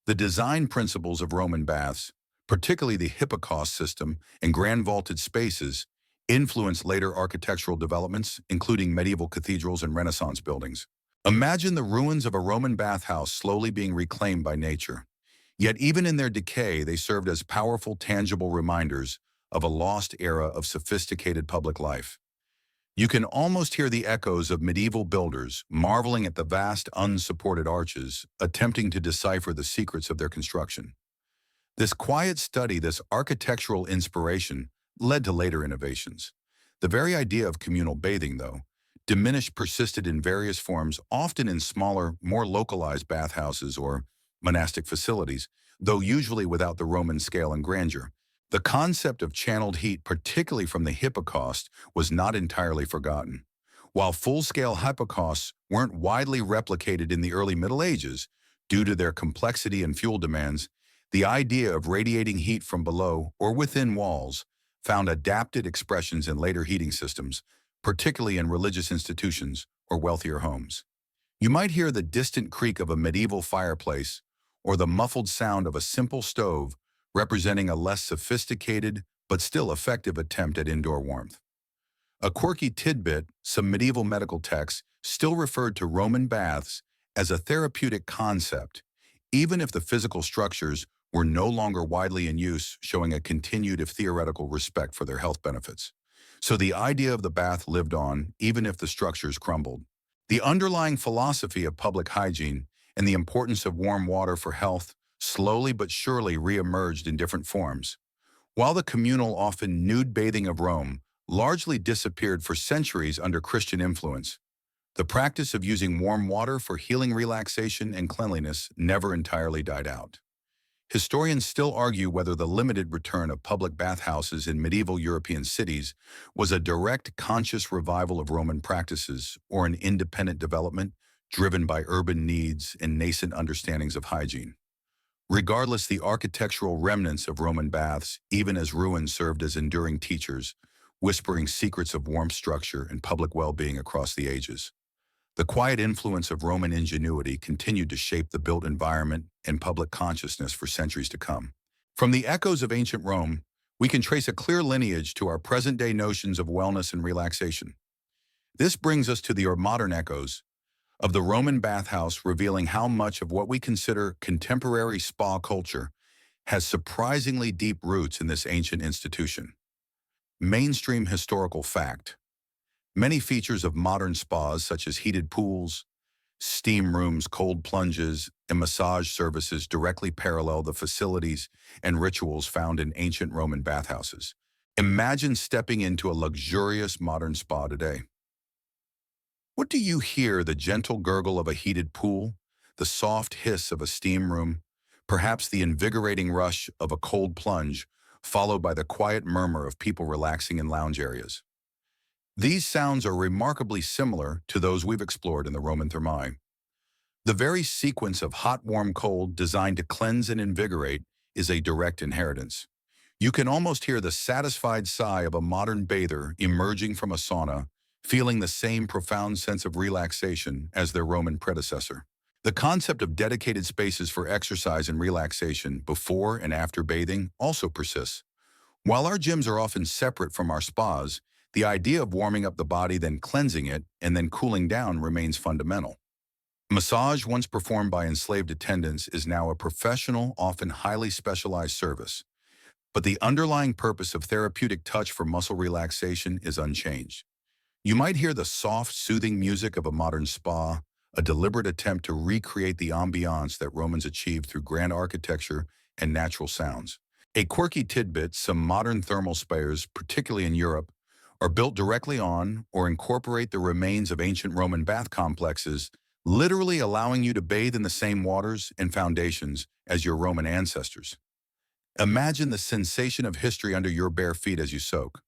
The design principles of Roman baths, particularly the hypocaust system and grand vaulted spaces, influenced later architectural developments, including medieval cathedrals and Renaissance buildings. Imagine the ruins of a Roman bathhouse slowly being reclaimed by nature. Yet even in their decay, they served as powerful, tangible reminders of a lost era of sophisticated public life. You can almost hear the echoes of medieval builders marveling at the vast, unsupported arches, attempting to decipher the secrets of their construction. This quiet study, this architectural inspiration, led to later innovations. The very idea of communal bathing, though, diminished persisted in various forms, often in smaller, more localized bathhouses or monastic facilities, though usually without the Roman scale and grandeur. The concept of channeled heat, particularly from the hypocaust, was not entirely forgotten. While full-scale hypocausts weren't widely replicated in the early Middle Ages due to their complexity and fuel demands, the idea of radiating heat from below or within walls found adapted expressions in later heating systems, particularly in religious institutions or wealthier homes. You might hear the distant creak of a medieval fireplace or the muffled sound of a simple stove representing a less sophisticated but still effective attempt at indoor warmth. A quirky tidbit, some medieval medical texts still referred to Roman baths as a therapeutic concept, even if the physical structures were no longer widely in use, showing a continued, if theoretical, respect for their health benefits. So the idea of the bath lived on, even if the structures crumbled. The underlying philosophy of public hygiene and the importance of warm water for health slowly but surely re-emerged in different forms. While the communal, often nude bathing of Rome largely disappeared for centuries under Christian influence, the practice of using warm water for healing, relaxation, and cleanliness never entirely died out. Historians still argue whether the limited return of public bathhouses in medieval European cities was a direct, conscious revival of Roman practices or an independent development driven by urban needs and nascent understandings of hygiene. Regardless, the architectural remnants of Roman baths, even as ruins, served as enduring teachers, whispering secrets of warmth, structure, and public well-being across the ages. The quiet influence of Roman ingenuity continued to shape the built environment and public consciousness for centuries to come. From the echoes of ancient Rome, we can trace a clear lineage to our present-day notions of wellness and relaxation. This brings us to the modern echoes of the Roman bathhouse, revealing how much of what we consider contemporary spa culture has surprisingly deep roots in this ancient institution. Mainstream historical fact. Many features of modern spas, such as heated pools, steam rooms, cold plunges, and massage services, directly parallel the facilities and rituals found in ancient Roman bathhouses. Imagine stepping into a luxurious modern spa today. What do you hear? The gentle gurgle of a heated pool, the soft hiss of a steam room, perhaps the invigorating rush of a cold plunge, followed by the quiet murmur of people relaxing in lounge areas. These sounds are remarkably similar to those we've explored in the Roman Thermae. The very sequence of hot, warm, cold designed to cleanse and invigorate is a direct inheritance. You can almost hear the satisfied sigh of a modern bather emerging from a sauna, feeling the same profound sense of relaxation as their Roman predecessor. The concept of dedicated spaces for exercise and relaxation before and after bathing also persists. While our gyms are often separate from our spas, the idea of warming up the body, then cleansing it, and then cooling down remains fundamental. Massage, once performed by enslaved attendants, is now a professional, often highly specialized service. But the underlying purpose of therapeutic touch for muscle relaxation is unchanged. You might hear the soft, soothing music of a modern spa, a deliberate attempt to recreate the ambiance that Romans achieved through grand architecture and natural sounds. A quirky tidbit: some modern thermal spas, particularly in Europe, are built directly on or incorporate the remains of ancient Roman bath complexes, literally allowing you to bathe in the same waters and foundations as your Roman ancestors. Imagine the sensation of history under your bare feet as you soak.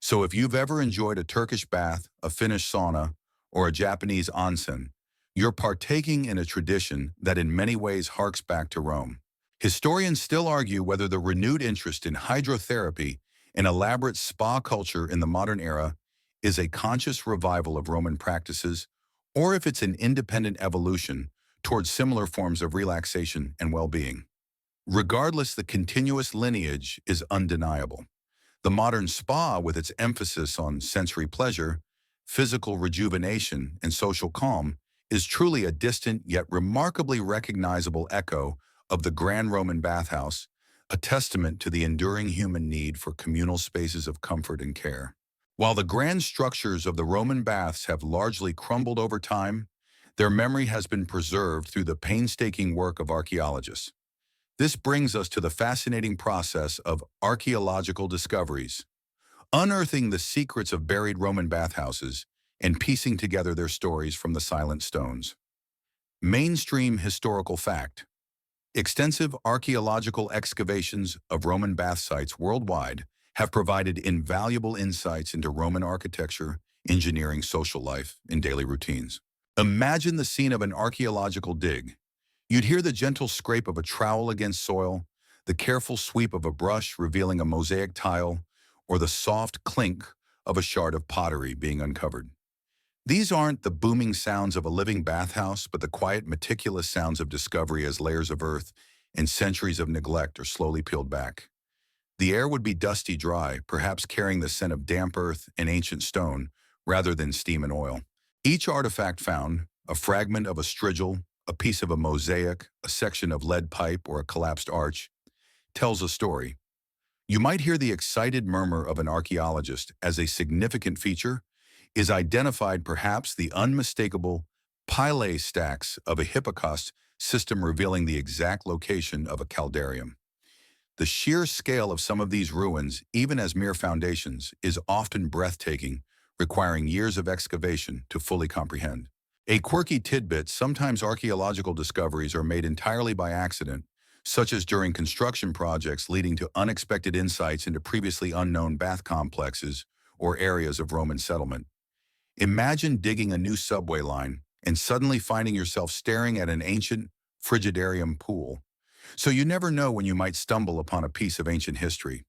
So if you've ever enjoyed a Turkish bath, a Finnish sauna, or a Japanese onsen, you're partaking in a tradition that in many ways harks back to Rome. Historians still argue whether the renewed interest in hydrotherapy and elaborate spa culture in the modern era is a conscious revival of Roman practices, or if it's an independent evolution towards similar forms of relaxation and well-being. Regardless, the continuous lineage is undeniable. The modern spa, with its emphasis on sensory pleasure, physical rejuvenation, and social calm, is truly a distant yet remarkably recognizable echo of the grand Roman bathhouse, a testament to the enduring human need for communal spaces of comfort and care. While the grand structures of the Roman baths have largely crumbled over time, their memory has been preserved through the painstaking work of archaeologists. This brings us to the fascinating process of archaeological discoveries, unearthing the secrets of buried Roman bathhouses and piecing together their stories from the silent stones. Mainstream historical fact. Extensive archaeological excavations of Roman bath sites worldwide have provided invaluable insights into Roman architecture, engineering, social life, and daily routines. Imagine the scene of an archaeological dig. You'd hear the gentle scrape of a trowel against soil, the careful sweep of a brush revealing a mosaic tile, or the soft clink of a shard of pottery being uncovered. These aren't the booming sounds of a living bathhouse, but the quiet, meticulous sounds of discovery as layers of earth and centuries of neglect are slowly peeled back. The air would be dusty dry, perhaps carrying the scent of damp earth and ancient stone rather than steam and oil. Each artifact found, a fragment of a strigil, a piece of a mosaic, a section of lead pipe, or a collapsed arch, tells a story. You might hear the excited murmur of an archaeologist as a significant feature is identified, perhaps the unmistakable pile stacks of a Hipparcos system revealing the exact location of a caldarium. The sheer scale of some of these ruins, even as mere foundations, is often breathtaking, requiring years of excavation to fully comprehend. A quirky tidbit: sometimes archaeological discoveries are made entirely by accident, such as during construction projects leading to unexpected insights into previously unknown bath complexes or areas of Roman settlement. Imagine digging a new subway line and suddenly finding yourself staring at an ancient frigidarium pool. So you never know when you might stumble upon a piece of ancient history.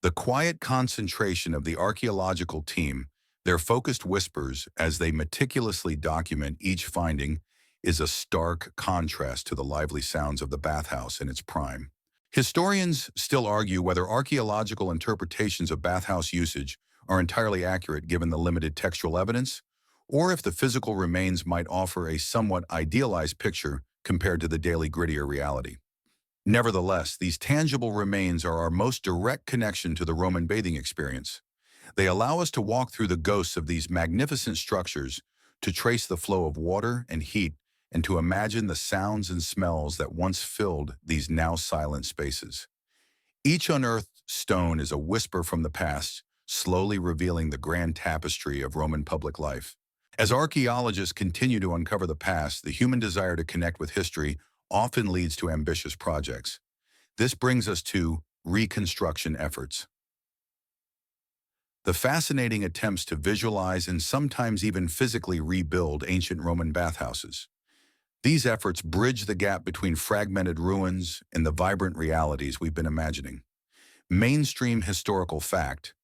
The quiet concentration of the archaeological team, their focused whispers as they meticulously document each finding, is a stark contrast to the lively sounds of the bathhouse in its prime. Historians still argue whether archaeological interpretations of bathhouse usage are entirely accurate given the limited textual evidence, or if the physical remains might offer a somewhat idealized picture compared to the daily grittier reality. Nevertheless, these tangible remains are our most direct connection to the Roman bathing experience. They allow us to walk through the ghosts of these magnificent structures, to trace the flow of water and heat, and to imagine the sounds and smells that once filled these now silent spaces. Each unearthed stone is a whisper from the past, slowly revealing the grand tapestry of Roman public life. As archaeologists continue to uncover the past, the human desire to connect with history often leads to ambitious projects. This brings us to reconstruction efforts. The fascinating attempts to visualize and sometimes even physically rebuild ancient Roman bathhouses. These efforts bridge the gap between fragmented ruins and the vibrant realities we've been imagining. Mainstream historical fact: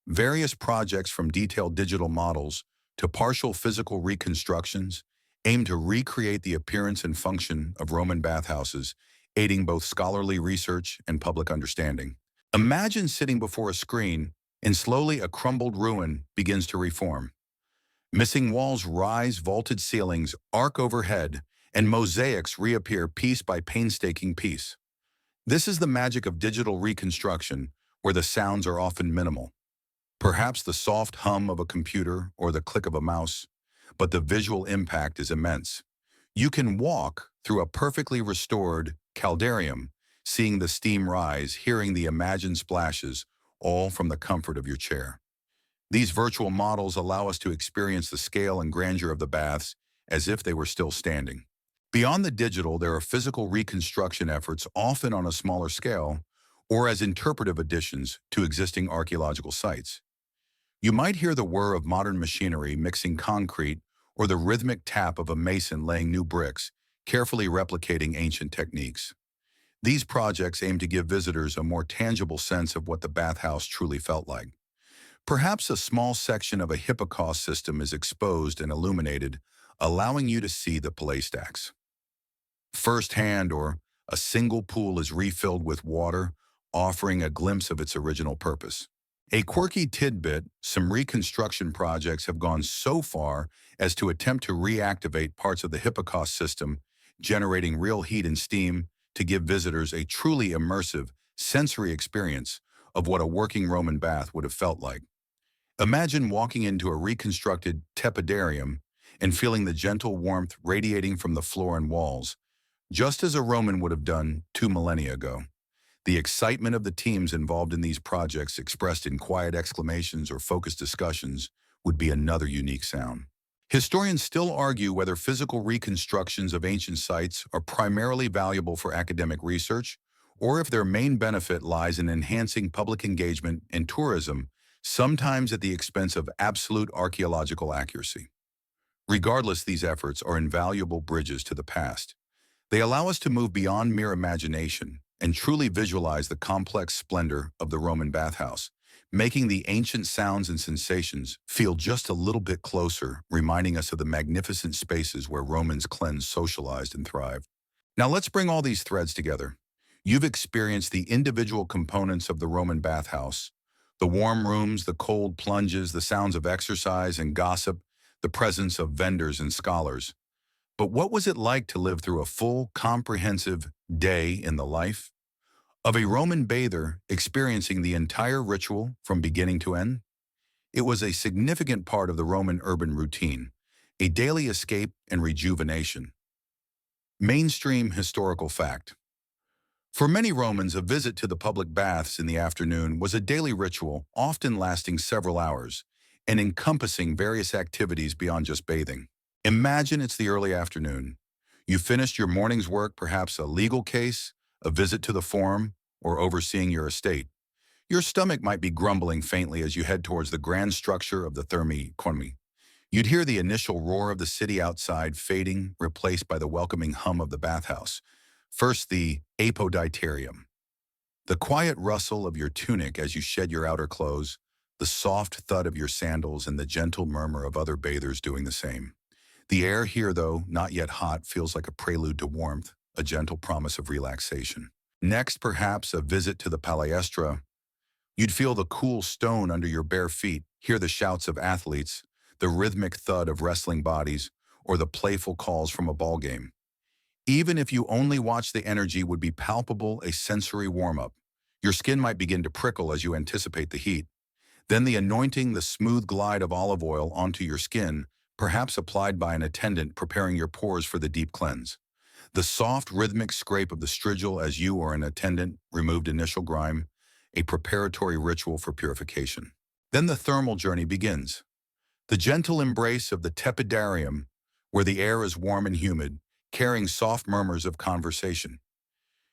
various projects from detailed digital models to partial physical reconstructions aim to recreate the appearance and function of Roman bathhouses, aiding both scholarly research and public understanding. Imagine sitting before a screen and slowly a crumbled ruin begins to reform. Missing walls rise, vaulted ceilings arc overhead, and mosaics reappear piece by painstaking piece. This is the magic of digital reconstruction, where the sounds are often minimal. Perhaps the soft hum of a computer or the click of a mouse, but the visual impact is immense. You can walk through a perfectly restored caldarium, seeing the steam rise, hearing the imagined splashes, all from the comfort of your chair. These virtual models allow us to experience the scale and grandeur of the baths as if they were still standing. Beyond the digital, there are physical reconstruction efforts, often on a smaller scale, or as interpretive additions to existing archaeological sites. You might hear the whir of modern machinery mixing concrete or the rhythmic tap of a mason laying new bricks, carefully replicating ancient techniques. These projects aim to give visitors a more tangible sense of what the bathhouse truly felt like. Perhaps a small section of a Hippocrates system is exposed and illuminated, allowing you to see the play stacks firsthand, or a single pool is refilled with water, offering a glimpse of its original purpose. A quirky tidbit: some reconstruction projects have gone so far as to attempt to reactivate parts of the Hippocrates system, generating real heat and steam to give visitors a truly immersive, sensory experience of what a working Roman bath would have felt like. Imagine walking into a reconstructed tepidarium and feeling the gentle warmth radiating from the floor and walls, just as a Roman would have done 2 millennia ago. The excitement of the teams involved in these projects, expressed in quiet exclamations or focused discussions, would be another unique sound. Historians still argue whether physical reconstructions of ancient sites are primarily valuable for academic research, or if their main benefit lies in enhancing public engagement and tourism, sometimes at the expense of absolute archaeological accuracy. Regardless, these efforts are invaluable bridges to the past. They allow us to move beyond mere imagination and truly visualize the complex splendor of the Roman bathhouse, making the ancient sounds and sensations feel just a little bit closer, reminding us of the magnificent spaces where Romans cleansed, socialized, and thrived. Now let's bring all these threads together. You've experienced the individual components of the Roman bathhouse: the warm rooms, the cold plunges, the sounds of exercise and gossip, the presence of vendors and scholars. But what was it like to live through a full, comprehensive day in the life of a Roman bather, experiencing the entire ritual from beginning to end? It was a significant part of the Roman urban routine, a daily escape and rejuvenation. Mainstream historical fact: for many Romans, a visit to the public baths in the afternoon was a daily ritual, often lasting several hours and encompassing various activities beyond just bathing. Imagine it's the early afternoon. You finished your morning's work, perhaps a legal case, a visit to the forum, or overseeing your estate. Your stomach might be grumbling faintly as you head towards the grand structure of the thermae economy. You'd hear the initial roar of the city outside fading, replaced by the welcoming hum of the bathhouse. First, the apoditerium, the quiet rustle of your tunic as you shed your outer clothes, the soft thud of your sandals, and the gentle murmur of other bathers doing the same. The air here, though not yet hot, feels like a prelude to warmth, a gentle promise of relaxation. Next, perhaps a visit to the palestra. You'd feel the cool stone under your bare feet, hear the shouts of athletes, the rhythmic thud of wrestling bodies, or the playful calls from a ball game. Even if you only watch, the energy would be palpable, a sensory warm-up. Your skin might begin to prickle as you anticipate the heat. Then the anointing, the smooth glide of olive oil onto your skin, perhaps applied by an attendant preparing your pores for the deep cleanse. The soft, rhythmic scrape of the strigil as you or an attendant removed initial grime, a preparatory ritual for purification. Then the thermal journey begins. The gentle embrace of the tepidarium, where the air is warm and humid, carrying soft murmurs of conversation.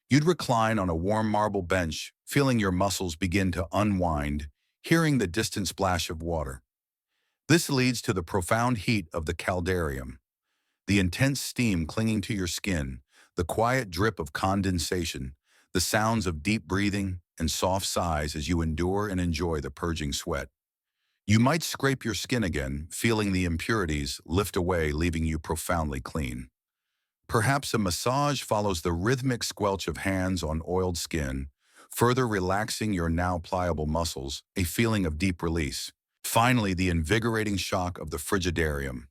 You'd recline on a warm marble bench, feeling your muscles begin to unwind, hearing the distant splash of water. This leads to the profound heat of the caldarium, the intense steam clinging to your skin, the quiet drip of condensation, the sounds of deep breathing and soft sighs as you endure and enjoy the purging sweat. You might scrape your skin again, feeling the impurities lift away, leaving you profoundly clean. Perhaps a massage follows the rhythmic squelch of hands on oiled skin, further relaxing your now pliable muscles, a feeling of deep release. Finally, the invigorating shock of the frigidarium,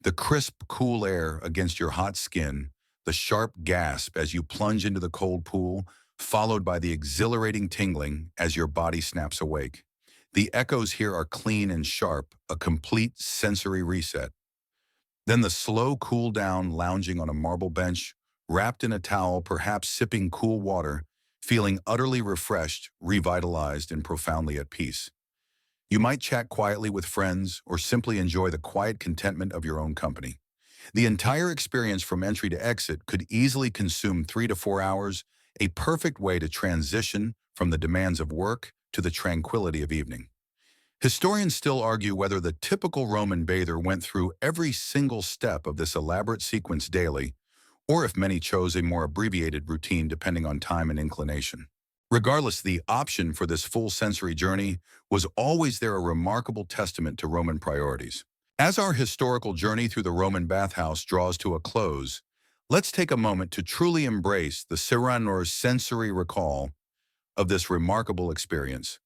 the crisp, cool air against your hot skin, the sharp gasp as you plunge into the cold pool, followed by the exhilarating tingling as your body snaps awake. The echoes here are clean and sharp, a complete sensory reset. Then the slow cool down, lounging on a marble bench, wrapped in a towel, perhaps sipping cool water, feeling utterly refreshed, revitalized, and profoundly at peace. You might chat quietly with friends or simply enjoy the quiet contentment of your own company. The entire experience from entry to exit could easily consume 3 to 4 hours, a perfect way to transition from the demands of work to the tranquility of evening. Historians still argue whether the typical Roman bather went through every single step of this elaborate sequence daily, or if many chose a more abbreviated routine depending on time and inclination. Regardless, the option for this full sensory journey was always there, a remarkable testament to Roman priorities. As our historical journey through the Roman bathhouse draws to a close, let's take a moment to truly embrace the serene or sensory recall of this remarkable experience.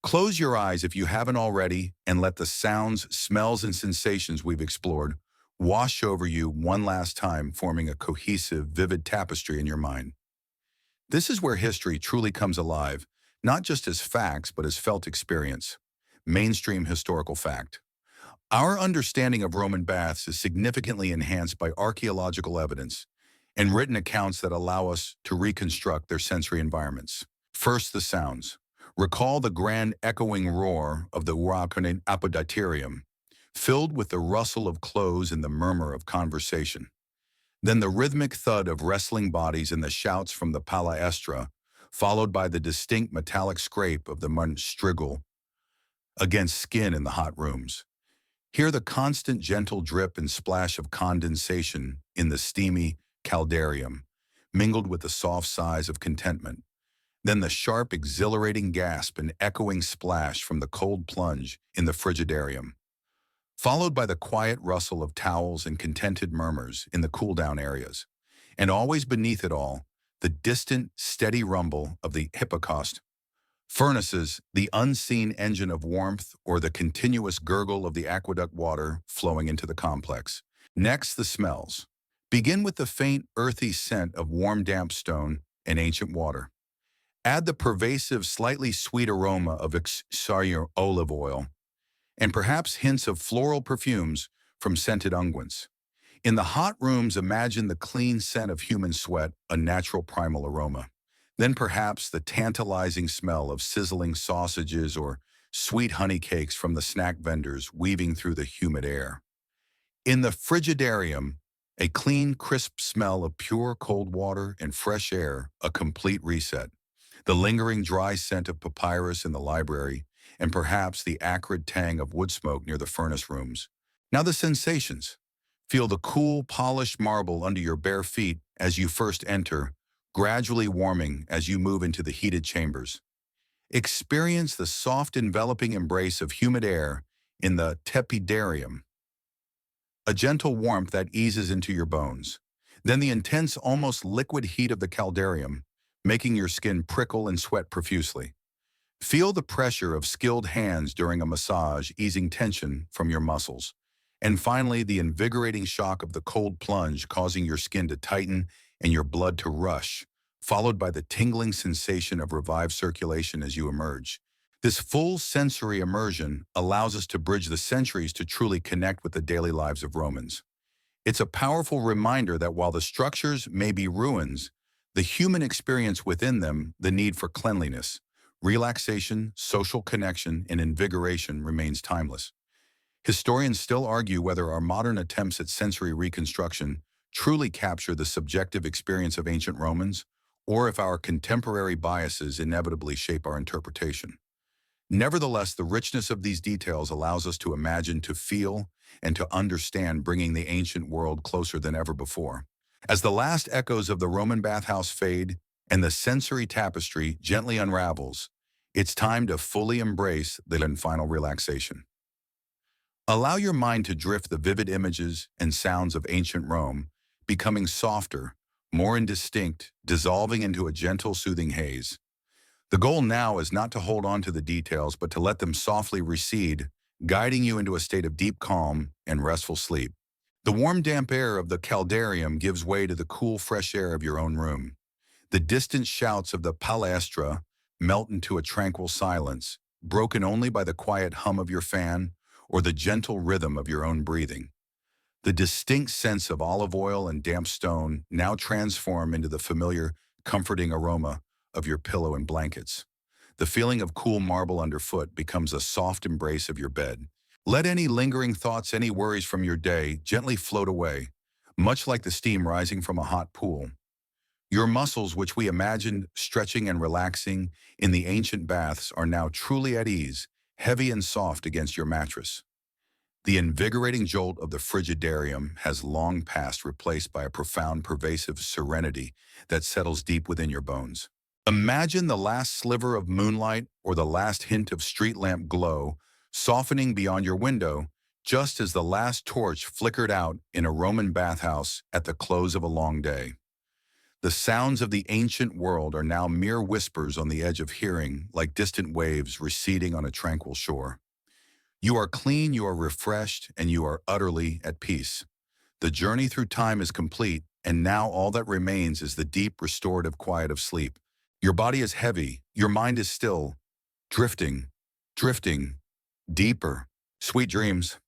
Close your eyes if you haven't already and let the sounds, smells, and sensations we've explored wash over you one last time, forming a cohesive, vivid tapestry in your mind. This is where history truly comes alive, not just as facts, but as felt experience. Mainstream historical fact. Our understanding of Roman baths is significantly enhanced by archaeological evidence and written accounts that allow us to reconstruct their sensory environments. First, the sounds. Recall the grand echoing roar of the Uraconian auditory, filled with the rustle of clothes and the murmur of conversation. Then the rhythmic thud of wrestling bodies and the shouts from the palaestra, followed by the distinct metallic scrape of the strigil against skin in the hot rooms. Hear the constant gentle drip and splash of condensation in the steamy caldarium, mingled with the soft sighs of contentment. Then the sharp, exhilarating gasp and echoing splash from the cold plunge in the frigidarium, followed by the quiet rustle of towels and contented murmurs in the cool-down areas. And always beneath it all, the distant, steady rumble of the hypocaust furnaces, the unseen engine of warmth, or the continuous gurgle of the aqueduct water flowing into the complex. Next, the smells. Begin with the faint, earthy scent of warm, damp stone and ancient water. Add the pervasive, slightly sweet aroma of extraordinary olive oil, and perhaps hints of floral perfumes from scented unguents. In the hot rooms, imagine the clean scent of human sweat, a natural primal aroma. Then perhaps the tantalizing smell of sizzling sausages or sweet honey cakes from the snack vendors weaving through the humid air. In the frigidarium, a clean, crisp smell of pure cold water and fresh air, a complete reset. The lingering dry scent of papyrus in the library, and perhaps the acrid tang of wood smoke near the furnace rooms. Now the sensations. Feel the cool, polished marble under your bare feet as you first enter, gradually warming as you move into the heated chambers. Experience the soft, enveloping embrace of humid air in the tepidarium, a gentle warmth that eases into your bones. Then the intense, almost liquid heat of the caldarium, making your skin prickle and sweat profusely. Feel the pressure of skilled hands during a massage, easing tension from your muscles. And finally, the invigorating shock of the cold plunge, causing your skin to tighten and your blood to rush, followed by the tingling sensation of revived circulation as you emerge. This full sensory immersion allows us to bridge the centuries to truly connect with the daily lives of Romans. It's a powerful reminder that while the structures may be ruins, the human experience within them, the need for cleanliness, relaxation, social connection, and invigoration remains timeless. Historians still argue whether our modern attempts at sensory reconstruction truly capture the subjective experience of ancient Romans, or if our contemporary biases inevitably shape our interpretation. Nevertheless, the richness of these details allows us to imagine, to feel, and to understand, bringing the ancient world closer than ever before. As the last echoes of the Roman bathhouse fade and the sensory tapestry gently unravels, it's time to fully embrace the final relaxation. Allow your mind to drift the vivid images and sounds of ancient Rome, becoming softer, more indistinct, dissolving into a gentle, soothing haze. The goal now is not to hold on to the details, but to let them softly recede, guiding you into a state of deep calm and restful sleep. The warm, damp air of the caldarium gives way to the cool, fresh air of your own room. The distant shouts of the palestra melt into a tranquil silence, broken only by the quiet hum of your fan or the gentle rhythm of your own breathing. The distinct sense of olive oil and damp stone now transform into the familiar, comforting aroma of your pillow and blankets. The feeling of cool marble underfoot becomes a soft embrace of your bed. Let any lingering thoughts, any worries from your day gently float away, much like the steam rising from a hot pool. Your muscles, which we imagined stretching and relaxing in the ancient baths, are now truly at ease, heavy and soft against your mattress. The invigorating jolt of the frigidarium has long passed, replaced by a profound, pervasive serenity that settles deep within your bones. Imagine the last sliver of moonlight or the last hint of street lamp glow softening beyond your window, just as the last torch flickered out in a Roman bathhouse at the close of a long day. The sounds of the ancient world are now mere whispers on the edge of hearing, like distant waves receding on a tranquil shore. You are clean, you are refreshed, and you are utterly at peace. The journey through time is complete, and now all that remains is the deep, restorative quiet of sleep. Your body is heavy, your mind is still, drifting, drifting, deeper. Sweet dreams.